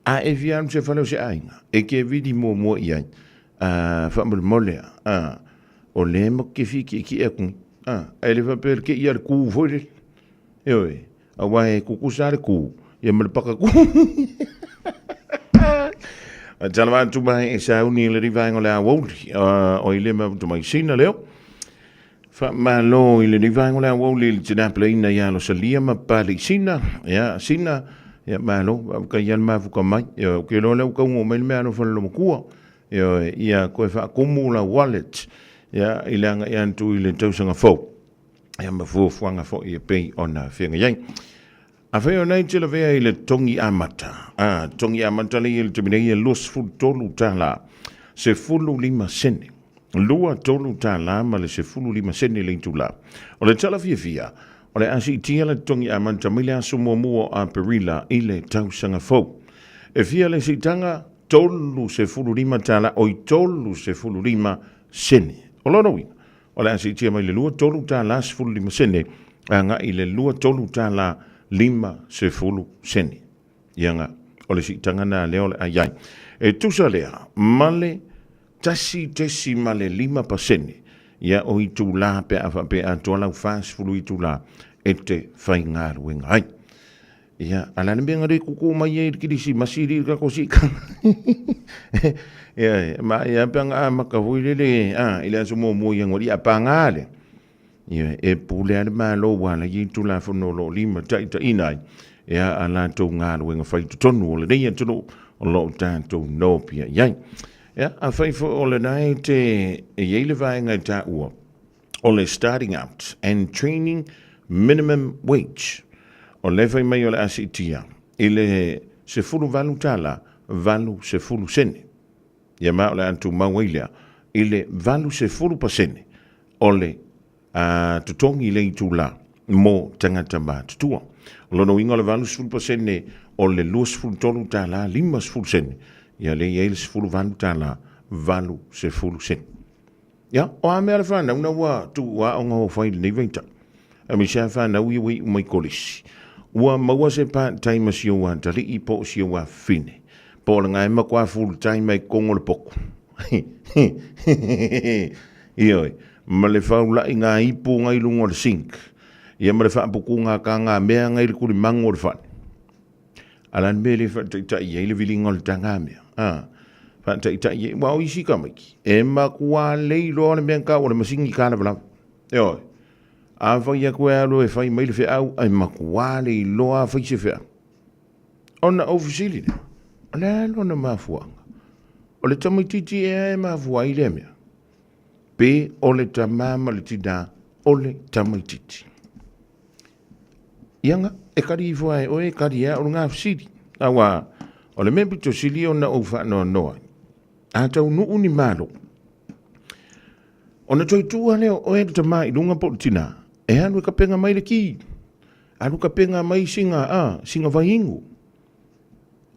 A e viam se whanau se ainga, e ke vidi mua iai, whamul molea, o le mo ke fiki ki e kung, aide vape ke ia le ku voilele, eoi, a wae kukusa le ku, ia malapaka ku. Tala watu mai e sa uni le rivango le Aoauli o i le mautu mai sina leo. Fa malo i le rivango le Aoauli le tina pleina ia lo salia ma pali sina. Ia sina, ia malo, ka ia mafuka mai. Ia ke lo leo kaungo mai mea no whanalo makua. Ia koe wha kumula wallet. Ia ilanga ia antu i le tausanga fau. Ia mafufuanga fau i pei ona whenga iai. A wheo nei te la vea i le tongi amata. Tongi amata le i le tuminei e luas fulu tolu tala. Se fulu lima sene. Lua tolu tala ma le se fulu lima sene le intula. O le tala fia. O le asi tia le tongi amata mile asu mua a perila i le tausanga fau. E fia le sitanga tolu se fulu lima tala o i tolu se fulu lima sene. O lono wina. O le asi tia mai le lua tolu tala se fulu lima sene. Anga i le lua tolu tala lima se fulu sene. Ianga, o le sitanga na leo le ayai. E tusa lea, male tasi male 5%. Ia o i tu la pe a tola u fas fulu i tu la e te whaingaru wenga hai. Ia, alana mea ngare kuku mai e kirisi masiri ka kosika. Ia, ma ia peanga maka huilele, ila sumo mo ia ngori a pangale. Ia, e pule ale malo wala i tu la whanolo lima taita inai. Ia, ala tau ngāru wenga whaitu tonu o le neia tonu o lo tātou no pia iai. Ia, a whaifo o le nai te e yeile vaenga i tā ua. O le starting out and training minimum wage. O le whai mai o le asitia. I le se fulu valu tala, valu se fulu sene. Ia ma o le antu mawailia. I le valu se fulu pasene. ole tutongi le tula mo tangata ma tutua. Lono inga le valu 10% o le 2 tala 5%. Ia le ia le 10 tala valu 10%. Ia, o a mea le whana, una wa tu wa o ngā whai nei veita. A mi sa whana ui ui mai kolisi. Ua maua se pa taima si o wa tali i po si o wa fine. Po le ngai makua full time mai kongo le poko. Ioi, ma le whau lai ngā ipo ngai lungo le sink. Ia ma le wha puku ngā ka ngā mea ngai le kuri mango le whani. Alan me le wha tai i le vilingo le tanga mea. Wha tai wa o isi ka maiki. E ma kua lei loa le mea ka o le masingi ka na wala. Ioi, a whai a kua alo e whai mai le wha au, ai ma kua lei loa whai se wha. Ona ofisili ne. Ala lo na mafuanga. O le tamaititi e mafua i le mea. Pe o le tamama le tina o le tamaititi. Ianga, e kari i fua e oe kari ea o ngā fsiri. Awa, o le membito sili o na ufa no noa. A tau nuu ni malo. O na toi tua leo oe le tama i lunga po le tina. E anu ka penga mai le ki. Anu ka penga mai singa vahingu.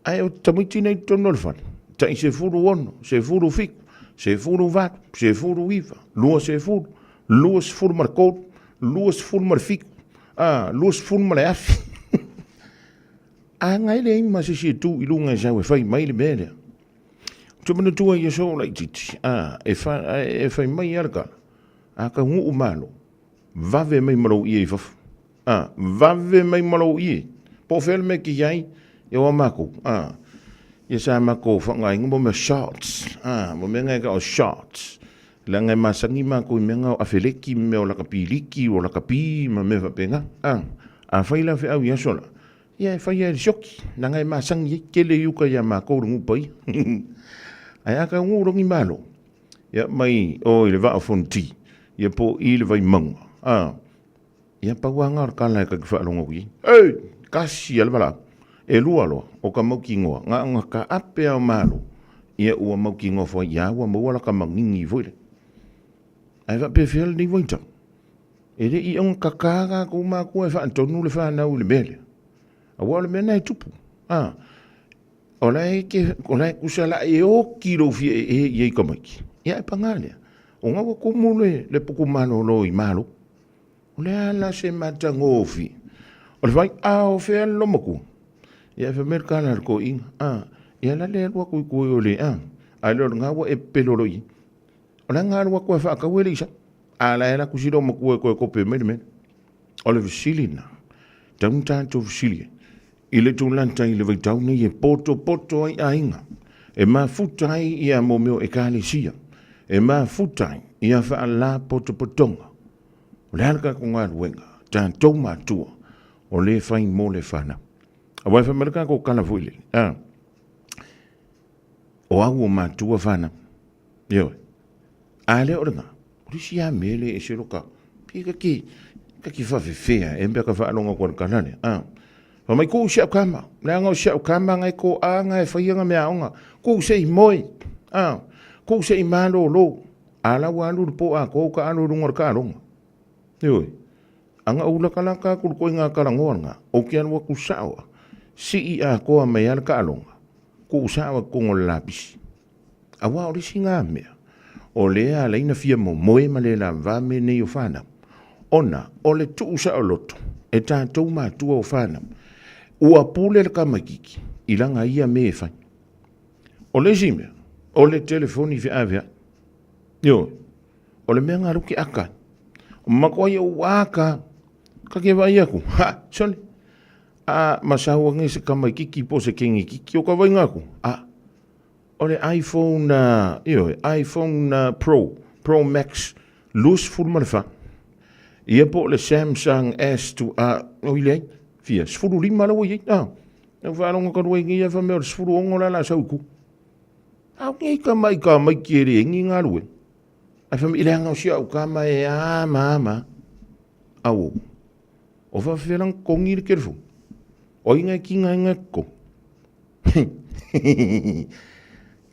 Ai o tamaiti nei tono le whani. Tai se furu ono, se furu fiku, se furu vatu, se furu iwa, lua se furu markotu, lua se furu marfiku, lua se furu mare afi. A ngai le ima se si tu i lunga e sau e whai mai le mele. Tumana tua i so lai titi, e whai mai arka, a ka ngu malo, vave mai marau i e fafu, vave mai marau i e, po whele me ki iai, e wa mako, ia sa mako whanga ingo mo me shots, mo me ngai ka o shots, la ngai masangi mako i menga o awheleki me o laka piliki o laka pi ma me wapenga, a whaila whi au iasola, ia e whai e shoki, na ngai masangi kele yuka ia mako rungu pai, ai aka ngurongi malo, ia mai o i le wa o fonti, ia po i le vai manga, ia pauanga o kala e ka kwhaalonga kui, ei, kasi alwala, e lua loa, o ka mauki ngoa, ngā ka ape au malo, ia ua mauki ngoa fwa ia ua mauala ka mangingi voile. Ai wa pe whiala ni waita. E re i on ka kāga kou mākua e wha antonu le wha nau le mele. A wale mena e tupu. O lai kusala e o kiro fia e iei ka maiki. Ia e pangalea. O ngā wako mule le puku malo lo i malo. O le ala se mata ngofi. O le wai ao whea lomaku. Ia fa merkana ko inga ia la le wa ku o le ai lo nga wa e peloroi o la nga wa ko fa ka wele isa ala era ku siro mo ko pe me o le silina tam tanto silie ile tu lanta ile vai tau ni e poto ai ainga e ma futai ia mo meo e kale sia e ma futai ia fa la poto potonga o le alka ko nga wenga tanto ma tu o le fai mo le fana. A wai whamerika ko kana fuile. O au o mātua whana. Ioi. A leo ringa. Risi a mele e sero ka. Pika ki whawhiwhea. E mbea ka whaalonga kua kanane. Wa mai kou siau kama. Lea ngau siau kama ngai ko a ngai whaianga mea onga. Kou se i moi. Kou se i malo lo. Ala walu po a kou ka anu rungar ka alonga. Ioi. Anga ula kalaka kuru ngā karangoanga. O ki anu waku sawa. Si i a koa mai ala ka alonga. Ko usawa kongo lapisi. A wa orisi ngā mea. O lea leina fia mo moe ma le la vame nei o whanam. Ona, o le tu usa o loto. E tātou mātua o whanam. Ua pule le kamakiki. Ilanga ia me e whai. O le zimea. O le telefoni fi avea. Yo. O le mea ngā ruki aka. O makoa ia uaka. Ka ke vai aku. Ha, sole. Masaua ngai se kamai kiki po se kengi kiki o ka vai ngaku. O le iPhone, iPhone Pro Max, lus furu marfa. Ia po le Samsung S2, o ilei, fia, sfuru lima la wai, Nau wharonga ka ruengi ia wha mea sfuru ongo la sauku. Au ngai ka mai kere engi ngā rue. Ai wha mi ilanga o sia au ka mai maama. Au. O wha wherang kongi le kerefu. O inga ki ngai ko.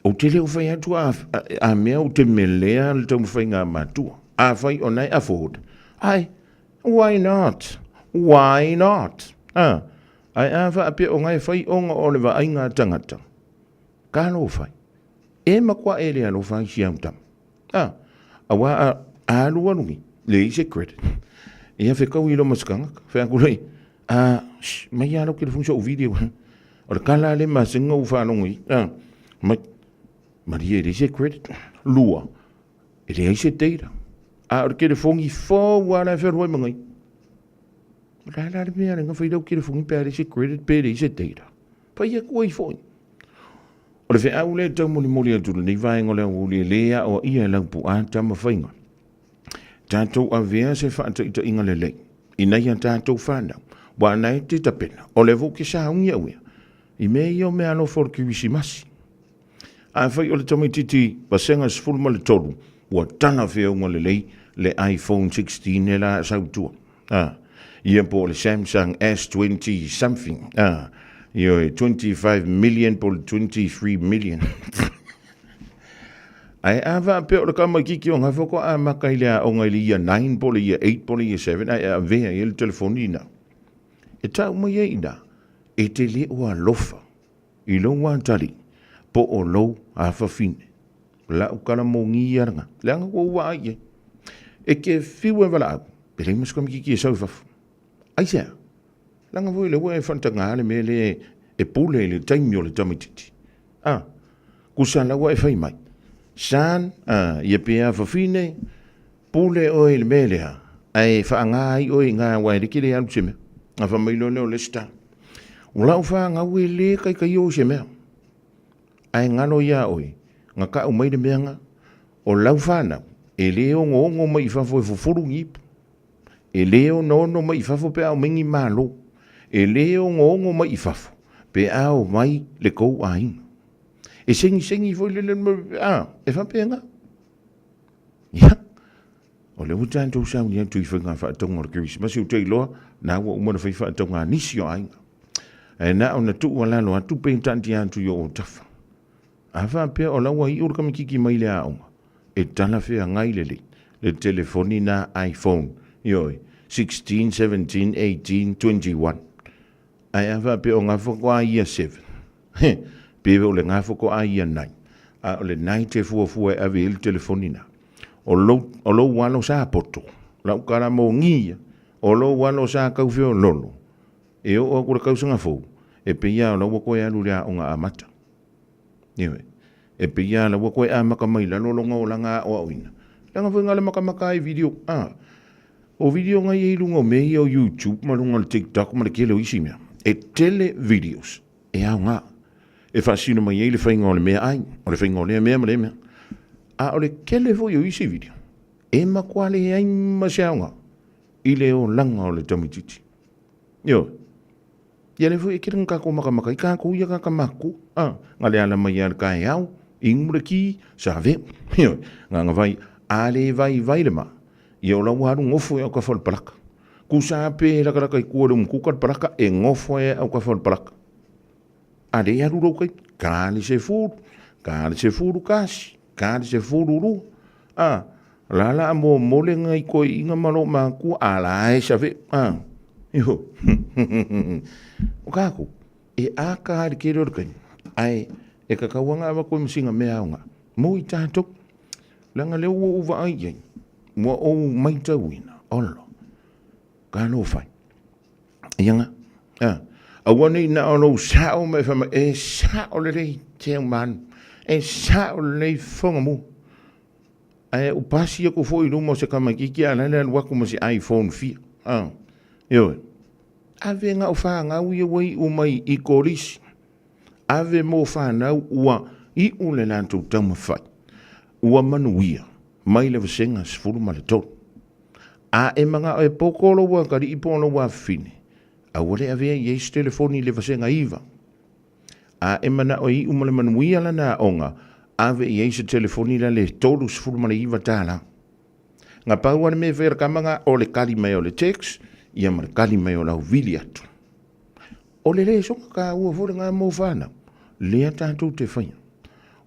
O te leo whai atu a mea o te melea le tau mwhai ngā mātua. A whai o nei afford. Ai, why not? Why not? Ai a wha apia o ngai whai onga o le wa ainga tangata. Ka lo whai. E makwa e lea lo whai si au tam. A wa a lua nungi. Le i se credit. Ia whekau i lo maskanga. Wheakulei. Mai alo ki le fungsa o video. O le kala le masinga u whanongi. Maria le se credit. Lua. E le se data. O le ke le fongi fo wala wherua mangai. La le mea renga whaidau ki le fongi pēr le se credit pēr le se data. Pa ia kua i fōi. O le whea au le tau moli moli atulu nei vaenga le au le lea o ia lau pu a tama whainga. Tātou a vea se whaata ita inga le lei. Inai a tātou whanau. Wa nai te tapena. O le vuke sa ungi au ia. I mea i o mea no for ki wisi masi. A whai o le tamai titi basenga sfulma le tolu. Wa tana whea unga le lei le iPhone 16 e la sautua. Ia po le Samsung S20 something. Ia 25 million po 23 million. Ai ava pe o le kama kiki o ngafoko a makai lea o ngai ia 9 po le ia 8 po le ia 7. Ai a vea i le telefonina. E tau mai e ina. E te le ua lofa. I lo wantari. Po o lo a whawhine. La ukana mo ngi aranga. Le anga kua ua ai. E ke whiu e wala au. Pere imas kama kiki e sau whafu. Ai sea. Langa voi le ua e whantanga ale me le e pule le taimio le tamititi. Kusan la ua e whai mai. San, ia pia whawhine. Pule o e le melea. Ai whaangai o e ngā wairiki le alu seme. A whamailo leo le sta. Ulau whaanga ue le kai o se mea. Ai ngano ia oi. Nga ka umai le meanga. O lau whanau. E leo ngongo mai whafo e fufuru ngipu. E leo nono mai whafo pe au mingi malo. E leo ngongo mai whafo. Pe au mai le kou aing. E sengi foi le e whapenga. Ia. O le utan tau sau ni atu i whainga whaatonga o kiwisi. Masi utei loa, na ua umana whai whaatonga nisi o ainga. E na o na tu walalo atu peintanti atu i o tafa. A whapea o laua i urkami kiki mai le aonga. E tala whea ngai le telefoni na iPhone. Ioi, 16, 17, 18, 21. Ai a whapea o ngā whako a ia 7. Pewe o le ngā whako a ia 9. A o le 9 te fuafua e ave il telefoni na. O lo wano sa poto. Lau kara mo ngia. O lo wano sa kauwheo lolo. E o kura kausanga fau. E pe ia o lau wako e alu rea o ngā amata. Niwe. E pe ia lau wako e a makamai lalo longa o langa o awina. Langa fwe ngale makamaka e video. O video ngai e ilunga me i o YouTube. Malunga le TikTok. Ma le kele o isi mea. E tele videos. E au ngā. E whaasino mai e le whainga o le mea ai. O le whainga o le mea ma le mea. A o le kele fo yo isi video. E makua le ai masiaunga. I le o langa o le tamititi. Yo. Ia le fo e kira ngako makamaka. I kako ia kakamaku. Nga le ala mai ala kai au. Ingmure ki. Sa ve. Yo. Nga vai. Ale vai le ma. Ia o lau haru ngofo e au ka whalparaka. Kusa pe rakaraka i kua rung kukar paraka. E ngofo e au ka whalparaka. Ale haru rau kai. Kāle se furu. Kāle se furu kasi. Kāre se fururu. Lala mo mole ngai koi inga malo maku ala e sa ve. Iho. O kako. E a kāre kere orkai. Ai, e kakawanga awa koi msinga mea aunga. Mo i tātok. Langa leo o uva ai yei. Mua o maita wina. Olo. Kāno whai. Ianga. Awane na ono sao me whama. E sao le rei te manu. E sao nei whonga mu. E upasi ako fo i rumo se kamakiki a nana wako ma se iPhone 4. Ioi. Ave ngā wha ngā ui wai umai i korisi. Ave mo wha nau ua i ule lantou tauma whai. Ua manuia. Mai le vasenga sfuru ma le tolu. A e manga e pokolo wa kari i pono wa fine. A wale ave i eis telefoni le vasenga iwa. A e mana o i umale manuia la na onga, ave i eise telefoni la le tolu sfuru mana iwa tāla. Nga pauane me vera kamanga o le kali mai o le text, ia mara kali mai o lau vili atu. O le le songa ka ua fore ngā mō whāna, lea tātou te whaia.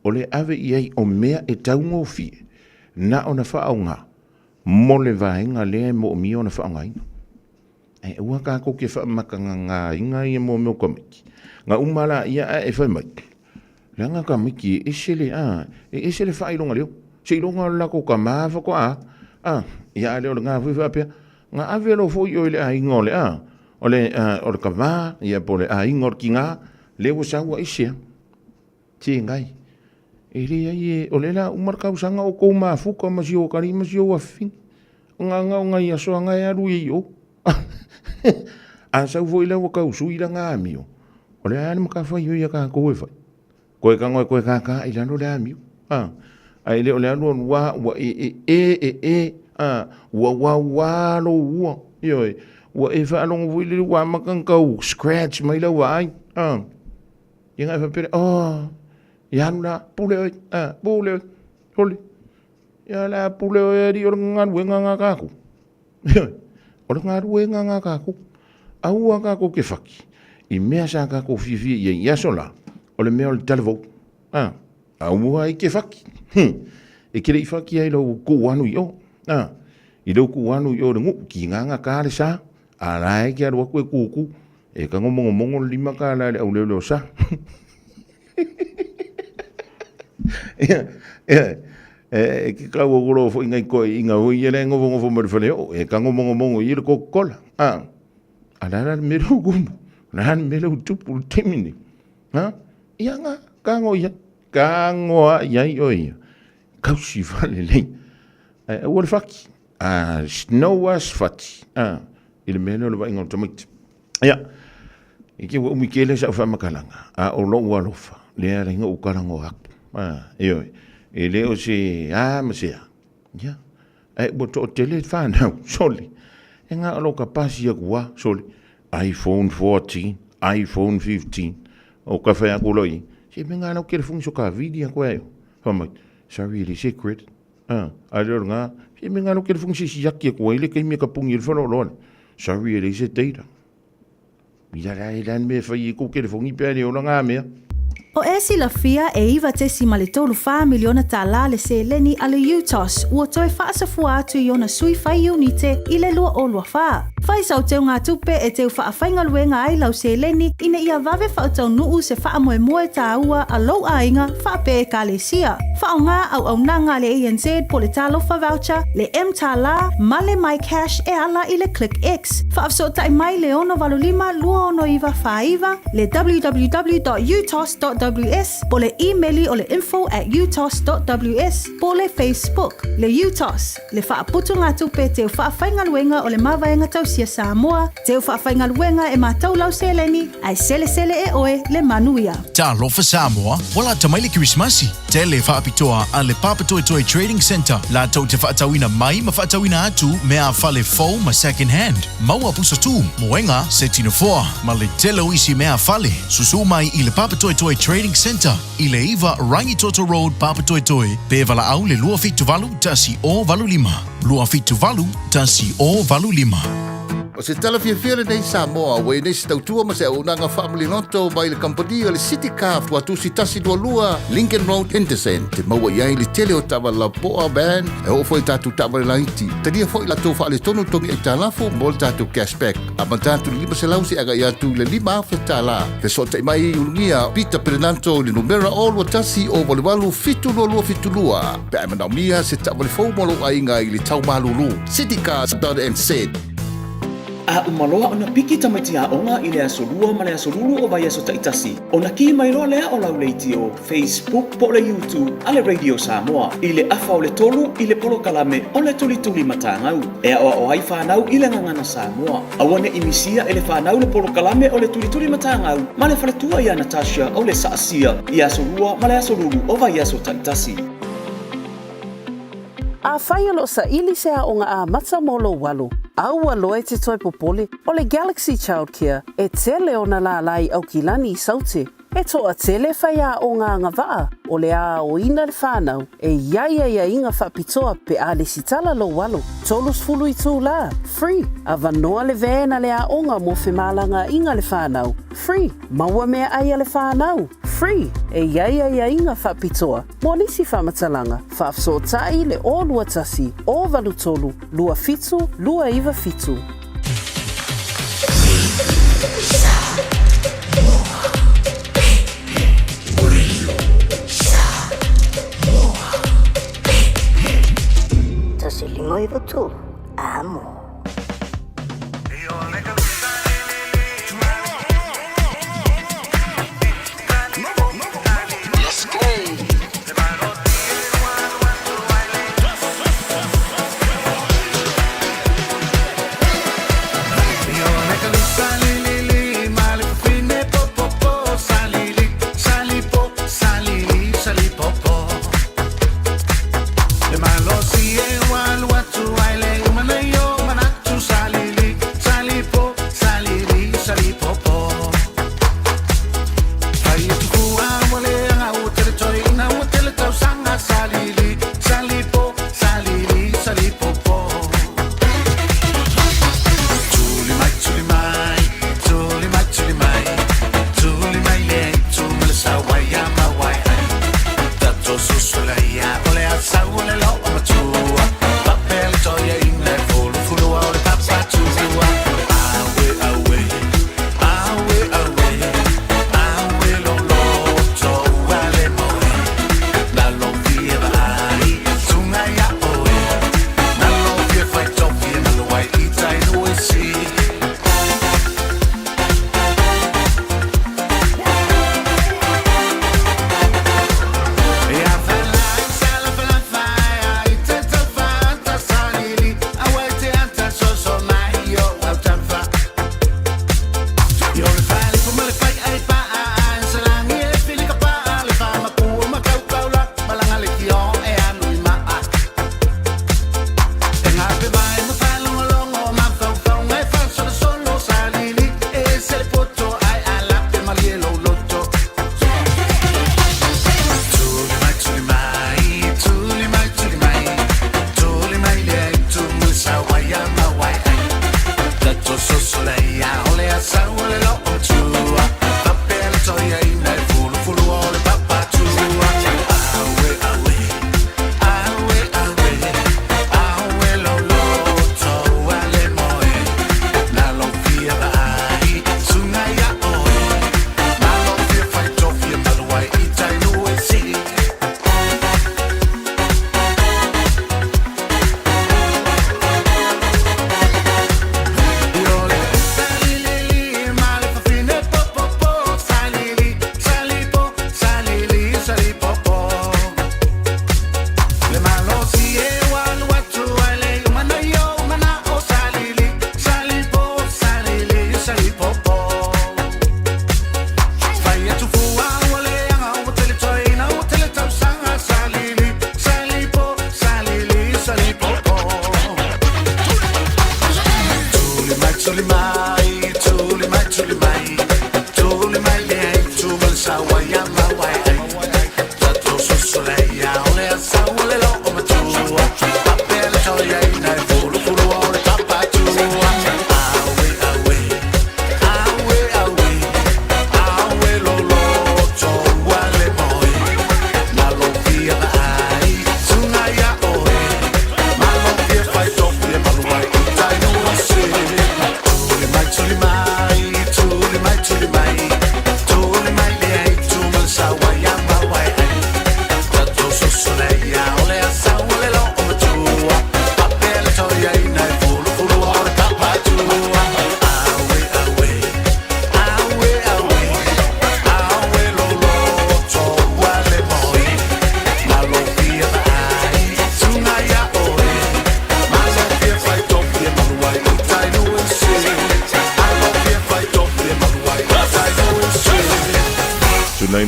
O le ave i ei o mea e taungo fie, na o na whaau ngā, mo le vaenga le mo mi ona whaangaina. E ua kako ke whaamakanga ngā inga ia mo meo kamiki. Ngā umala ia e whaimaki. Langa kamiki e sele whailonga leo. Se ilonga lako ka maafa ko ia leo ngā whiwhapea. Ngā awelo fo i oile a inga ole ole ka maa ia pole a inga or ki ngā leo saua isia. Te ngai. E rea ie ole la umarkau sanga o kou maafuka masi o kari masi o wafing. Ngā ngai asoa ngai aru i o. A sau foi la ka usui la nga mio. Ole ana maka foi yo ka ko foi. Ko ka ngoi ko ka ila no la mio. Ai le ole anu wa wa lo wa. Yo wa e fa long voi le wa makan ka scratch mai la wa ai. Yenga fa per yanula pule holi. Ya la pule di orang wenga ka ko. O le ngā rue ngā kako, aua kako ke whaki, I mea sa kako whiwhi I iasola, o le mea o le televou. Aua I ke whaki. E kere I whaki ai lau kou anu I o. I lau kou anu I o le ngu, ki ngā kāre sa, a rai ke arua koe kūku, e ka ngomongo lima ka lai le au leo sa. E ki kau o goro fo ingai koe inga hui e le ngofo marifaleo e ka ngomongo I le Coca-Cola. A nana mero gumu, nana mero tupu temini. Ia ngā, kango ia I oia. Kausi vale lei. Ua le whaki. Snow was fati. I le mele o le wa inga o tamait. Ia. I ki wa umikele sa ufa makalanga. O lo ua lofa. Lea ringa ukarango haku. E oi. E leo se masea. Ya. Bo to tele whanau, soli. E ngā alo ka pasi a kua, soli. iPhone 14, iPhone 15. O ka whai a kuloi. Se me ngā lau kere fungi so ka vidi a kua eo. Whamai, it's really secret. A leo ngā, se me ngā lau kere fungi si yaki a kua ile kei me ka pungi il whanau lone. Sa really se teira. Mira rai lan me whai I ko kere fungi pia leo la ngā mea. O esi la fia e iwa tesi ma le tolu wha miliona ta la le se leni ale UTOS ua toe whaasafua atu I ona sui whai unite I le lua o lua wha. Whai sau teo ngā tupe e teo wha whainga luenga ai lau se leni ina ia vave whautau nuu se wha moe moe ta ua a lau a inga wha pe ka le sia. Wha o ngā au nanga le ANZ po le talofa voucher, le M ta la, ma le My Cash e ala I le Click X. Wha afso tai mai le ono valulima lua ono iwa wha iwa, le www.utos.ws, po le emaili o le info@utos.ws, po le Facebook, le UTOS, le wha aputu ngā tupe teo wha whainga luenga o le mawaenga tausia Samoa, teo wha whainga luenga e mātau lau se leni, ai sele e oe le manuia. Ta lofa Samoa, wala tamaile Kirismasi, te le wha apitoa a le Papatoetoe Trading Center, la tau te whaatawina mai ma whaatawina atu mea whale fau ma second hand. Maua pusa tu, moenga se tino foa, ma le telo isi mea whale, susu mai I le Papatoetoe Trading Center, I le iwa Rangitoto Road, Papatoetoe, pe vala au le lua fitu valu tasi o valu lima. Lua fitu valu tasi o valu lima. O se tala fiafia nei Samoa, wei nei se tautua ma se aunanga family noto mai le company o le City Car watu si tasi dua lua Lincoln Road Henderson. Te maua iai le tele o tawa la poa band e o foi tatu tawa le laiti. Tadia foi la tofa le tonu tongi e talafo mo le tatu cashback. A mantatu lima se lausi aga iatu le lima afe tala. Te so te mai ulungia Peter Perenanto le numera o lua tasi o walewalu fitu lua fitu lua. Pe a manaumia se tawa le fau molo ainga I le tau malulu. citycars.nz. A umaloa ona piki tamati a onga I le asolua ma le asolulu o vai aso taitasi. Ona ki mai loa lea o lauleiti o Facebook po le YouTube a le Radio Samoa. I le afa o le tolu I le polo kalame o le tuli matangau. E a o ai whanau I le ngangana Samoa. Awane imisia e le whanau le polo kalame o le tuli matangau. Ma le whaletua I a Natasha o le saasia I asolua ma le asolulu o vai aso taitasi. A whaialo sa ili se a onga a matsa molo walu. Aua loe te toi popole o le Galaxy Childcare e tele ona la lai au kilani I saute. E toa tele whai a o ngā ngawaa o le a o ina le whanau e ia inga whapitoa pe a le sitala lo walo. Tolus fulu I tū la, free. A vanoa le vena le a onga mo whemalanga inga le whanau, free. Maua mea aia le whanau, free e ia inga whapitoa. Mo nisi whamatalanga, whaafsotai le o lua tasi, o valutolu, lua fitu, lua iwa fitu. Tasi lima iwa tu, amo.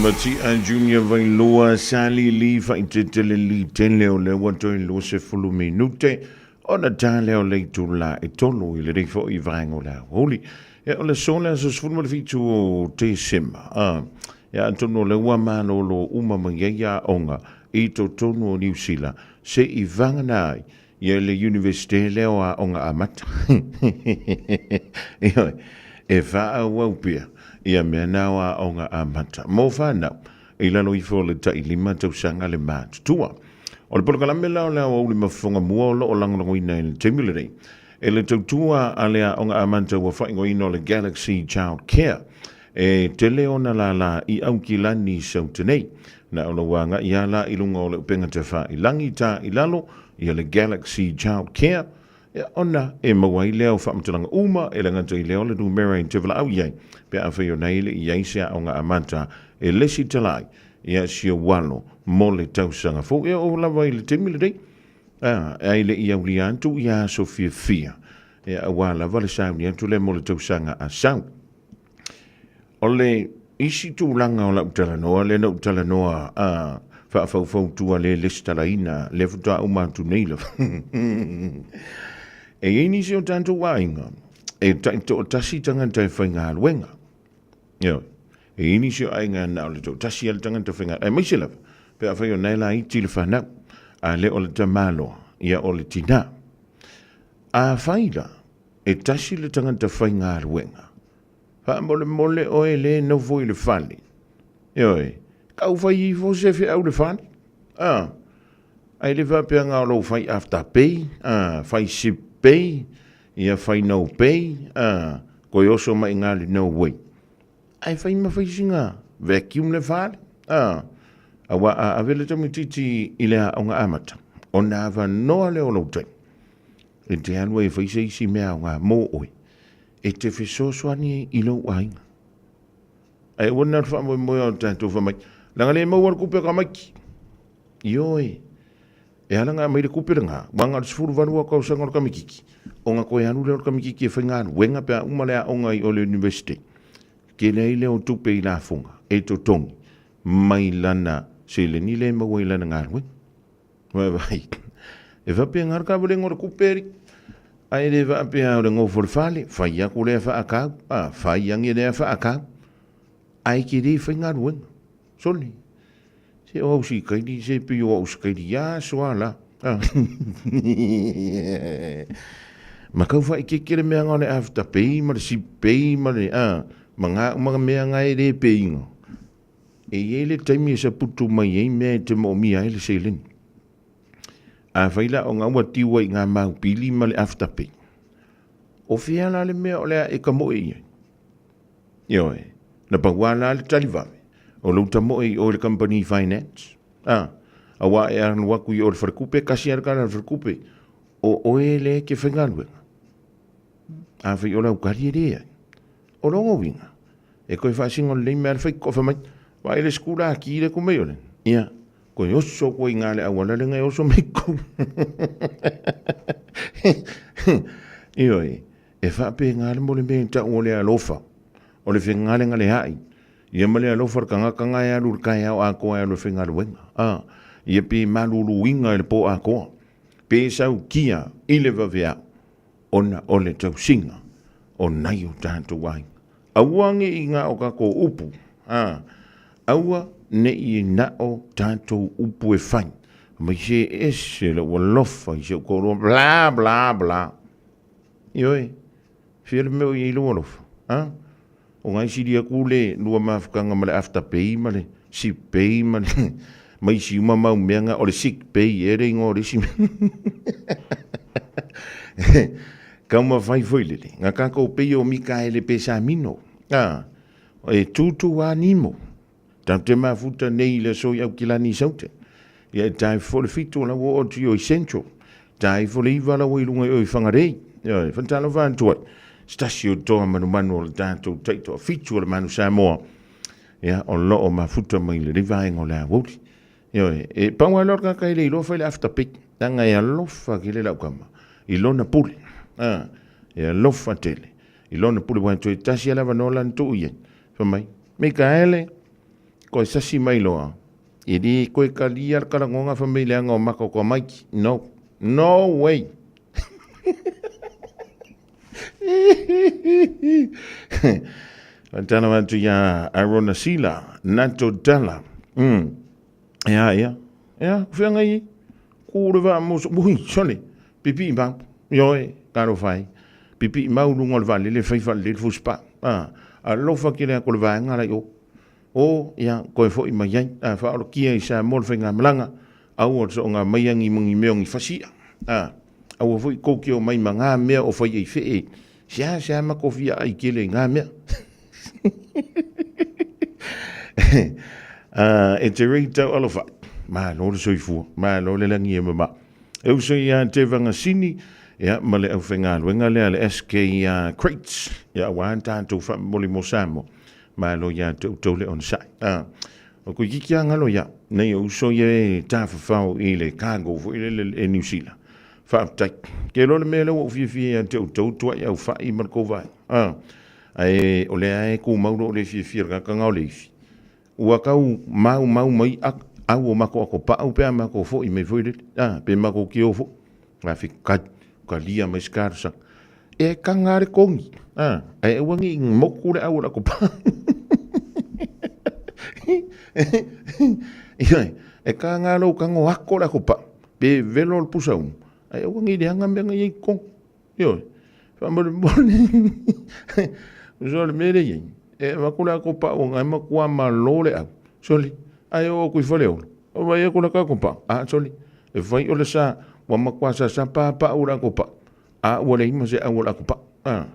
Mati a Junior vai loa sali li fai tetele li tele o le wato in lo se fulu minute o na tale o le tu la e tonu i le rifo i vango la holi e o le sona so sfunu le fitu o te sema ya tonu le wa mano lo uma mangia onga i to tonu o New Zealand se i vanga nai ia le universite leo a onga amata e whaau pia ia mea nawa o ngā amata. Mō whanau, i lalo i fōle ta i lima tau sanga le mātutua. O le polokalame lao leo au li Fofogamua o loo langolango ina i le temilere. E le tautua a lea o ngā amata ua whaingo ino le Galaxy Child Care. E te leo na la i au ki lani sau tenei. Na o wanga i ala i lunga o le upenga te wha i langi ta i lalo i le Galaxy Child Care. E ona e maua i leo whaamatalanga uma e langata i leo le numera i te wala au iai. Pe a whaio nei le i aisia o ngā amata e lesi talai i a sio walo mo le tausanga. Fo e o lawa i le temile rei. E le i au li antu i a Sofia Fia. E a wala wale sau ni antu le mo le tausanga a sau. O le isi tūlanga o la utala noa, le na utala noa a whaafau tua le lestala ina, le futa umatu neila. E ini se o tanto wainga, e taito o tasi tangata e whainga aluenga. E ini se o ainga na o le tau tasi al tangata whainga, e maise lava, pe a whaio naila i tili whanau, a le o le tamalo, ia o le tina. A whaila, e tasi le tangata whainga aluenga. Fa mole o e le no foi le fali. Ioi, kau fai I fo se fe au le fali. Ai le va pe nga lo fai after pay, fai ship pay, ia fai no pay, ko yo so mai nga le no way. Ai fai ma fai singa, vacuum le fali. Awa a vele tami titi ile a nga amata. Ona va no le o lo tai. E te anwe fai se si mea nga mo oi. E te whesosoani I lo wainga. Ai wana wha mo o tanto wha mai. Langa le mau ar kupe ka maiki. Ioi. E alanga mai le kupe nga. Wanga ar sifuru vanua kau sanga or kamikiki. O nga koe anu le or kamikiki e whainga wenga pia umalea o ngai o le university. Ke le ile o tupe I la funga. E to tongi. Mai lana se le ni le mau I lana ngarwe. Vai. E whapia ngarka vile ngora kuperi. Ai le va pe o ngo for fale, fai a kule fa aka, fai angi le fa aka. Ai ki ri fa ngar wen. Soli. Se o si kai di se pi o us kai di ya swala. Ma ka fa ki kire me ngone after pay, ma si pay ma le manga me ngai le pay ngo. E ye le taimi se putu mai e me te mo mi ai le selin. A whaila o ngā ua tiwa I ngā mau pili ma le afterpay. O whiana le mea o lea e ka moe iai. Ioi, na pangwana le taliwawe. O lauta moe I o le company finance. A wa e anu waku I o le wharkupe, kasi arakana le wharkupe. O e le ke whengaluenga. A whi o lau kari e rea. O rongo winga. E koe whaasingo le mea le whaik kofa mai. Wa e le skura ki le kumei o le. Ia. Ko oso ko inga le awala le ngai oso meko. Ioi, e whape ngā le mole me ta o le alofa. O le whenga le ngale hai. Ia male alofa kanga e alu kai au a koa e alu whenga le wenga. Ia pe malulu winga le po a koa. Pe sau kia I le wawea. Ona o le tau singa. O nai o tātou wai. Awange I ngā o kako upu. Aua ne I na o tātou upu e whain. Mai se ese le walofa I se koro bla bla bla. Ioi, whiere meo I lo walofa. O ngai siri a kule lua mawhakanga ma le afterpay ma le sick pay ma le mai si uma mau meanga o le sick pay e re ingo resi. Kauma whai whoilele. Ngā kako pei o mika ele pe sa mino. E tutu wa nimo. Tau te mafuta nei le soi au kilani saute. Ia tai fo le fito la wo o tio essential. Tai fo le iwa la wo I lunga I whangarei. Ia, whantala whantua. Stasio toa manu le tātou taito fito le manu Samoa. Ia, o lo o mafuta mai le rivaengo le awoli. Ia, e paua lorka kai le ilofa le afterpay. Tanga ia lofa ki le laukama. I lona pule. Ia lofa tele. I lona pule wanto e tasi ala vanola ntu ien. Whamai. Mikaele. Ko sasi mai loa. I di koe ka lia karangonga familia ngā mako ko maiki. No. No way. Tana wantu ia Arona Sila. Nato Dala. Ia. Whianga I. Kūrewa moso. Ui, sone. Pipi bang. Ioi. Karo whai. pipi mau lunga le vale le faifa le fuspa a lofa ki le ko le vaenga la yo o ia ko fo i mai a fa o ki ai sa mo le nga malanga au o so nga mai ngi mungi meongi fasia au fo i ko ki o mai manga me o fo i fe sia ma ko fia ai ki le nga me e te reita alofa ma lo le soifu ma lo le langi e mama eu so ia te vanga sini ya male au fenga luenga le SK crates ya wan tanto fa moli mosamo ma lo ya to le on sai o ku kikia ngalo ya nei o so ye ta fa ile cargo fu ile e New Zealand fa tak ke lo le mele o fi ya to ya fa I man ko vai ai o le ai ku mau le fi ga ka ngau le ua kau mau mai au o mako ko pa au pe mako fo I me foi pe mako ki o fo la fi ka lia mai skarsa e kangare kongi e wangi moku le au la ko pa e kangalo kango ako la ko pa pe velo le pusau e wangi le anga me ngai kong yo fa mo zo le mere ye e makula ko pa o ngai makua malole au soli ai o ku foleo o vai ko la ka ko pa soli e vai o le sa wa makua sa pa ura ko pa o le ima se au la ko pa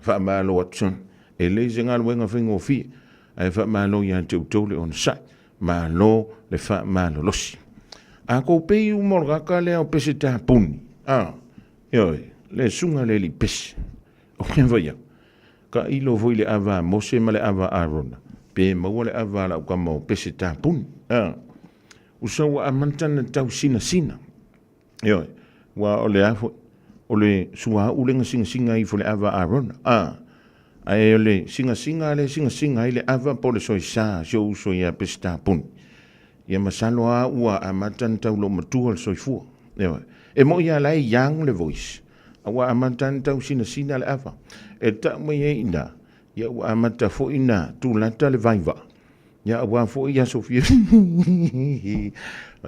fa malo watson e le zinga wenga fingo fi ai fa malo ya to le on sa malo le fa malo losi ko pe u morga ka le o pese ta puni yo le sunga le li pes o ken vai ka ilo voi le ava mose male ava arona pe mo le ava la ka mo pese ta pun uso a mantana tau sina yo wa ole afo ole suwa ulenga singa I fo le ava arona ai ole singa ile ava po le soisa so ya pese ta pun ia masalo a ua a mantana tau lo matua le soifua yo e mo ia lai yang le voice awa amatan tau sina le ava e ta mai ina ya wa amata fo ina tu lata le vaiva ya wa fo ya sofia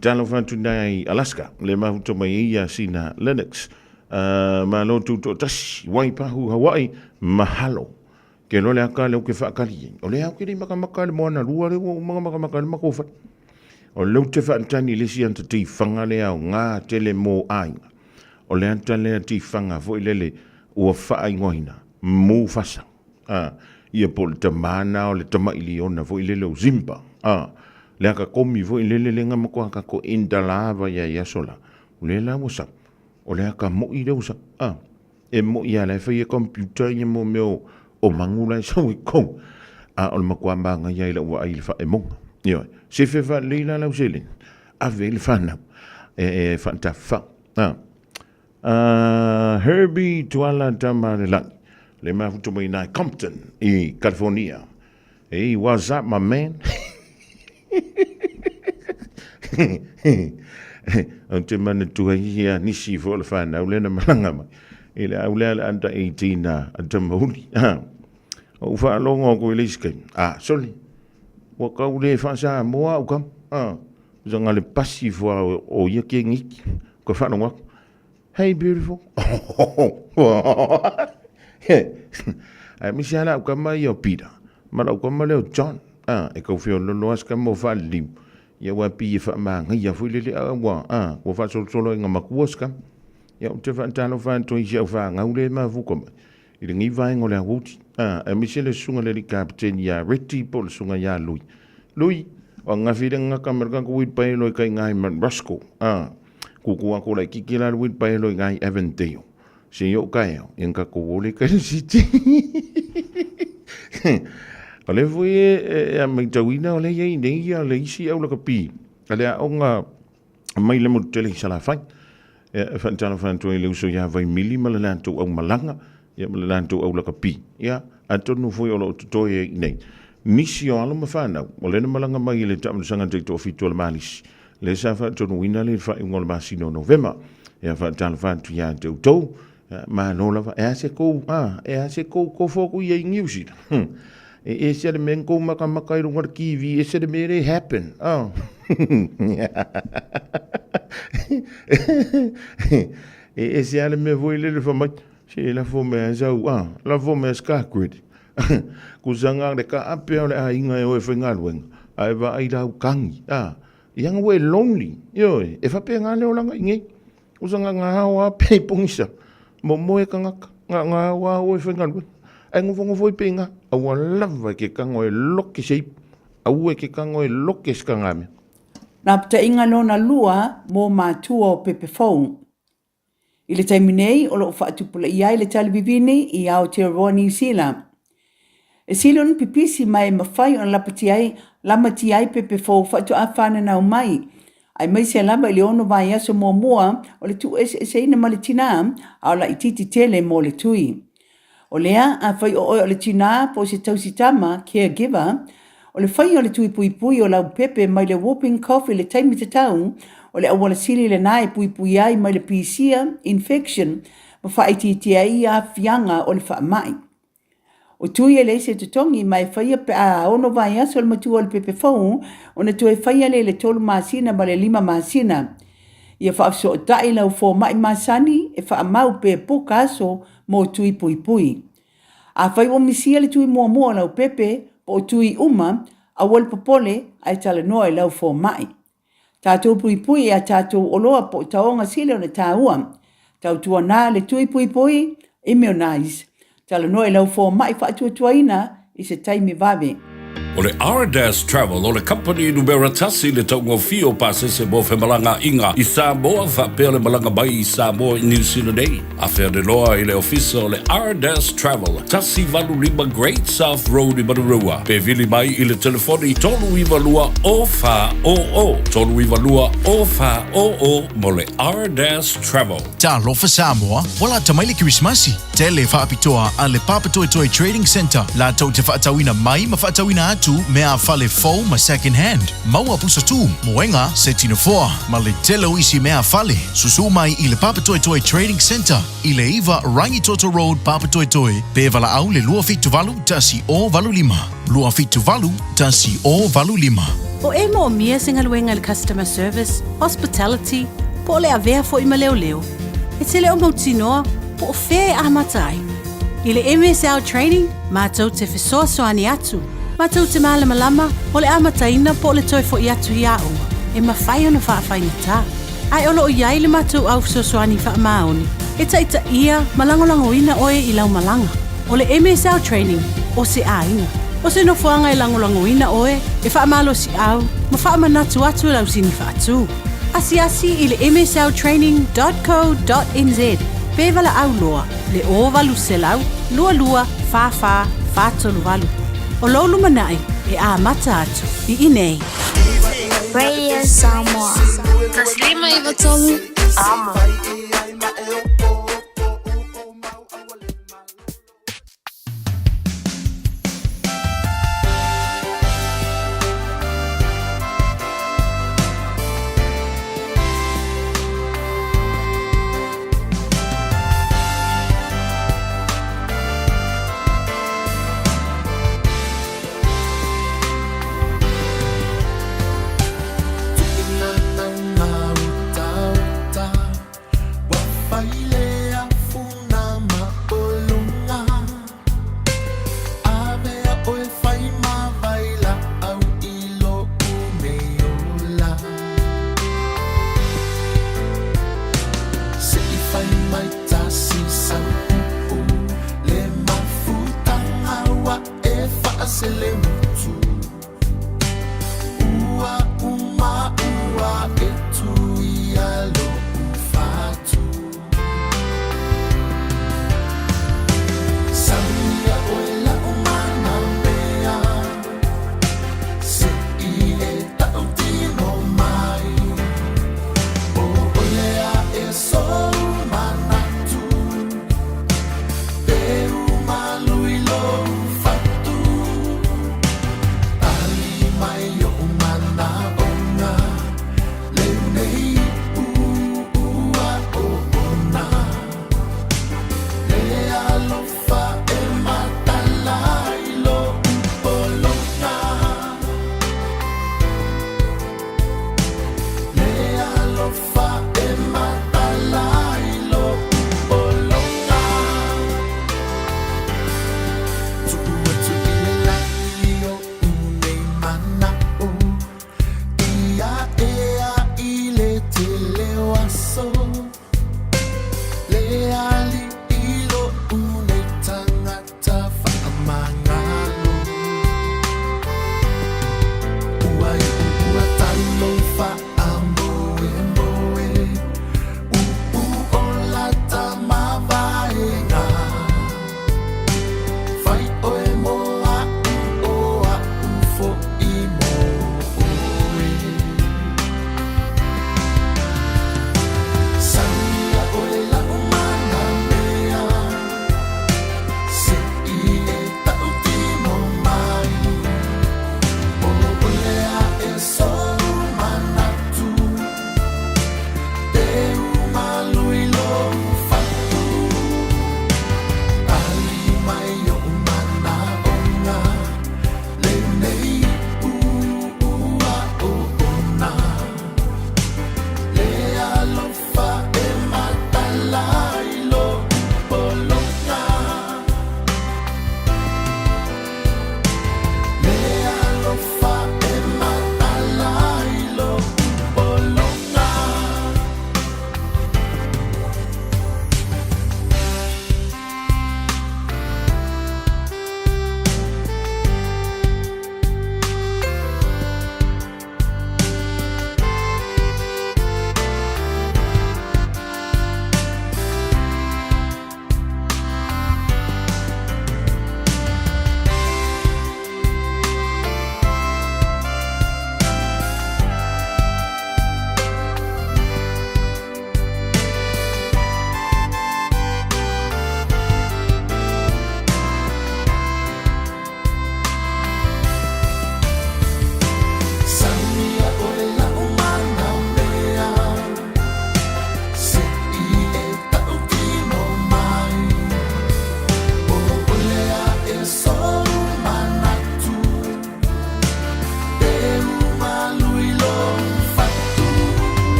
talo fa tu dai Alaska le ma to mai ya sina Linux ma lo tu to tas wai pa hu Hawaii mahalo ke lo le aka le ke fa kali o le aka le maka le mona lua le maka le makofa o lo te fa tani le si anta ti fanga le au nga tele mo ai o le anta le ti fanga fo ilele o fa ngoina mu fasa ia pol te mana o le tama ili ona fo ilele o zimba le aka komi fo ilele le nga mako aka ko indalava ya sola o le la mosa o le aka mo ile usa e mo ia le fa ye computer ye mo meo o mangula so ko o le mako amba nga ia le wa ile fa e mo yo se fe fa leila la usele ave le fana e fanta fa Herbie Tuala Tamarela le mafuto mai na Compton I California. Hey, what's up my man? Ante mana tu ia nisi fo le fana ule na malanga mai. Ile ule anta 18 na anta mauli. O fa longo ko ile ske. Soli. Wa ka ule fa sa moa o kam. Zanga le passif o ia ke ngi ko fa no. Hey, beautiful. Mi siala o kama I o Peter. Ma o kama leo John. E kau fio lono aska mo fa lim. Ia wa pi fa ma ngia fu lele wa ko fa solo nga makua ska. Ia o te fa talo fa to I fa nga ule ma fu ko. I ngi va ngole wuti. Mi sele sunga le captain ya Retty Paul sunga ya lui. Lui o nga fi nga kamerga ko wit pa lo kai ngai man Rasco. Kuku ako lai kikila wit pa lo ngai Avondale. Se yo kai en ka ko le ka city. Ale foi a mai tawina ole ye nei ya le isi au la kapi. Ale a onga mai le mo tele sala fai. Fa tana fa to le uso ya vai mili malana to au malanga. Ya malana to au la kapi. Ya atonu foi o lo to ye nei. Nisi o alo mafana. Ole na malanga mai le tamu sanga te to fitu al malis. Le sa fa tonu wina le fa ngol masino November. Ya fa tana fa tu ya te to. Ma no lava e se ko ko foku ye ngiusi e se de men ko maka I runga kiwi e se de mere happen e se ale me voi le fa mai Se la fo me zau la fo me ska grid. Ku sanga de ka ape ole a inga e o whenga luenga. Ai wa ai rau kangi. Yang we lonely. Yo, e fa pe nga leo langa ingi. Ku sanga nga hawa pe pongisa. Mo moe ka ngaka. Nga wa o whenga luenga. Ai ngu foi pe nga. Awa lava ke kango e loke shape. Awa ke kango e loke skangame. Nā pata inga lona lua mō mātua o pepe whau. I le taimi nei, o loo whaatupula i ai le talivivini i Aotearoa New Zealand. E silon pipisi mai mawhai o lamati ai pepe whau whaatu a whananau mai. Ai mai se lava i le ono vai aso mō mua o le tu e ina ma le tina au la ititi tele mō le tui. O lea, a whai o le tina po se tausitama, caregiver, o le whai o le tui pui pui o lau pepe mai le whooping cough i le taimi te tau, o le awala sili le nae pui pui ai mai le pisia, infection, ma whaiti ai a fianga o le wha mai. O tui e le se tutongi mai whaia pe a ono vai aso le matua o le pepe whau, o na tue whaia le tolu masina ma le 5 masina. Ia wha so o tai lau fo mai masani e wha mau pe poka aso mo tui pui pui. A whai o misia le tui mua mua lau pepe, po tui uma, a wal popole ai tala noa lau fo mai. Tātou pui pui a tātou oloa po taonga sile o na tāua. Tau tua nā le tui pui pui, immunize. Tala noa lau fo mai whaatua tuaina i se taimi vave. O le R-Dash Travel, o le company numera tasi le taungo fio pasese mo fe malanga inga i Samoa whapea le malanga mai i Samoa i New Zealand ei. A whea de loa i le ofisa o le R-Dash Travel, tasi valu lima Great South Road i Manurua. Pe vili mai i le telefoni i tolu i valua o wha o o. Tolu i valua o wha o o mo le R-Dash Travel. Ta lofa Samoa, wala tamaile Christmasi. Tele whaapitoa a le Papatoe Toi Trading Center. La tau te whaatawina mai ma whaatawina atu mea fale fau ma second hand. Maua pusa tu, moenga se tino foa, ma le telo isi mea fale. Susu mai i le Papatoe Toi Trading Center. I le iwa Rangitoto Road, Papatoe Toi. Pe vala au le lua fitu valu tasi o valu lima. Lua fitu valu tasi o valu lima. O e mo mia singaluenga le customer service, hospitality, po le avea fo ima leo leo. E te leo mautinoa, po o fea a matai. I le MSL training, mātou te whesoa soani atu. Mātou te malama lama, o le amataina po le toi fo i atu i aunga. E mawhai ona whaawhaina tā. Ai olo o iai le mātou au whesosoani wha maoni. E taita ia malangolango ina oe i lau malanga. O le MSL training, o se ainga. O se no fuanga i langolango ina oe, e wha malo si au, ma wha manatu atu lau sini wha atu. Asi i le msltraining.co.nz. Pevala au loa, le o valu se lau, lua lua, fa, tolu valu. O lolu manai, e a mata atu, i inei. Radio Samoa. Taslima iwa tolu. Amo.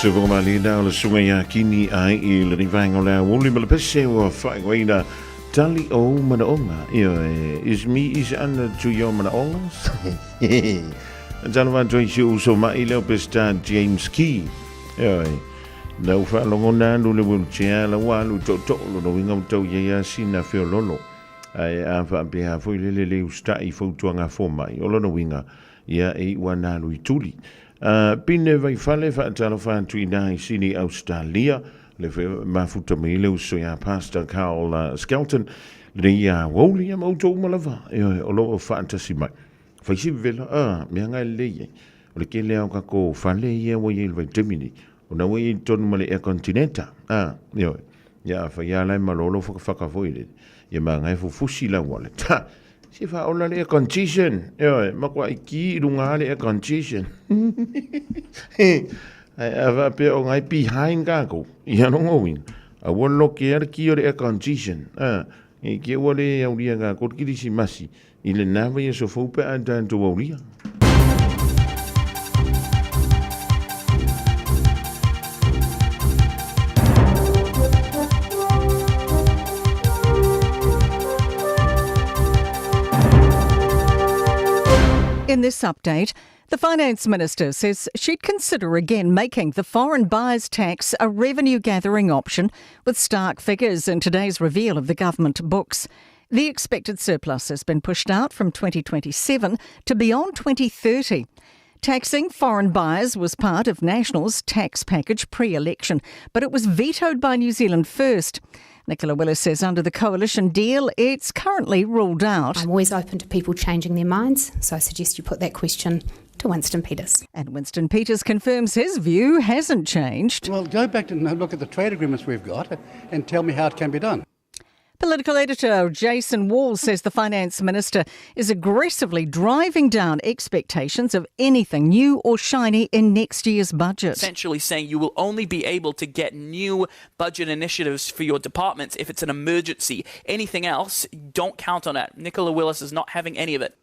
Se vama le na le sunga ya kini ai I le rivanga la wuli ma le pese o whai waina tali o mana onga. Is me is ana tu yo mana ongas? Tala wa toi si uso mai leo pesta James Key. Na ufa longo na lu le wheelchair la walu to lo winga tau ya sina feo lolo. Ai a fa be ha foi le usta I fotuanga fo mai. O lo winga ia e wana lu tuli. Pine vai fale fa talo fa tuina I sini Australia le mafuta me le uso ya Pastor Carl Skelton le ya Aoauli am auto malava o lo fantasy mai fa si vela me nga le le ke le ka ko fale ye wo ye vai temini o na we ton male e continenta ya fa ya la malolo fa ka voile ye ma nga fu fusi la wala ta si fa ona le condition ma kwa iki runga le condition ava pe o ngai behind ga ko ia no ngowin a wolo ke ar ki o le condition e ke wole ya uria ga ko ki si masi ile na va so fo pe andan to uria. In this update, the Finance Minister says she'd consider again making the foreign buyers tax a revenue-gathering option with stark figures in today's reveal of the government books. The expected surplus has been pushed out from 2027 to beyond 2030. Taxing foreign buyers was part of National's tax package pre-election, but it was vetoed by New Zealand First. Nicola Willis says under the coalition deal, it's currently ruled out. I'm always open to people changing their minds, so I suggest you put that question to Winston Peters. And Winston Peters confirms his view hasn't changed. Well, go back and look at the trade agreements we've got and tell me how it can be done. Political editor Jason Wall says the Finance Minister is aggressively driving down expectations of anything new or shiny in next year's budget. Essentially saying you will only be able to get new budget initiatives for your departments if it's an emergency. Anything else, don't count on it. Nicola Willis is not having any of it.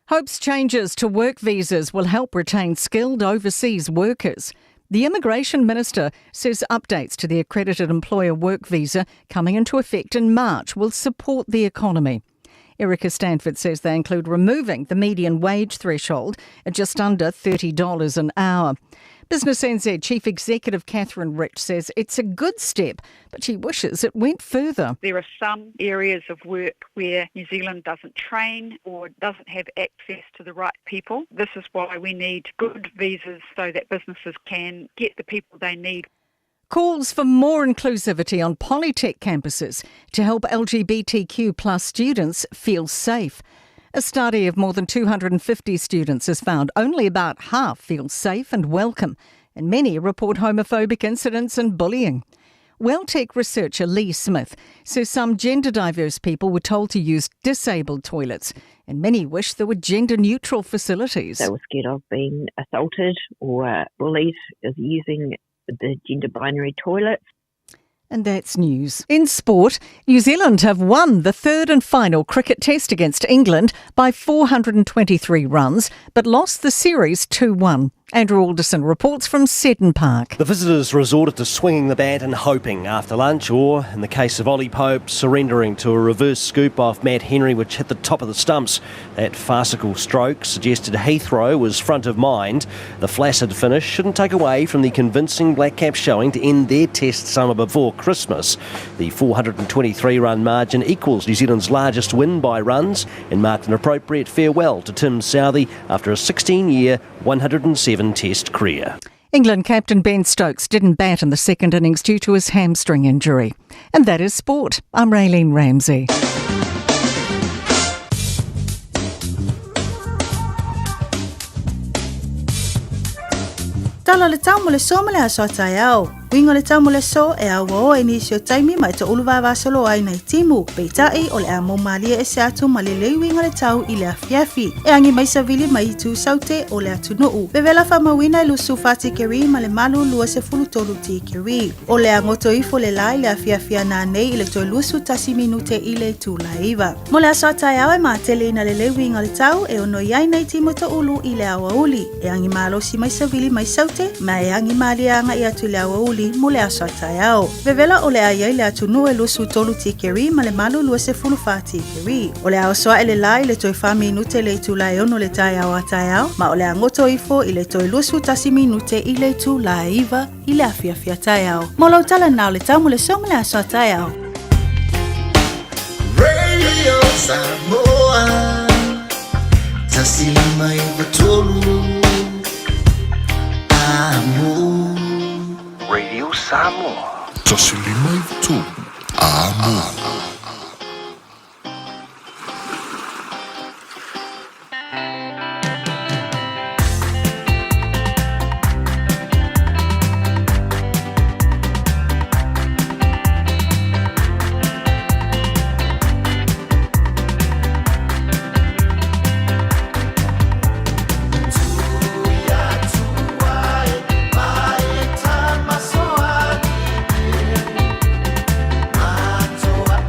Hopes changes to work visas will help retain skilled overseas workers. The Immigration Minister says updates to the accredited employer work visa coming into effect in March will support the economy. Erica Stanford says they include removing the median wage threshold at just under $30 an hour. Business NZ Chief Executive Catherine Rich says it's a good step, but she wishes it went further. There are some areas of work where New Zealand doesn't train or doesn't have access to the right people. This is why we need good visas so that businesses can get the people they need. Calls for more inclusivity on Polytech campuses to help LGBTQ plus students feel safe. A study of more than 250 students has found only about half feel safe and welcome, and many report homophobic incidents and bullying. Welltech researcher Lee Smith says some gender-diverse people were told to use disabled toilets, and many wish there were gender-neutral facilities. They were scared of being assaulted or bullied using the gender binary toilets. And that's news. In sport, New Zealand have won the third and final cricket test against England by 423 runs, but lost the series 2-1. Andrew Alderson reports from Seddon Park. The visitors resorted to swinging the bat and hoping after lunch, or, in the case of Ollie Pope, surrendering to a reverse scoop off Matt Henry which hit the top of the stumps. That farcical stroke suggested Heathrow was front of mind. The flaccid finish shouldn't take away from the convincing Black Caps showing to end their test summer before Christmas. The 423-run margin equals New Zealand's largest win by runs and marked an appropriate farewell to Tim Southee after a 16-year, 107-test career. England captain Ben Stokes didn't bat in the second innings due to his hamstring injury. And that is sport. I'm Raylene Ramsey. Tala le tau mo le soma le aso tai au. Winga le tau mo le so e a wao e nisi o taimi mai to uluwa vasolo ai nei timu. Peitai o le a mo malia e se atu ma le lei winga le tau i le afiafi. E angi mai savili mai i tu saute o le atunuu. Vevela whamawina i lusu fati keri ma le malu lua se fulu tolu ti keri. O le angoto ifo le lai le afiafia na nei i le toi lusu tasi minute i le tu laiva. Mo le aso atai au e maatele ina le lei winga le tau e ono iai nei timo to ulu i le Aoauli. E angi malo si mai savili mai saute ma e angi malianga i atu le Aoauli mo le aso atai au. Vevela o le aiai le atunu e lusu tolu ti keri ma le malu lua se fulu fati keri. O le aosoa e le lai le toi fa minute le tu lai ono le tai au atai au ma o le angoto ifo i le toi lusu tasi minute i le tu laiva i le afiafia tai au. Mo lau tala nao le tau mo le song le aso atai au. Radio Samoa Tasilima Ivatolu Amo Radio Samoa. Tasilima Ivatolu Amo. Toa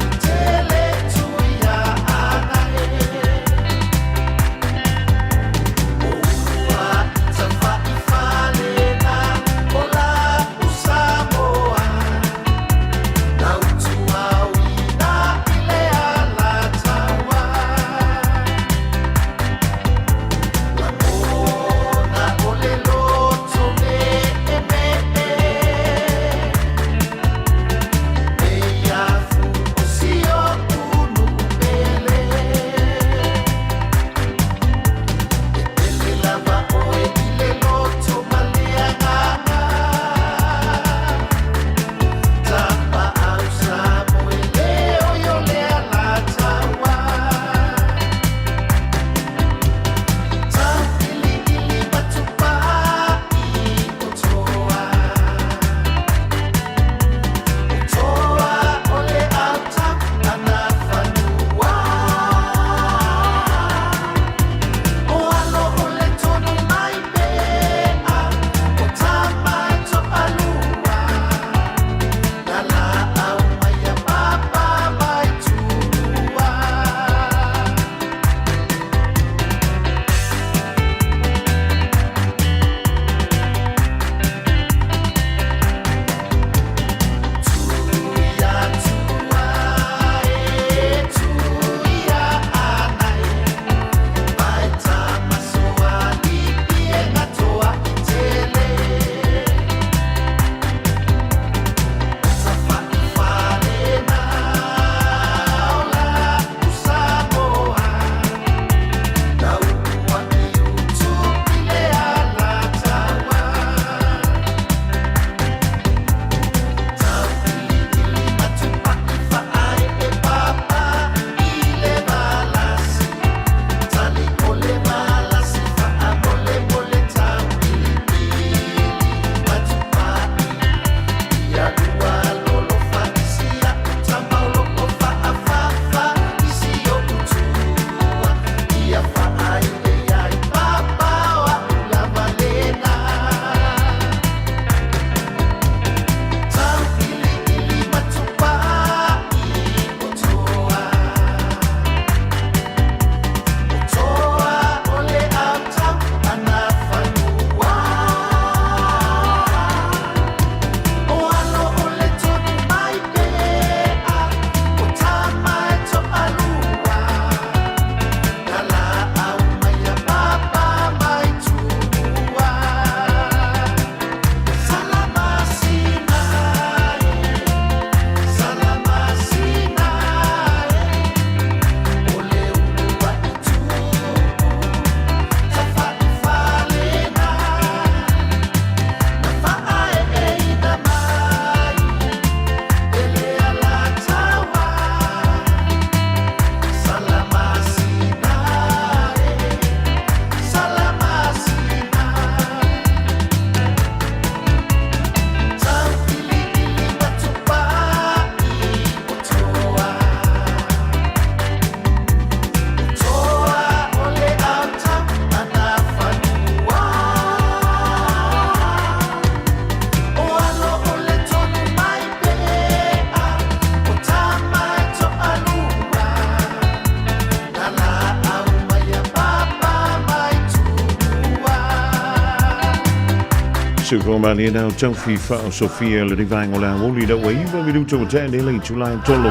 so ko mali na tau fifa o Sofia le divang ola woli da wei ba mi du to ta ne le July tolo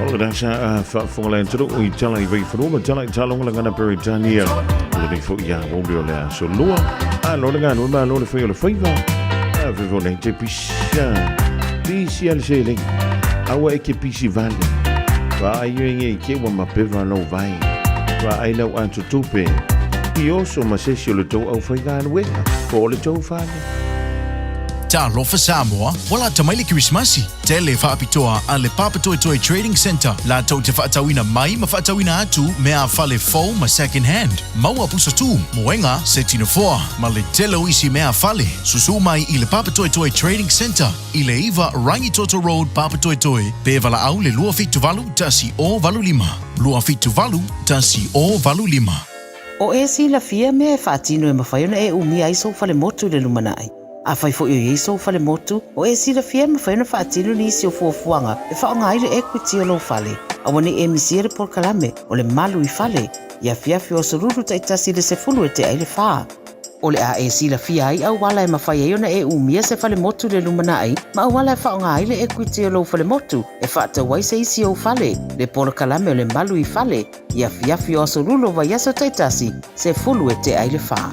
o da sa fa fo le tro o tala i vai fro ma tala talong la ngana Britania le fo ya woli ola so lo a lo nga no ma lo le fo le fifa a ve vo le te pisha pisi al sele a wa ke pisi vale va ai nge ke wa ma pe va no vai va ai no an to tupe I also masesio le tau au whaigaan wenga, ko le tau whane. Ta lofa Samoa, wala tamaile Christmasi. Tele whaapitoa a le Papatoetoe Trading Center. La tau te whaatawina mai ma whaatawina atu mea whale fau ma second hand. Maua pusa tu, moenga setino foa. Ma le telo isi mea whale. Susu mai I le Papatoetoe Trading Center. I le iwa Rangitoto Road, Papatoetoe. Pe wala au le lua fitu valu tasi o valu lima. Lua fitu valu tasi o valu lima. O e si la fia me e whaatino e mawhaiona e umi ai sou fale motu le lumanai. A whai fo i sou fale motu, o e si la fia me whaiona whaatino ni isi o fuafuanga e whaonga ai le equity o lo fale. A wane e misiere por kalame o le malu I fale. Ia fiafi o soruru ta itasi le se fulu e te ai le whaa. O le a e si la fia ai au wala e mawhaiona e umi se fale motu le lumanai, ma wala e whaonga ai le equity o lo fale motu e whaata wai se isi o fale. Le por kalame o le malu I fale. Ia fiafi o sorulu wa yaso taitasi se fulu e te aile whaa.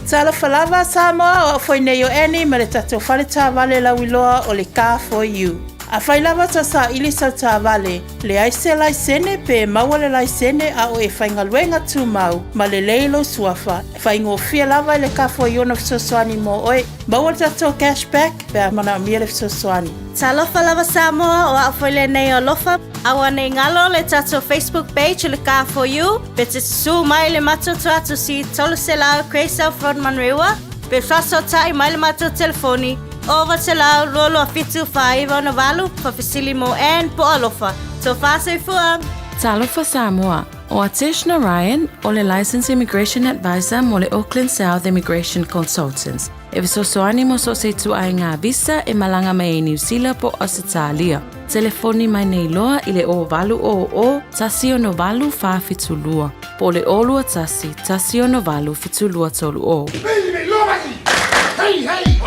Tala falava Samoa o foi nei o eni ma le tatou whale tā wale lauiloa o le Car for You. A whai lava ta sa ilisa tā wale, le aise laisene pe maua le laisene a o e whaingaluenga tū mau, ma le leilo suafa. Whaingo fia lava le Car for You na fisosoani mo oe, maua tatou cashback pe a mana mia le fisosoani. Talofa lava Samoa o a whai le nei o lofa, awa nei ngalo le tatou Facebook page le Car for You, pe te su mai le matoto atu si tolu se lao Kreisa Front Manrewa, pe faso tai mai le mato telefoni, Ova te lau rolo a fitu whaiva na walu, whawhisili mo and po alofa. So whasei fua. Talofa Samoa, o Atish Narayan, o le Licensed Immigration Advisor mo le Auckland South Immigration Consultants. E visosoani mo so se tu ai ngā visa e malanga mai New Zealand po Australia. Telefoni mai nei loa I le o walu o tasi o no walu wha fitu lua. Po le o lua tasi o no walu fitu lua tolu o. Hey, hey!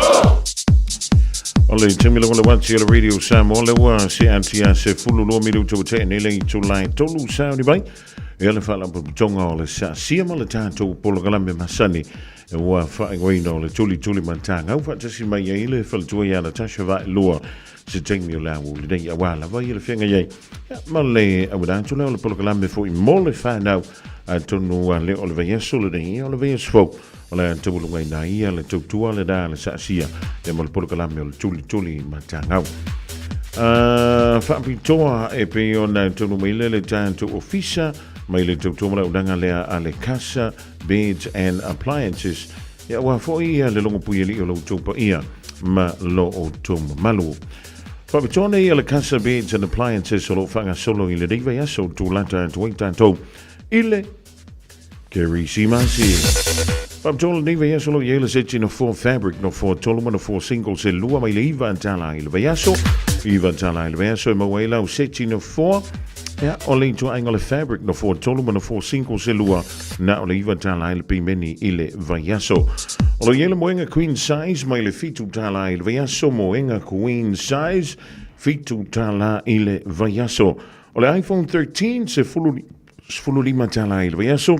Ole temi le wati le radio Samoa le wa se antia se fulu lo mi tu te ne le tu line tolu sound bai e le fala po tonga ole sa sia ma le tanto polo galambe masani e wa fa ngoi no le tuli mantanga u fa tasi mai ye le fal tu ya na tasha va lo se temi la u le ya wa la va ye le fenga ye ma le abudan tu le polo galambe fo I mole fa now tonu le ole va yeso le ole va yeso Ola tebulu ngai na ia le tutua le da le sasia le mol por kalame o tuli matanga. Fa pitoa e pe ona tonu mai le tanto ofisa mai le tutua mala udanga le ale casa beds and appliances. Ya wa fo ia le longo puili o lo tupa ia ma lo o tum malu. Fa pitoa ia le casa beds and appliances o lo fanga solo ile diva ya so tu lata tu tanto ile Kerry Simasi. Pabtolo ni vaya solo yele sechi no for fabric no for tolo no for single se lua mai leva antala ile vaya so iva antala ile vaya so mo wela sechi no for ya only to angle fabric no for tolo no for single se lua na ole iva antala ile pe meni ile vaya so olo yele moenga queen size mai le fitu tala ile vaya so moenga queen size fitu tala ile vaya so ole iPhone 13 se fulu lima tala ile vaya so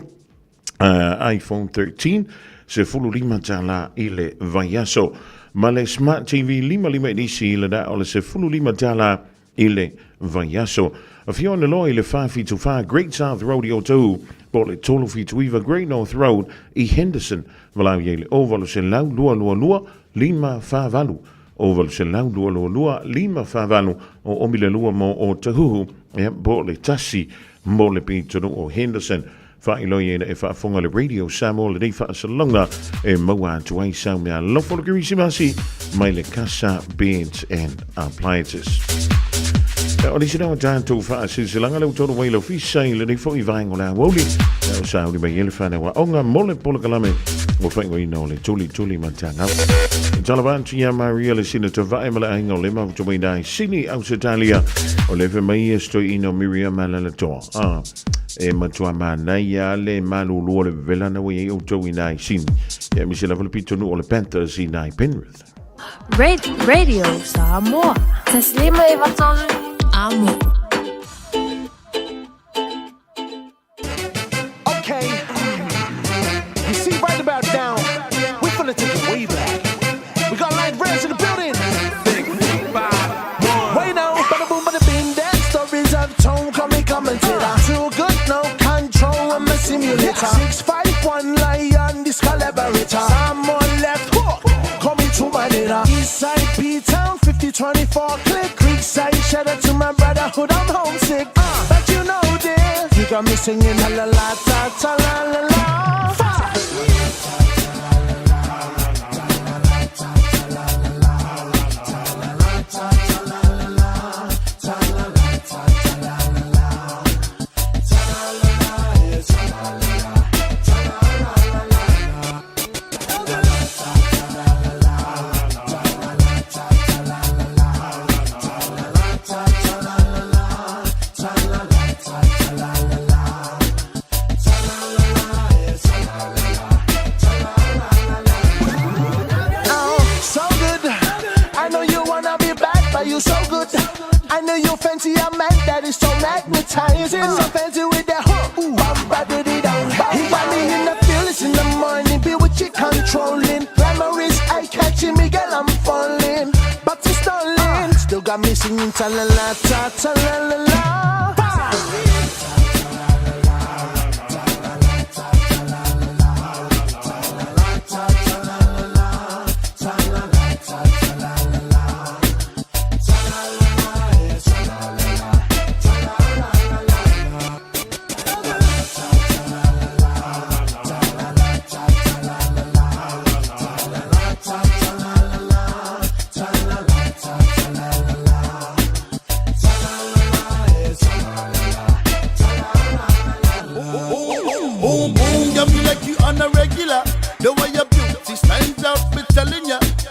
iPhone 13 se fulu lima tala ile vayaso ma le smart TV lima edisi ile da ole se fulu lima tala ile vayaso a few on the law ile 5 feet to 5 Great South Rodeo 2 bole tolo feet to Eva Great North Road I Henderson valau yele ovalo se lau lua lima fa valu ovalo se lau lua lima fa valu o omile lua mo o tahuhu bole tasi mole pito o Henderson Whaeloie e whaafonga le radio Samoa le dei whaasalonga e maua tu ai sau mea lofo le kirisimasi mai le casa beds and appliances. O nisi nawa tātou whaasilanga leu toro wailo fisai le dei fo I vaengo le Aoauli o sau li mai ele whane wa onga mole polo kalame o whaingo ino le tuli matanga. Talavanti ya Maria le sina te vae mala ainga o le mau tumai dai sini au Italia o le ve mai esto ino Miriam Malalato. e matua mana ia le malulu le vela na we o Joey nai sin e mi se la volpito no le Panthers in nai Penrith Radio Samoa taslima ivatolu amo. Okay, you see right about now, we're gonna take it way back. We got live reds in the building. 6, 5, 1. Wait now, bada boom, bada bing. That stories of tone, commentator. Too good, no control, I'm a simulator. 651 lion, this collaborator. Someone left hook, coming to my data. Eastside P-Town, 5024 click. Creekside, shout out to my brotherhood, I'm homesick. But you know this, you got me singing la la la ta ta la la la. You so good, I know you fancy a man that is so magnetizing, so fancy with that hook. He got me in the feelings in the morning, be with you controlling. Glamour is eye catching me, girl, I'm falling, but it's stalling. Still got me singing ta la la ta ta la la la.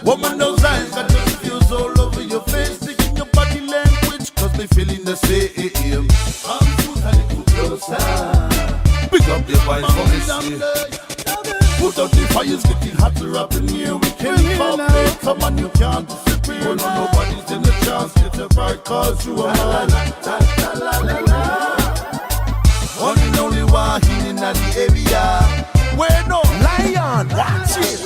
Woman, those eyes got the fuse all over your face, speaking your body language, cause me feeling the same. I'm too a little closer. Pick up your voice for me, put out the fires, getting hotter up in here. We can't cooperate, come on, you can't disappear. Oh, no, nobody's in the chance, get a right, cause you are mine. One and only one healing at the area. Where no lion, watch it.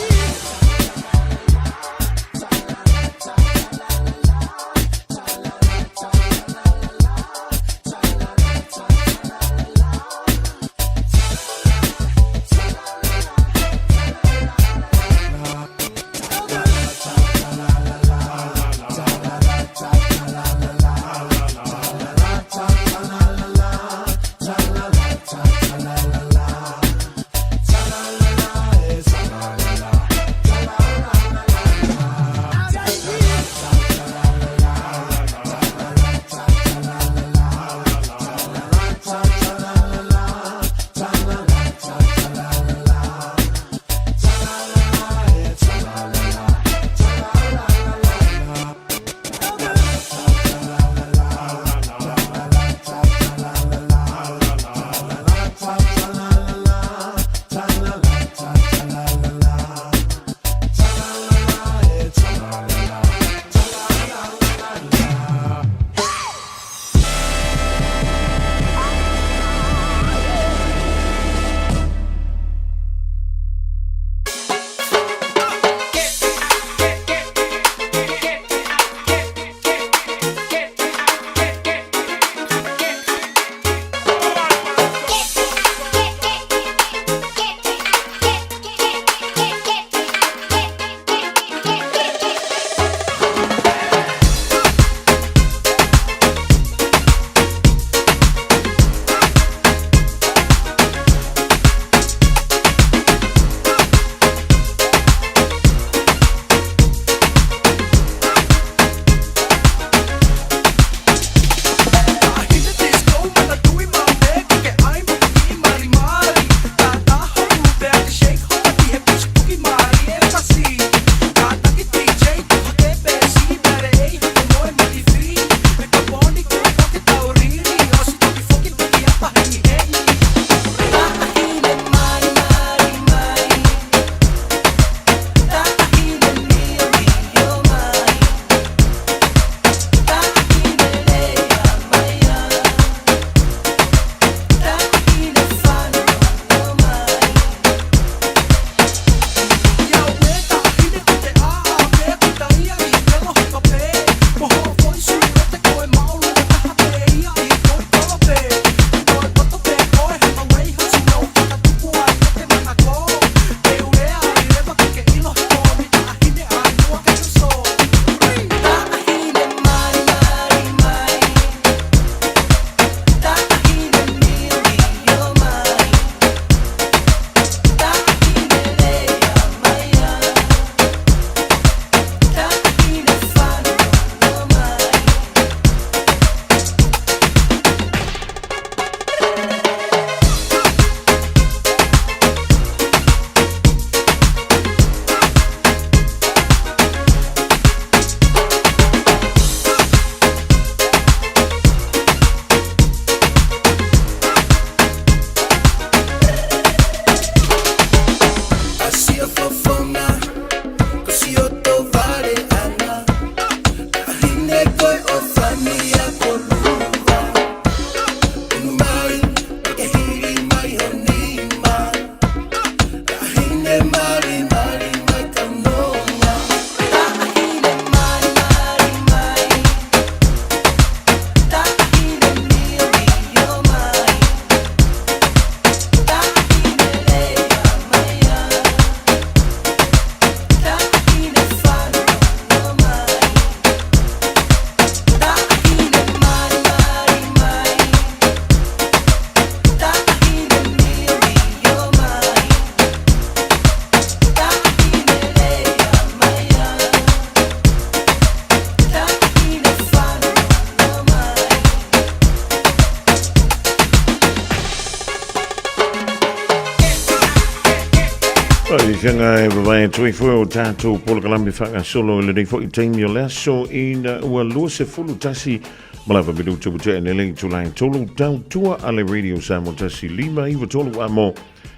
Kanga e vai tui foi o tatou polo kalami whaka solo le nei fo i taimi o lea so ina ua lua se fulu tasi malawa bidu tupu te ene lei tulai tolu tau tua ale radio Samoa tasi lima iwa tolu a mo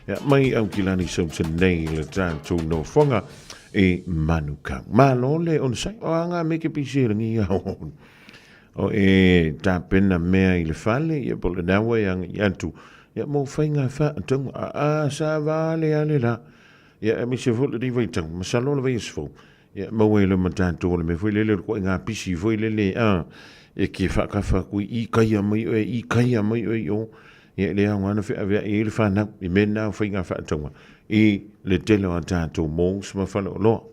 ya mai au kilani sau te nei le tatou no whanga e manukang malo le on sai o anga meke pisi rangi au o e tapena mea i le fale ia polo nawa yang yantu ya mo whainga wha atunga a sa vale ale la ya mi se fo di vai tang ma salo le vai sfo ya ma we le matanto le me foi le ko nga pisi foi le a e ki fa ka fa ku I kaya mai o ya le nga na fe ave e le fa na i mena foi nga fa tanga I le tele o tanto mo ma fa lo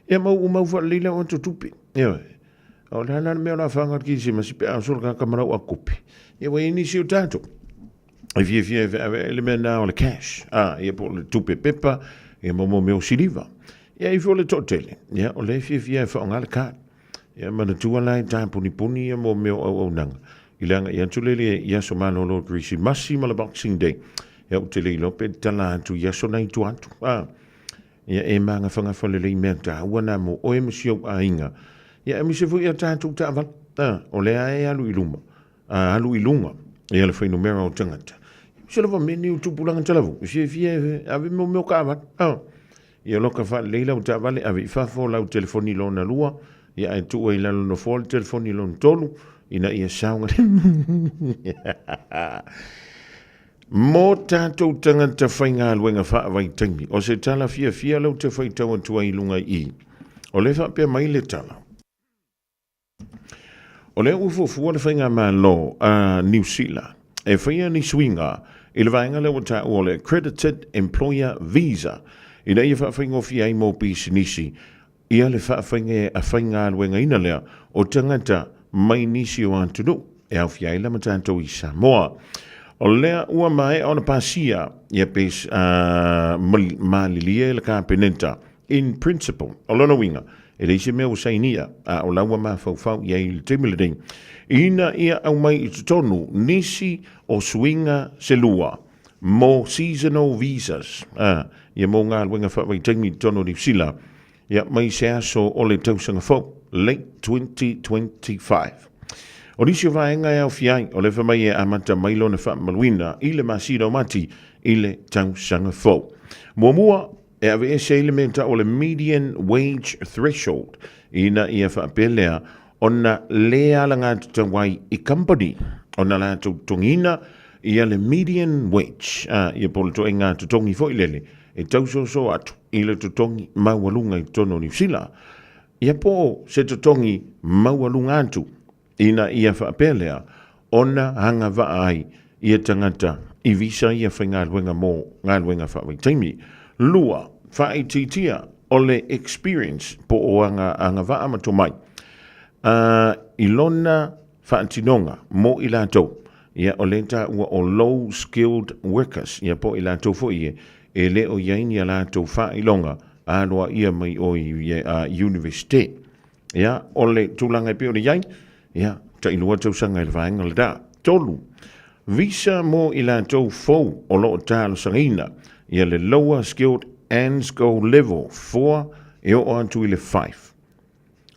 ya ma fa le o to tupi ya o la na me la fa nga ki si ma si pe a sol ka kamera o kupi ya we ni si o tanto if you element now le cash ia po le tupe pepa ia mo meu siliva ia I fo le totele ia o le if fa ngale ka ia ma le tua lai tampo ni puni ia mo meu o nang ilanga ia tulele ia so mano lo grisi massima le boxing day ia o tele lo pe tala tu ia so nai tu atu ia e manga fanga fo le menta wana mo o emisio ainga ia mi se fu ia tatu taval o le ai alu ilunga ia le foi numero tangata se lava meni o tupulanga talavu se fie ave mo kava ia loka fa leila o tavale ave fa fo la o telefoni lona lua ia e tu e la no fo o telefoni lona tolu ina ia saunga mo tatou tangata whainga luenga wha vai tangi o se tala fia lau te whaitau atua I lunga I o le wha pia mai le tala o le ufofua le whainga maa lo a New Zealand e whaia ni swinga I le vaenga le wata o le Accredited Employer Visa ina ia whainga o fia I mo pisinisi ia le whainga a whainga luenga ina lea o tangata mai nisi o antunu e au fia ila matanto I Samoa o lea ua mai o na pasia ia pes malilia le ka penenta in principle o lona winga e leise mea o sainia o laua ma fau ia I le temiledeng ina ia au mai I tutonu nisi o swinga se lua mo seasonal visas ia mo ngā luenga whawai tangi tono New Zealand ia mai se aso o le tausanga fau late 2025 o nisi o vaenga au fiai o le whamai e amata mailo na whamaluina I le masino mati I le tausanga fau mua e ave e se elementa o le median wage threshold ina ia whapelea ona lea la ngā tutawai I company ona la tutongina ia le median wage ia polo to e ngā tutongi fo ilele e tausoso atu I le tutongi maualunga I tono New Zealand ia po se tutongi maualunga atu ina ia whapelea ona hanga va ai ia tangata I visa ia whainga luenga mo ngā luenga whawai taimi lua whaititia o le experience po o anga va amato mai ilona whaatinonga mo I lātou ia o lenta ua o low skilled workers ia po I lātou fo ie e le o iaini a lātou whailonga aloa ia mai o university ia o le tūlanga pe o le iain ia ta ilua tausanga I le vaenga le da tolu visa mo I lātou fou o lo tālo sangina ia le lower skilled ANSCO level 4 e o antu I le 5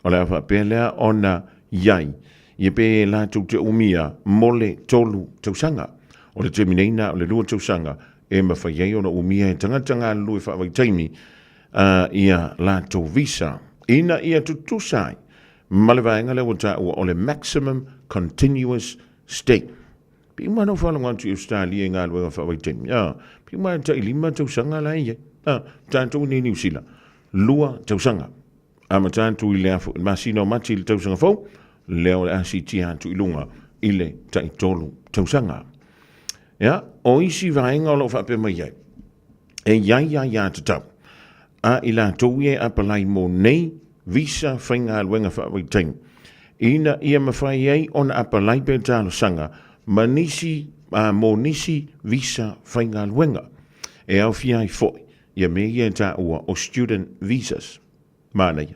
o le awa pelea ona iai ia pe lātou te umia mole tolu tausanga o le teminaina o le lua tausanga e mawhaiai ona umia e tangatanga lue whawai taimi ia lātou visa ina ia tutusai Malevaenga le wata ole maximum continuous state. Pi mana whala ngantu Australia ngā luenga whawaitim. Pi mana ta ilima tausanga la ia. Tātou ni New Zealand. Lua tausanga. Ama tātou i lea masino mati i tausanga fau. Leo le asiti atu ilunga ile taitolu tausanga. O isi vaenga o lo whape mai iai. E ia tatau. A ila touye apalai mo nei visa whainga luenga whawaitim. Ina ia mawhai ei on apalai pe tālo sanga. Manisi mo nisi visa whainga luenga. E au fiai foi. Ia me ia tā ua o student visas. Mānei.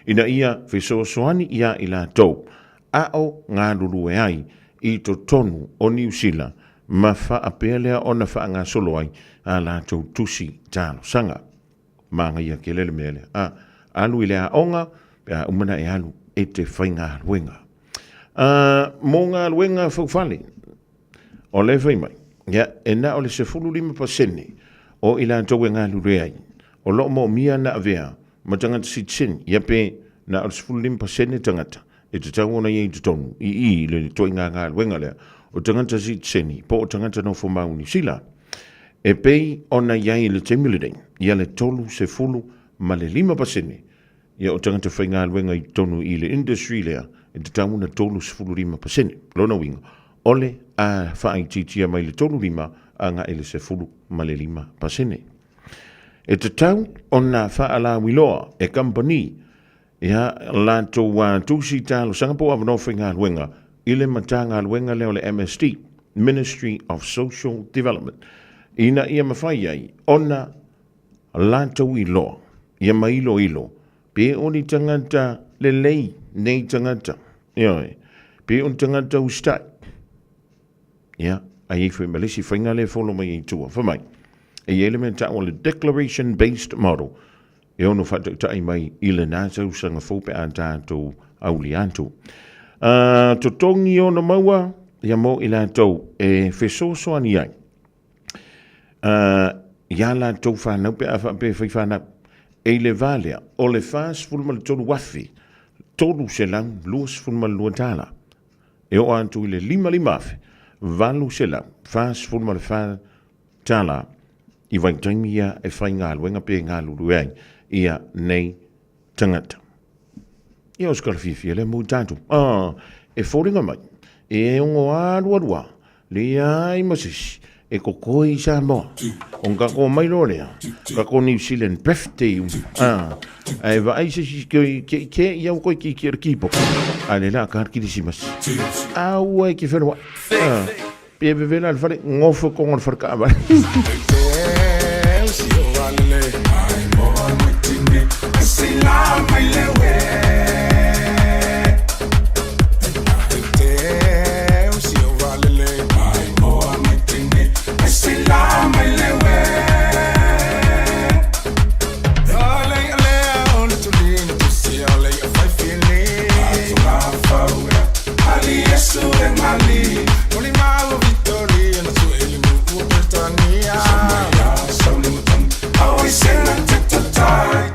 Ina ia whesoasoani ia ila tau. Ao ngā ruru e ai i to tonu o New Zealand. Ma wha apelea o na wha ngā solo ai a la tau tusi tālo sanga. Manga ia ke lele mele. Alu i lea onga, pia umana e alu e te whainga luenga. Mō ngā luenga whauwhale. O le whaimai. Ia, e na o le se 15% o ila tau e ngā lure ai. O lo mo mia na avea, ma tangata si tsin, ia pe na o le se 15% tangata. E te tau ona iei te tonu, i le toi ngā luenga lea. O tangata si tseni, po o tangata no whamau ni sila. E pei ona iei le temilideng, ia le tolu se fulu ma le 5%. Ia o tangata whainga luenga i tonu i le industry lea, e te tau ona tolu se fulu 5%. Lona winga, ole a whaititia mai le tolu 5, a ngā ele se fulu ma le 5%. E te tau ona whaala wiloa e company, ia lanto wa tusi talo sangapo avano whainga luenga, ile matanga luenga leo le MSD, Ministry of Social Development. Ina ia mawhai ai, ona lanto iloa, ia mailo, pe oni tangata le lei nei tangata, pe oni tangata ustai. Ia, ai whi malisi whainga le wholo mai i tua, whamai. E elementa o le declaration-based model, e ono whataktai mai i le nātau sanga whope a tātou auli antu. To tongi o na maua, ia mo i lātou e whesosoani ai. Ia lātou whanau pe a whape whanau. E le valea, o le whās fulma le tolu wafi, tolu se lau, luas fulma lua tāla. E o antu i le 5 afe, valu se lau, whās fulma le whā tāla, i waitaimia e whai ngā luenga pe ngā luruai, ia nei tangata. Ia oskara whiwhia le mō tātou. E whoringa mai, e ongo āruarua, le ai masisi, e kokoi Samoa, on kako mai lorea, kako New Zealand birthday, e wa aisesi ke iau koi ki kira kipo, a le la karkirisimas. Aua e ki whenua, pe vevela al whare ngofo kongon wharkawa. Always say nothing to die.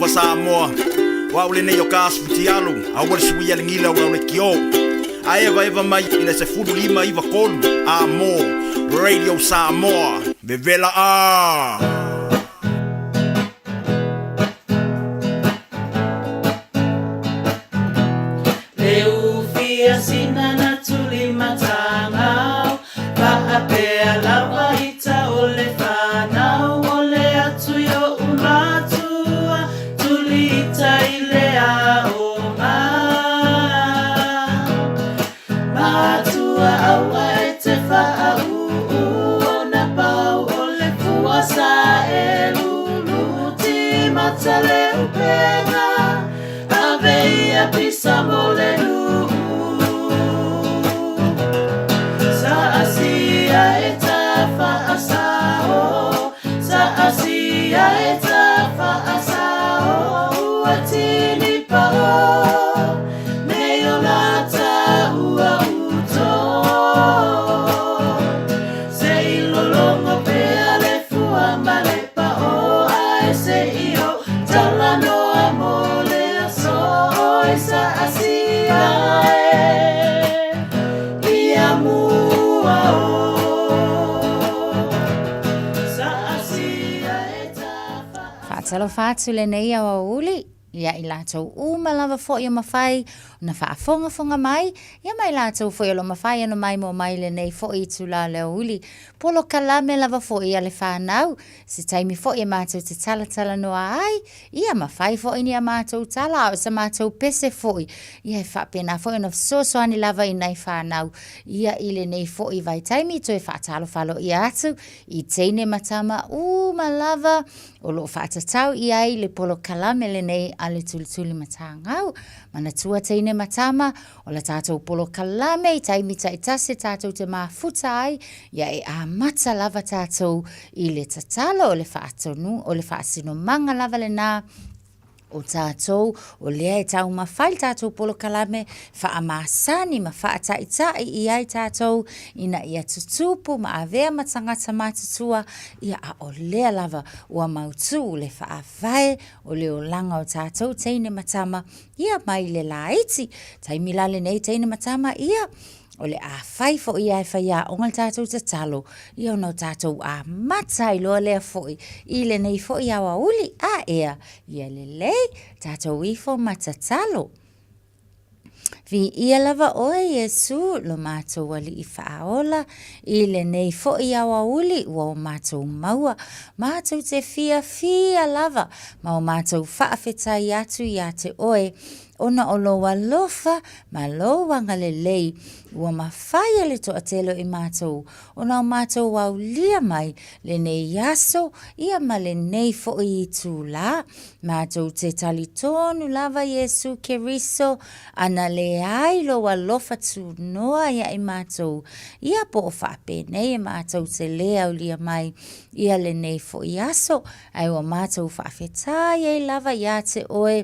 lova Samoa. Wa ule nei o kasputi alu, a wale sui ale ngila wa ule kio. A eva mai ina se fudu lima iwa kolu. Amo, Radio Samoa, vevela a. Leu fia sinana tuli matangau, paapea lava ita ole fanau, ole atu yo umatua, tuli ita ile aonga. Matua awa ete faa ona pau ole fuasa eluluti matale upenga, aveia pisa molenu. Saasia eta faasao, saasia eta faasao, atini pao, neolata ua uto. Seilolongo pea le fuamba le pao, ae se io talano amole aso, saasia ia mua saasia eta Whaatalo whaatu le nei au Aouli. Ia i lātou umalawa fōi o mawhai, na whaafonga mai, ia mai lātou fōi o lo mawhai ano mai mo mai le nei fōi tu la le Aouli. Polo kalame lava fōi a le whanau, se taimi fōi e mātou te tala noa ai, ia mawhai fōi ni a mātou tala, o sa mātou pese fōi, ia e whapena fōi o na sosoani lava i nei whanau, ia i le nei fōi vai taimi, to e whaatalo whalo i atu, i teine matama umalawa, o lo whaatatau i ai le polo kalame le nei a le tulituli matangau. Mana tua teine matama, o la tātou polo kalame, i taimi taitase tātou te mafuta ai, ia e a mata lava tātou i le tatalo o le whaatonu, o le whaasino manga lava le nā, o tātou, o lea e tau mawhai tātou polo kalame, whaamasani ma whaataitai i ai tātou, ina ia tutupu ma avea matangata mātutua, ia a o lea lava ua mautu le whaavae, o leo langa o tātou teine matama, ia mai le laiti, taimi lale nei teine matama, ia o le a whai fo i ai whai a ongal tātou te talo, i o no tātou a matai loa lea fo i le nei fo i awa uli, a ea, ia le lei, tātou i fo matatalo. Vi ia lava oe Yesu lo mātou wali i whaaola, i le nei fo i awa uli, ua o mātou maua, mātou te fia lava, ma o mātou whaafetai atu i a te oe, ona o loa lofa, ma loa ngalelei, ua mawhaia le to atelo i mātou, ona o mātou au lia mai, le nei yaso, ia ma le nei fo i tū la, mātou te tali tonu lava Yesu keriso, ana le ai loa lofa tū noa ia i mātou, ia po o whape nei e mātou te lea au lia mai, ia le nei fo i aso, ai o mātou whaafetai e lava ia te oe,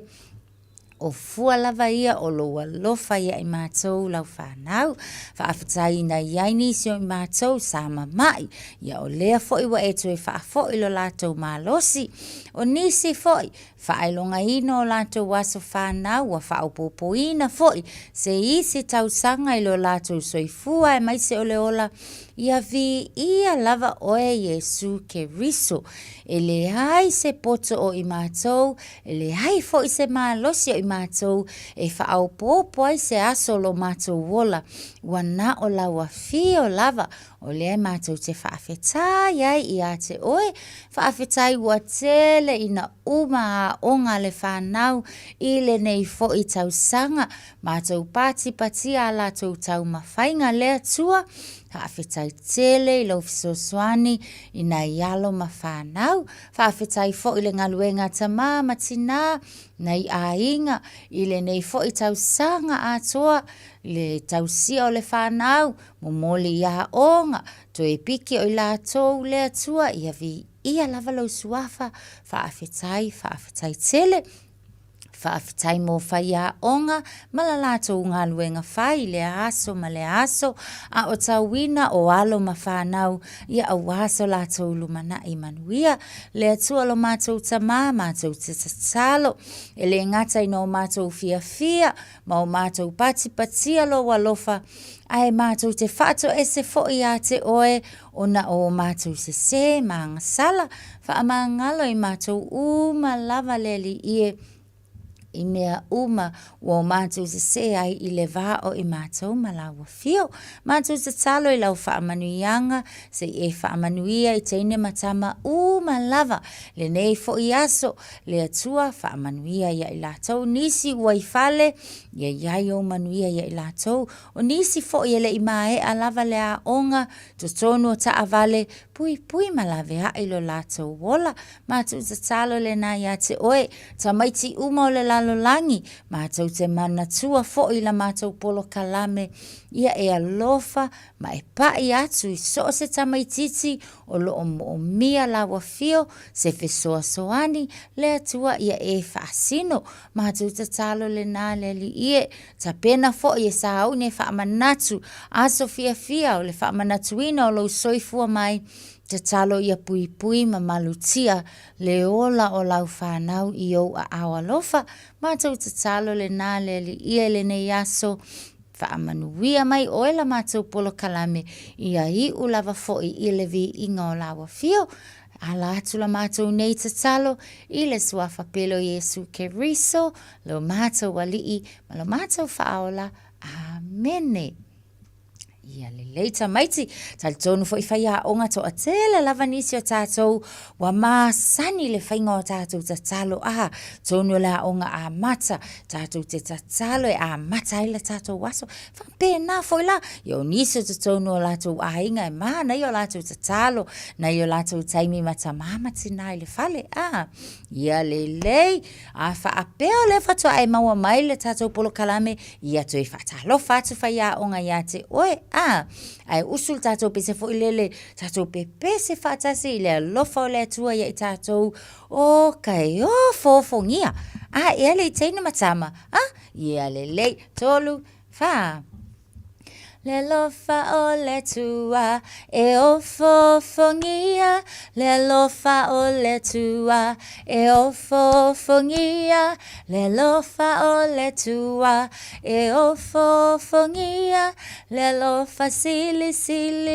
o fua lava ia o loa lofa ia i mātou lau whanau. Whaafetai na iaini sio i mātou sama mai. Ia o lea foi wa e tue whaafoi lo lātou mālosi. O nisi foi, whaelonga ino o lātou waso whanau wa whaopopoina foi. Se isi tau sanga i lo lātou soifua e maise o leola. Ia vi ia lava oe Yesu keriso. E le hai se poto o i mātou, e le hai fo i se mālosi o i mātou, e whaau pōpo ai se aso lo mātou wola, wana o lawa fi o lava, o le mātou te whaafetai ai i a te oe, whaafetai ua tele ina uma a onga le whanau, i le nei fo i tau sanga, mātou pati a lātou tau mawhainga lea tua, whaafetai tele i lau fisosoani, ina ialo ma whanau, whaafetai fo i le ngaluenga tamā matina, nei a inga, i le nei fo i tau sanga a toa, le tau sia o le whanau, momoli ia onga, to e piki o i lātou lea tua, ia vi ia lava lau suafa, whaafetai tele, whaafitai mō whai a onga, mala lātou ngā luenga whai, le aso ma le aso, a o tauina o alo ma whanau, ia au aso lātou lumana I manuia, le atua lo mātou tamā, mātou te tatalo, e le ngata I no mātou fia fia, ma o mātou pati patia lo walofa, ai mātou te whaato e se foi a te oe, ona o mātou se ma ngasala, wha ama ngalo I mātou ma lava leli ie, I mea uma o mātou se ai I le vāo I mātou malawa fio. Mātou te talo I lau whaamanuianga, se e whaamanuia I teine matama lava. Le nei fo I aso, le atua whaamanuia ia I lātou. Nisi uai whale, ia iai o manuia ia I lātou. O nisi fo I le I mae a lava le a onga, to tonu o ta avale, pui malawe ha I lo lātou wola. Mātou te talo le nā ia te oe, ta maiti uma o le lalo langi, mātou te mana tua fo I la mātou polo kalame, ia e alofa, ma e pai atu I so se tamaititi, o lo o mia lawa fio, se fesoa soani, le atua ia e whaasino, mātou te talo le nā le li ie, ta pena fo I e sa au ne whaamanatu, aso fia o le whaamanatuina o lo soifua mai, te talo ia pui ma malutia le ola o lau whanau I au a awalofa, mātou te talo le nā le li ia le nei aso, whaamanuia mai oela mātou polo kalame, ia I ulava foi I le vi inga o lawa fio, ala atu la mātou nei te talo, I le suafa pelo Yesu ke riso, lo mātou walii, ma lo mātou whaola, amene. Ia le leita maiti, tal tonu fo I whaia onga to a tele lava nisi o tātou, wa māsani le whainga o tātou te talo tonu la onga a mata, tātou te talo e a mata ila tātou waso, whapena fo ila, yo nisi o te tonu o lātou a inga e maa, nei o lātou te talo, nei o lātou taimi mata mamati nai le fale, ia le lei, a whaapeo le whatua e maua mai le tātou polo kalame, ia to e whatalo whatu whaia onga ia te oe, ai usul tātou pe se fo ilele tātou pe se whatasi I le alofa o le atua ia I tātou o kai o fofongia ia le teina matama ia le lei tolu wha le lofa o le tua e o fofongia le lofa o le tua e o fofongia le lofa o le tua e o fofongia le lofa sili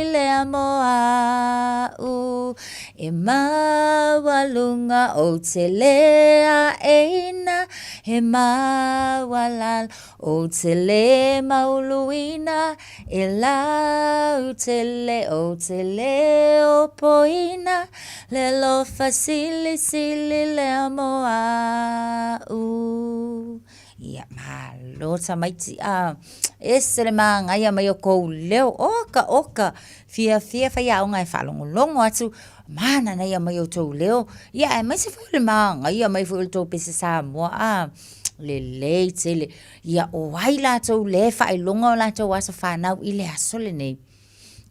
le amoa e mawalunga o te lea eina e mawalal o te le mauluina e lau te le o poina le lofa sili le amoa ia malota maiti ese le mangaia mai o kou leo oka fia whaia onga e whalongolongo atu mana nei mai o tau leo ia e mai se fo le mangaia mai fo le tau pese Samoa le tele ia o ai lātou le whailonga o lātou asa whanau I le aso le nei.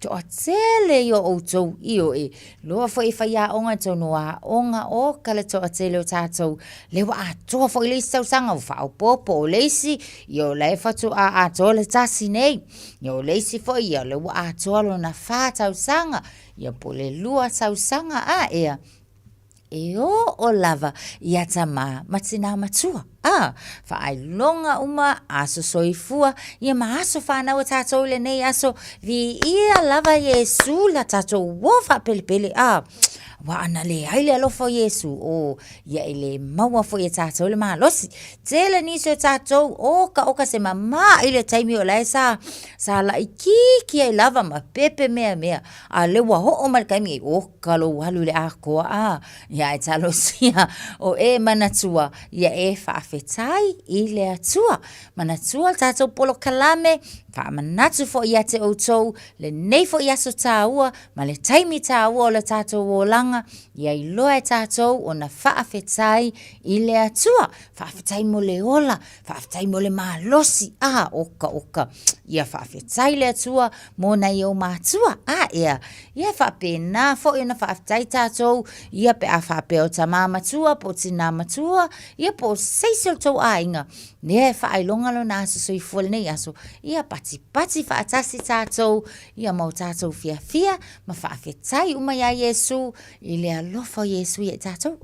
To a tele I o outou I o e loa fo I whaia onga tau noa onga o kala to a tele o tātou lewa a toa fo I leisi tau sanga o whao popo o leisi I o le whatu a toa le tasi nei I o leisi fo I o lewa a toa lo na wha tau sanga I o po le lua tau sanga ea e o lava ia tama matina matua whaai longa uma aso soifua ia ma aso whanau tātou le nei aso vi ia lava Yesu la tātou wofa pele wa ana le haile alofa Yesu o ia ele maua fo ia tātou le mahalosi tele nisi o tātou oka se mama ile taimi o lai sa la iki ai lava ma pepe mea a lewa ho o malkaimi oka lo walu le akoa ia e talo sia o e manatua ia e whaafetai I le atua manatua tātou polo kalame whaamanatu fo ia te outou, le nei fo ia so tāua, ma le taimi tāua o le tātou o langa, ia i loa e tātou o na whaafetai i le atua, whaafetai mo le ola, whaafetai mo le malosi, oka, ia whaafetai le atua, mo na i o mātua, ia whaapena fo i na whaafetai tātou, ia pe a whaape o ta māmatua, po tina matua, ia po seisel tau ainga, ne whaailonga lo na aso so i fuale nei aso, ia pati whaatasi tātou, ia mau tātou fia, ma whaafetai umai a Yesu, i le alofa o Yesu i e tātou.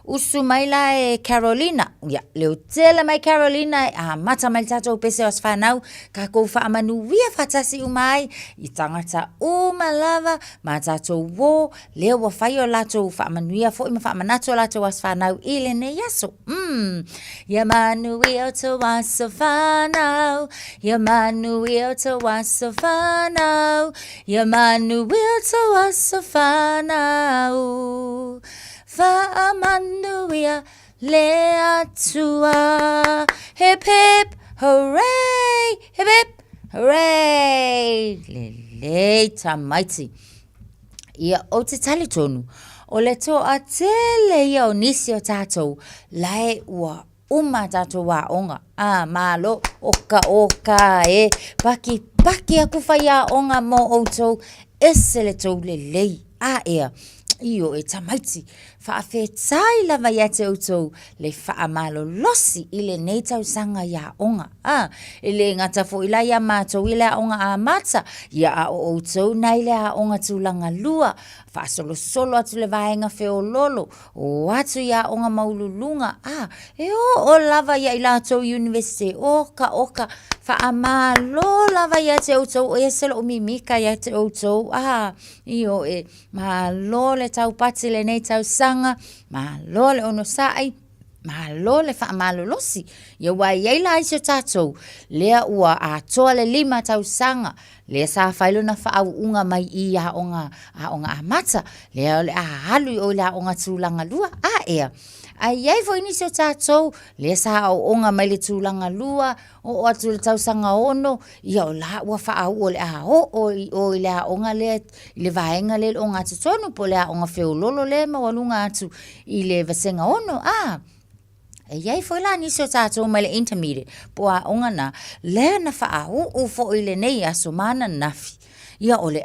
Usu mai la e Carolina. Ia, leo tela mai Carolina, mata mai tātou pese o whanau, ka kou whaamanuia whatasi umai, i tangata umalava, ma tātou wō, leo wa whai o lātou whaamanuia, fo ima whaamanato lātou as whanau, i le ne yaso. Ia manuia o te waso whanau, ia manuia o te waso whanau, ia manuia o te waso whanau. Whaamanuia le atua. Hip hip, hooray! Hip hip, hooray! Le tamaiti. Ia o te tali tonu. O le to a tele ia o nisi o tātou. Lai ua tātou wa onga. Malo, oka, Paki aku whai a onga mo outou. Ese le tau le lei. Ea. Io e tamaiti, whaafetai lava ia te outou, le whaamalo losi i le nei tau sanga ia onga. I le ngata fo ila ia mātou i le onga a mata, ia a o outou na i le a onga tūlanga lua, whaasolo atu le vaenga feo lolo, o atu ia onga maululunga. O lava ia i lātou university, oka, whaamalo lava ia te outou, o eselo o mimika ia te outou, io e malo le tau pati le nei tau sanga, malo le ono sai, malo le whaamalo losi. Ia wai ei la iso tātou, lea ua a toa le 5 tau sanga, lea sa whailo na whaau unga mai i a onga a mata, lea le a halu o le a onga tūlanga lua, ea. Ai vo inisio tātou, le sa o onga mai le tūlanga lua, o atu le tausanga ono, ia o la ua whaau o le a o i le a onga le vaenga le onga atu tonu, po le a onga feo lolo le mawalunga atu i le vasenga ono, Iai foi la nisio tātou mai le intermediate, po a onga na, le na whaau o fo i le nei aso mana nafi. Ia ole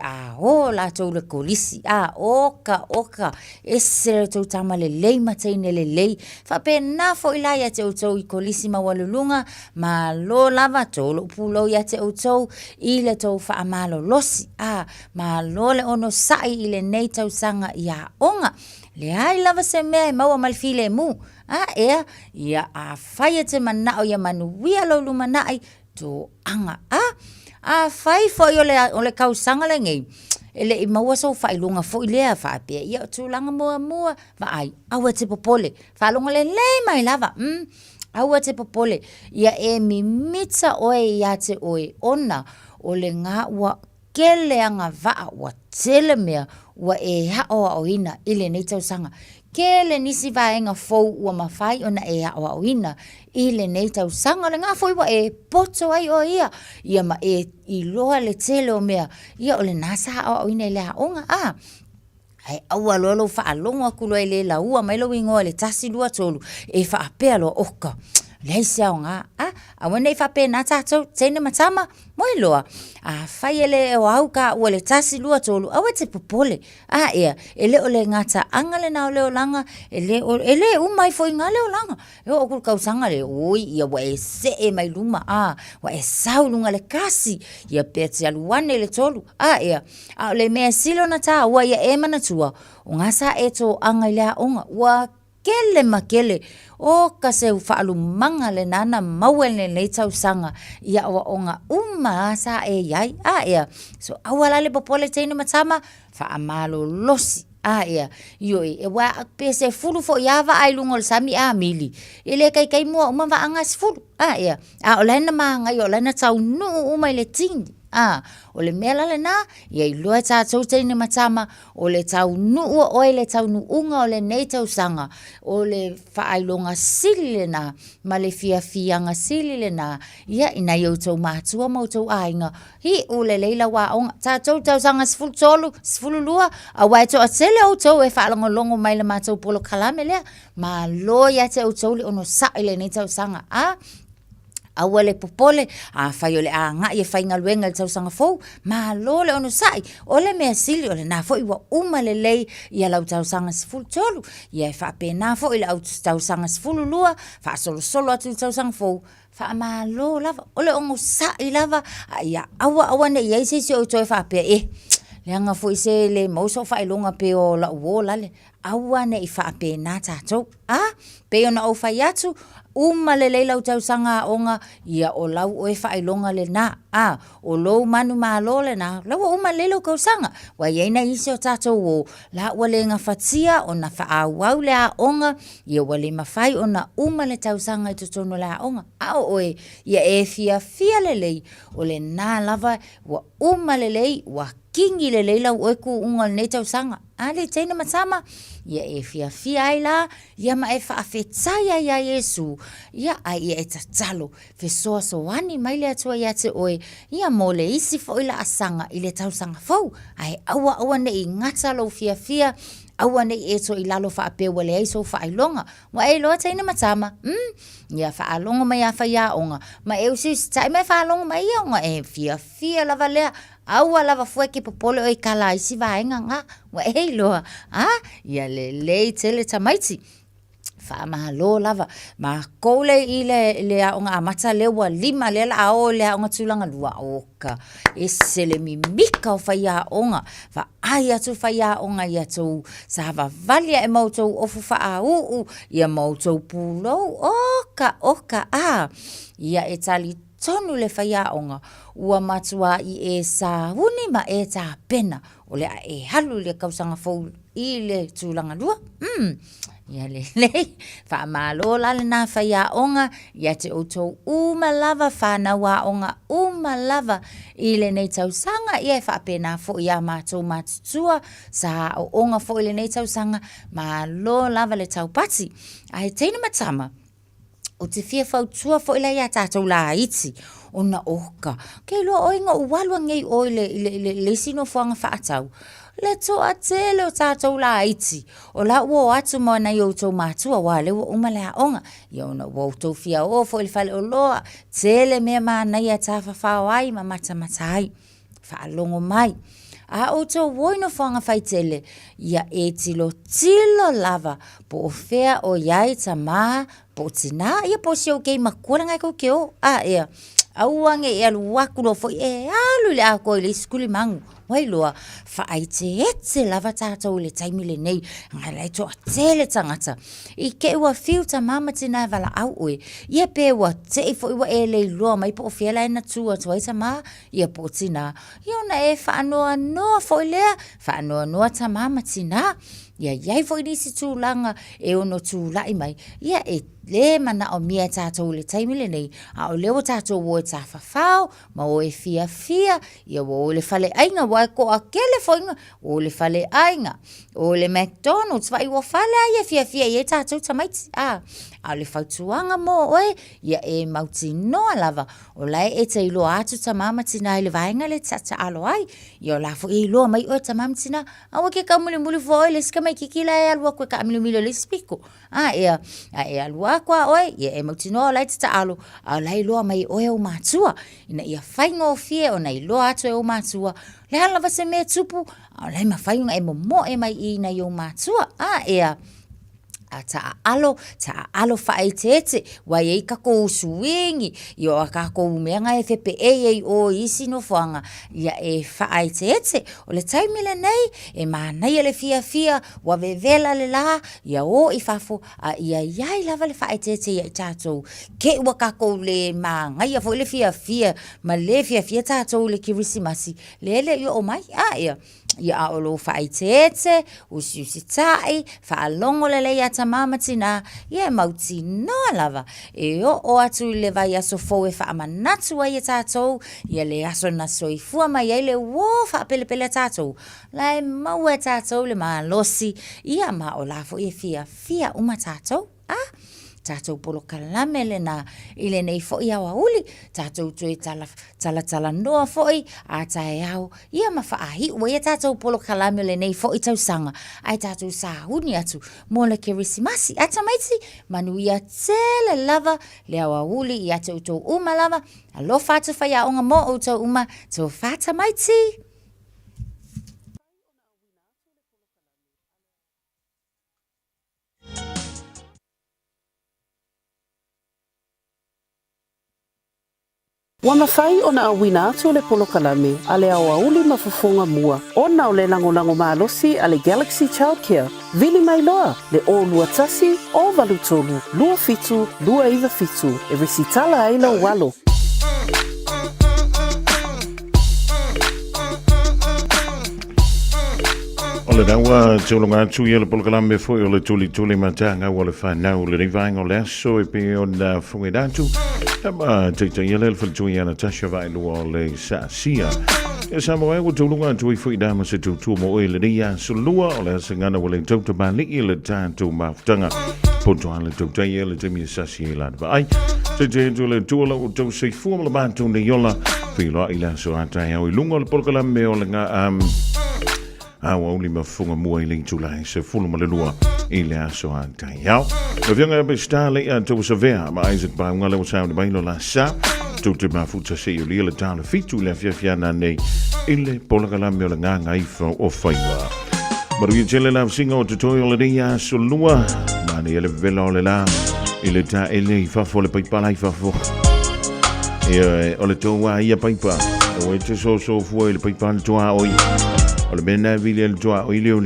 la tau le kolisi, oka, ese le tau tama le lei mataine le lei, whape na fo ila ia te outou i kolisi mawalulunga, ma lo lava tau lo pulo ia te outou i le tau whaamalo losi, ma lo le ono sai i le nei tau sanga ia onga, le ai lava se mea e maua malfile mu, ia a whaia te manao ia manuia lo lumanai, to anga, fai foi ole kausanga le ngai. Ele I maua so fai lunga foi lea fa pe ia tūlanga mua va ai aua te popole. Fa lunga le mai lava. Aua te popole. Ia e mi mitsa oe ia te oe ona ole ngā ua kele anga vaa ua tele mea ua e hao o ina ile nei tausanga. Kele nisi vaenga fou ua mawhai ona e hao o ina ile nei tausanga le ngā fou ua e poto ai o ia. Ia ma e I loa le tele o mea. Ia ole nasa hao o ina ile haonga. Ai aua lolo whaalonga kulo e le laua mai lo ingoa le tasi lua tolu e whaapea lo oka. Lei se o ngā, awa nei whape nā tātou, teine matama, moi loa. Whai ele o au ka ua le tasi lua tolu, awa te popole. Ea, ele o le ngata anga le nao leo langa, ele umai fo I ngā leo langa. Eo o kul kausanga le, oi, ia wa e se e mai luma, wa e saulunga le kasi, ia pea te aluane le tolu. Ea, le mea silo na tā, ua ia e manatua, o ngā sa e to anga I lea onga, ua kele makele o ka se whaalu manga le nana mauele le tausanga ia awa onga sa e iai ea so awala le popole teine matama whaamalo losi ea io e wa pese fulu fo iava ai lungo le sami mili ele kai mua uma wa anga fulu ia. O lena maangai, o lena tau nuu umai le tini. O le mea lale na, ia I loa tātou teine matama, o le tau nuu oe le tau nuunga o le nei tau sanga, o le whaailonga sili le na, ma le fianga sili le na, ia ina iau tau mātua mau tau ainga, hi o le leila wā onga, tātou tau sanga sifulu tolu, sifulu lua, a wai tau atele au tau e whaalongo mai le mātou polo kalame lea, ma loia te au tau le ono sa'i le nei tau sanga, aua le popole, whai o le anga I e whai ngaluenga le tausanga fau, ma lo le ono sai, o le mea sili, o le nā fo iwa uma le lei, ia lau tausanga sifulu tolu, ia e whape nā fo I le au tausanga sifulu lua, wha solo atu tausanga fau, wha ma lo lava, o le ongo sai lava, ia awa ne ia isi o toi whape le anga fo ise le mauso whai longa pe o la uo lale, awa ne I whape nā tātou, pe o na au whai atu, uma le leila o tausanga onga ia o lau oe whailonga le na o lou manu malo le na lau uma leila o kausanga wa ieina isi o tātou o la ua le nga fatia o na whaawau le a onga ia wale mawhai o na uma le tausanga I tutono le a onga oe ia e fia le lei o le na lava wa uma le lei wa kingi le leila o ku unga le tausanga ale teina matama ia e fia ai la ia ma e whaafetaya ia Yesu ia ai e tatalo fe soa soani mai le atua ia te oe ia mo le isi fo ila asanga I le tausanga fau ai awa ne I ngata lo fia awa ne e to I lalo whaape wale ai so whaailonga wa e loa teina matama ia whaalonga mai a whaia onga ma e usi tai mai whaalonga mai ia onga e fia lava lea aua lava fue ki popole o I kala isi vaenga nga wa e loa ia le tele tamaiti wha mahalo lava ma koule I le aonga amata lewa 5 le la ao le aonga tulanga lua oka e se le mimika o whaia onga wha ai atu whaia onga ia tau sa hawa valia e mautou ofu wha au ia mautou pulou oka ia e tali tonu le whaia onga ua matua I e sa huni ma e ta pena o le e halu le kausanga fau I le tulanga lua ia le wha malo lale na whaia onga ia te outou uma lava whana wā onga uma lava I le nei tausanga ia e whapena fo ia mātou mātutua sa o onga fo I le nei tausanga malo lava le taupati ai teina matama o te fia fautua fo ila ia tātou la iti o na oka kei loa oinga uwalua ngei o le sino fuanga whaatau le toa tele o tātou la iti o la ua atu mo na I outou mātua wa le ua umalea onga ia ona ua outou fia o fo ili fale o loa tele mea mana ia tā whawhao ai ma mata ai whaalongo mai a outou woino fuanga whaitele ia e tilo lava po o fea o iai ta maha po tina ia po si o kei makura ngai kou keo ia auange e alu waku lo foi e alu le a koe le skuli mangu wai loa whaai te ete lava tātou le taimi le nei ngai lai toa tele tangata I ke ua fiu ta mama tina wala au oe ia pe ua te I foi ua e le loa mai po o fiela e na tua tua ta ma ia po tina ia ona e whaanoa noa foi lea whaanoa noa ta mama tina ia iai foi nisi tūlanga e ono tūlai mai ia e le mana o mia tātou le taimi le nei a o leo tātou wo e tā whawhao ma o e fia ia o le fale ainga wa ko a kele foinga o le fale ainga o le McDonald's vai o fale ia fia ia tātou tamaiti a le fautuanga mo oe ia e mauti noa lava o lai e te ilo atu ta mama tina I le vaenga le tata alo ai ia o la fo e ilo mai o ta mama tina a wake ka muli fo le ska mai kikila e alua koe ka mili le spiko ia e alua kwa oe ia e mauti noa lai tata alo a lai loa mai oe o matua ina ia whainga o fie o na ilo atu e o matua le halava se me tupu a lai ma whainga e mo e mai I na I o matua ia a ta alo whae te wai ei kako usuingi I o a kako umeanga e whepe ei o isi no whanga ia e whae te o le taimile nei e mānei e le fia wa vevela le la ia o I whafo a ia iai lava le whae te ia I tātou ke ua kako le māngai a fo le fia ma le fia tātou le kirisimasi le I o mai ia a o lo whae te usi tai whaalongo le leia sa mamatina, ia mauti noa lava. E o atu le vai aso fo e whaamanatu ai e tātou, ia le aso na soifua mai ai le wo whaapelepele tātou. Lai mau e tātou le maa losi, ia maa o lafo e fia uma tātou. Tātou polo kalame le na ile nei fo i Aoauli, tātou tue tala noa fo i, a tae au, ia ma whaahi ua ia tātou polo kalame le nei fo i tau sanga, ai tātou sāhuni atu, mo le kerisimasi, ata maiti, manu ia tele lava, le Aoauli i ata utou uma lava, alo whātu whaia onga mo utou uma, tō whāta maiti. Wa mawhai o na awina atu le polo kalame, a le Aoauli ma Fofogamua, o na o le lango malosi a le Galaxy Childcare. Vili mai loa, le o lua tasi, o valutolu, lua fitu, lua iwa fitu, e resitala ai lau walo. O le daua te olonga atu ia le polo kalame foi o le tuli matanga o le whanau le rivainga o le aso e pe o na whungedatu. Tama te ia le whalitu ia na tasha vai lua o le saasia. E Samoa e o te olonga atu i fui dama se tūtua mo e le ria so lua o le asangana o le tauta mali i le tātou mawhtanga. Poto le tauta ia le temi sasi i lana ai. Te le tuola o tau se fuama le mātou ne yola. Whiloa i la so atai au i lunga o le polo kalame o le ngā Aoauli Fofogamua i le tulai se fulu malelua i le aso atai au. Ma vianga e bestale a tau sa vea ma Isaac Baunga le o sao de bailo la sa. Tau te mafuta se o lia le tala fitu le fiafiana nei i le pola kalame o le nganga ifa o whaiwa. Maru i tele la singa o te toi o le ria so lua. Mani ele vela o le la i le ta ele i fafo le paipala i fafo. E o le toa ia paipa. O e te so fua i le paipala toa oi. O le mena vile le toa o i leo.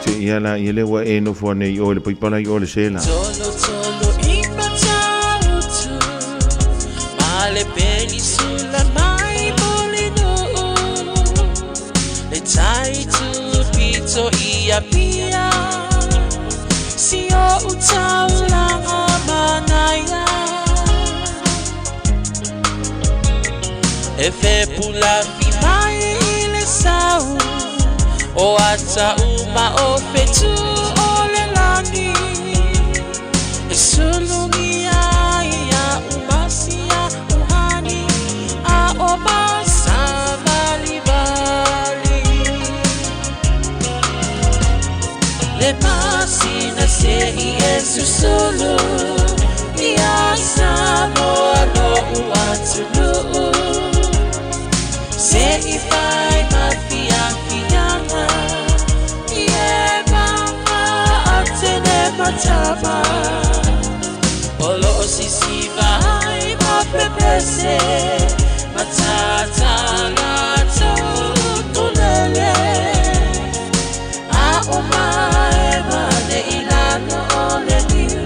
Te ia la i lewa e no fua nei o le paipala i o le sela. Tolo ipa tautu, ma le penisula mai molino. Le tai tu pito ia pia, si o utau langa manaya. E fe pula fi mai sau o ata uma o fetu o le lani e sulungi ia umasia uhani a o masa vali le pasina se i susulu ia Samoa no uatulu se i fai mafianga ie mama atene matama olo sisi vai ma pepese matata lato tunele a oma ema de ilano ole niu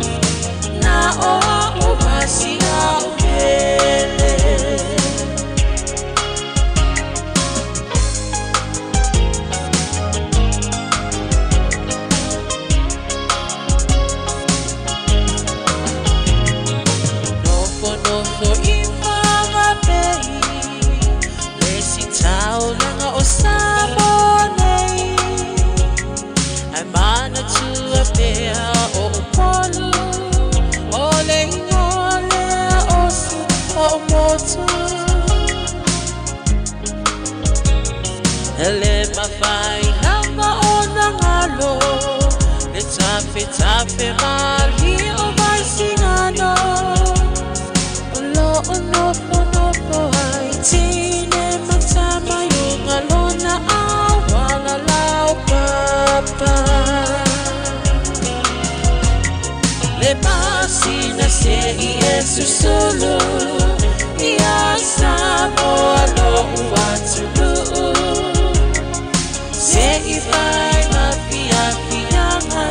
na o masia upele. Ele mafai nanga ona ngalo le tafe mali o mai singano ono ai tine matama yunga lona awala lau papa le pasina se i esu solo ia Samoa no uatulu se i fai mafianga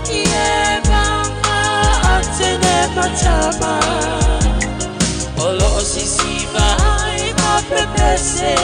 ie mama atene matama olo sisi vai ma pepese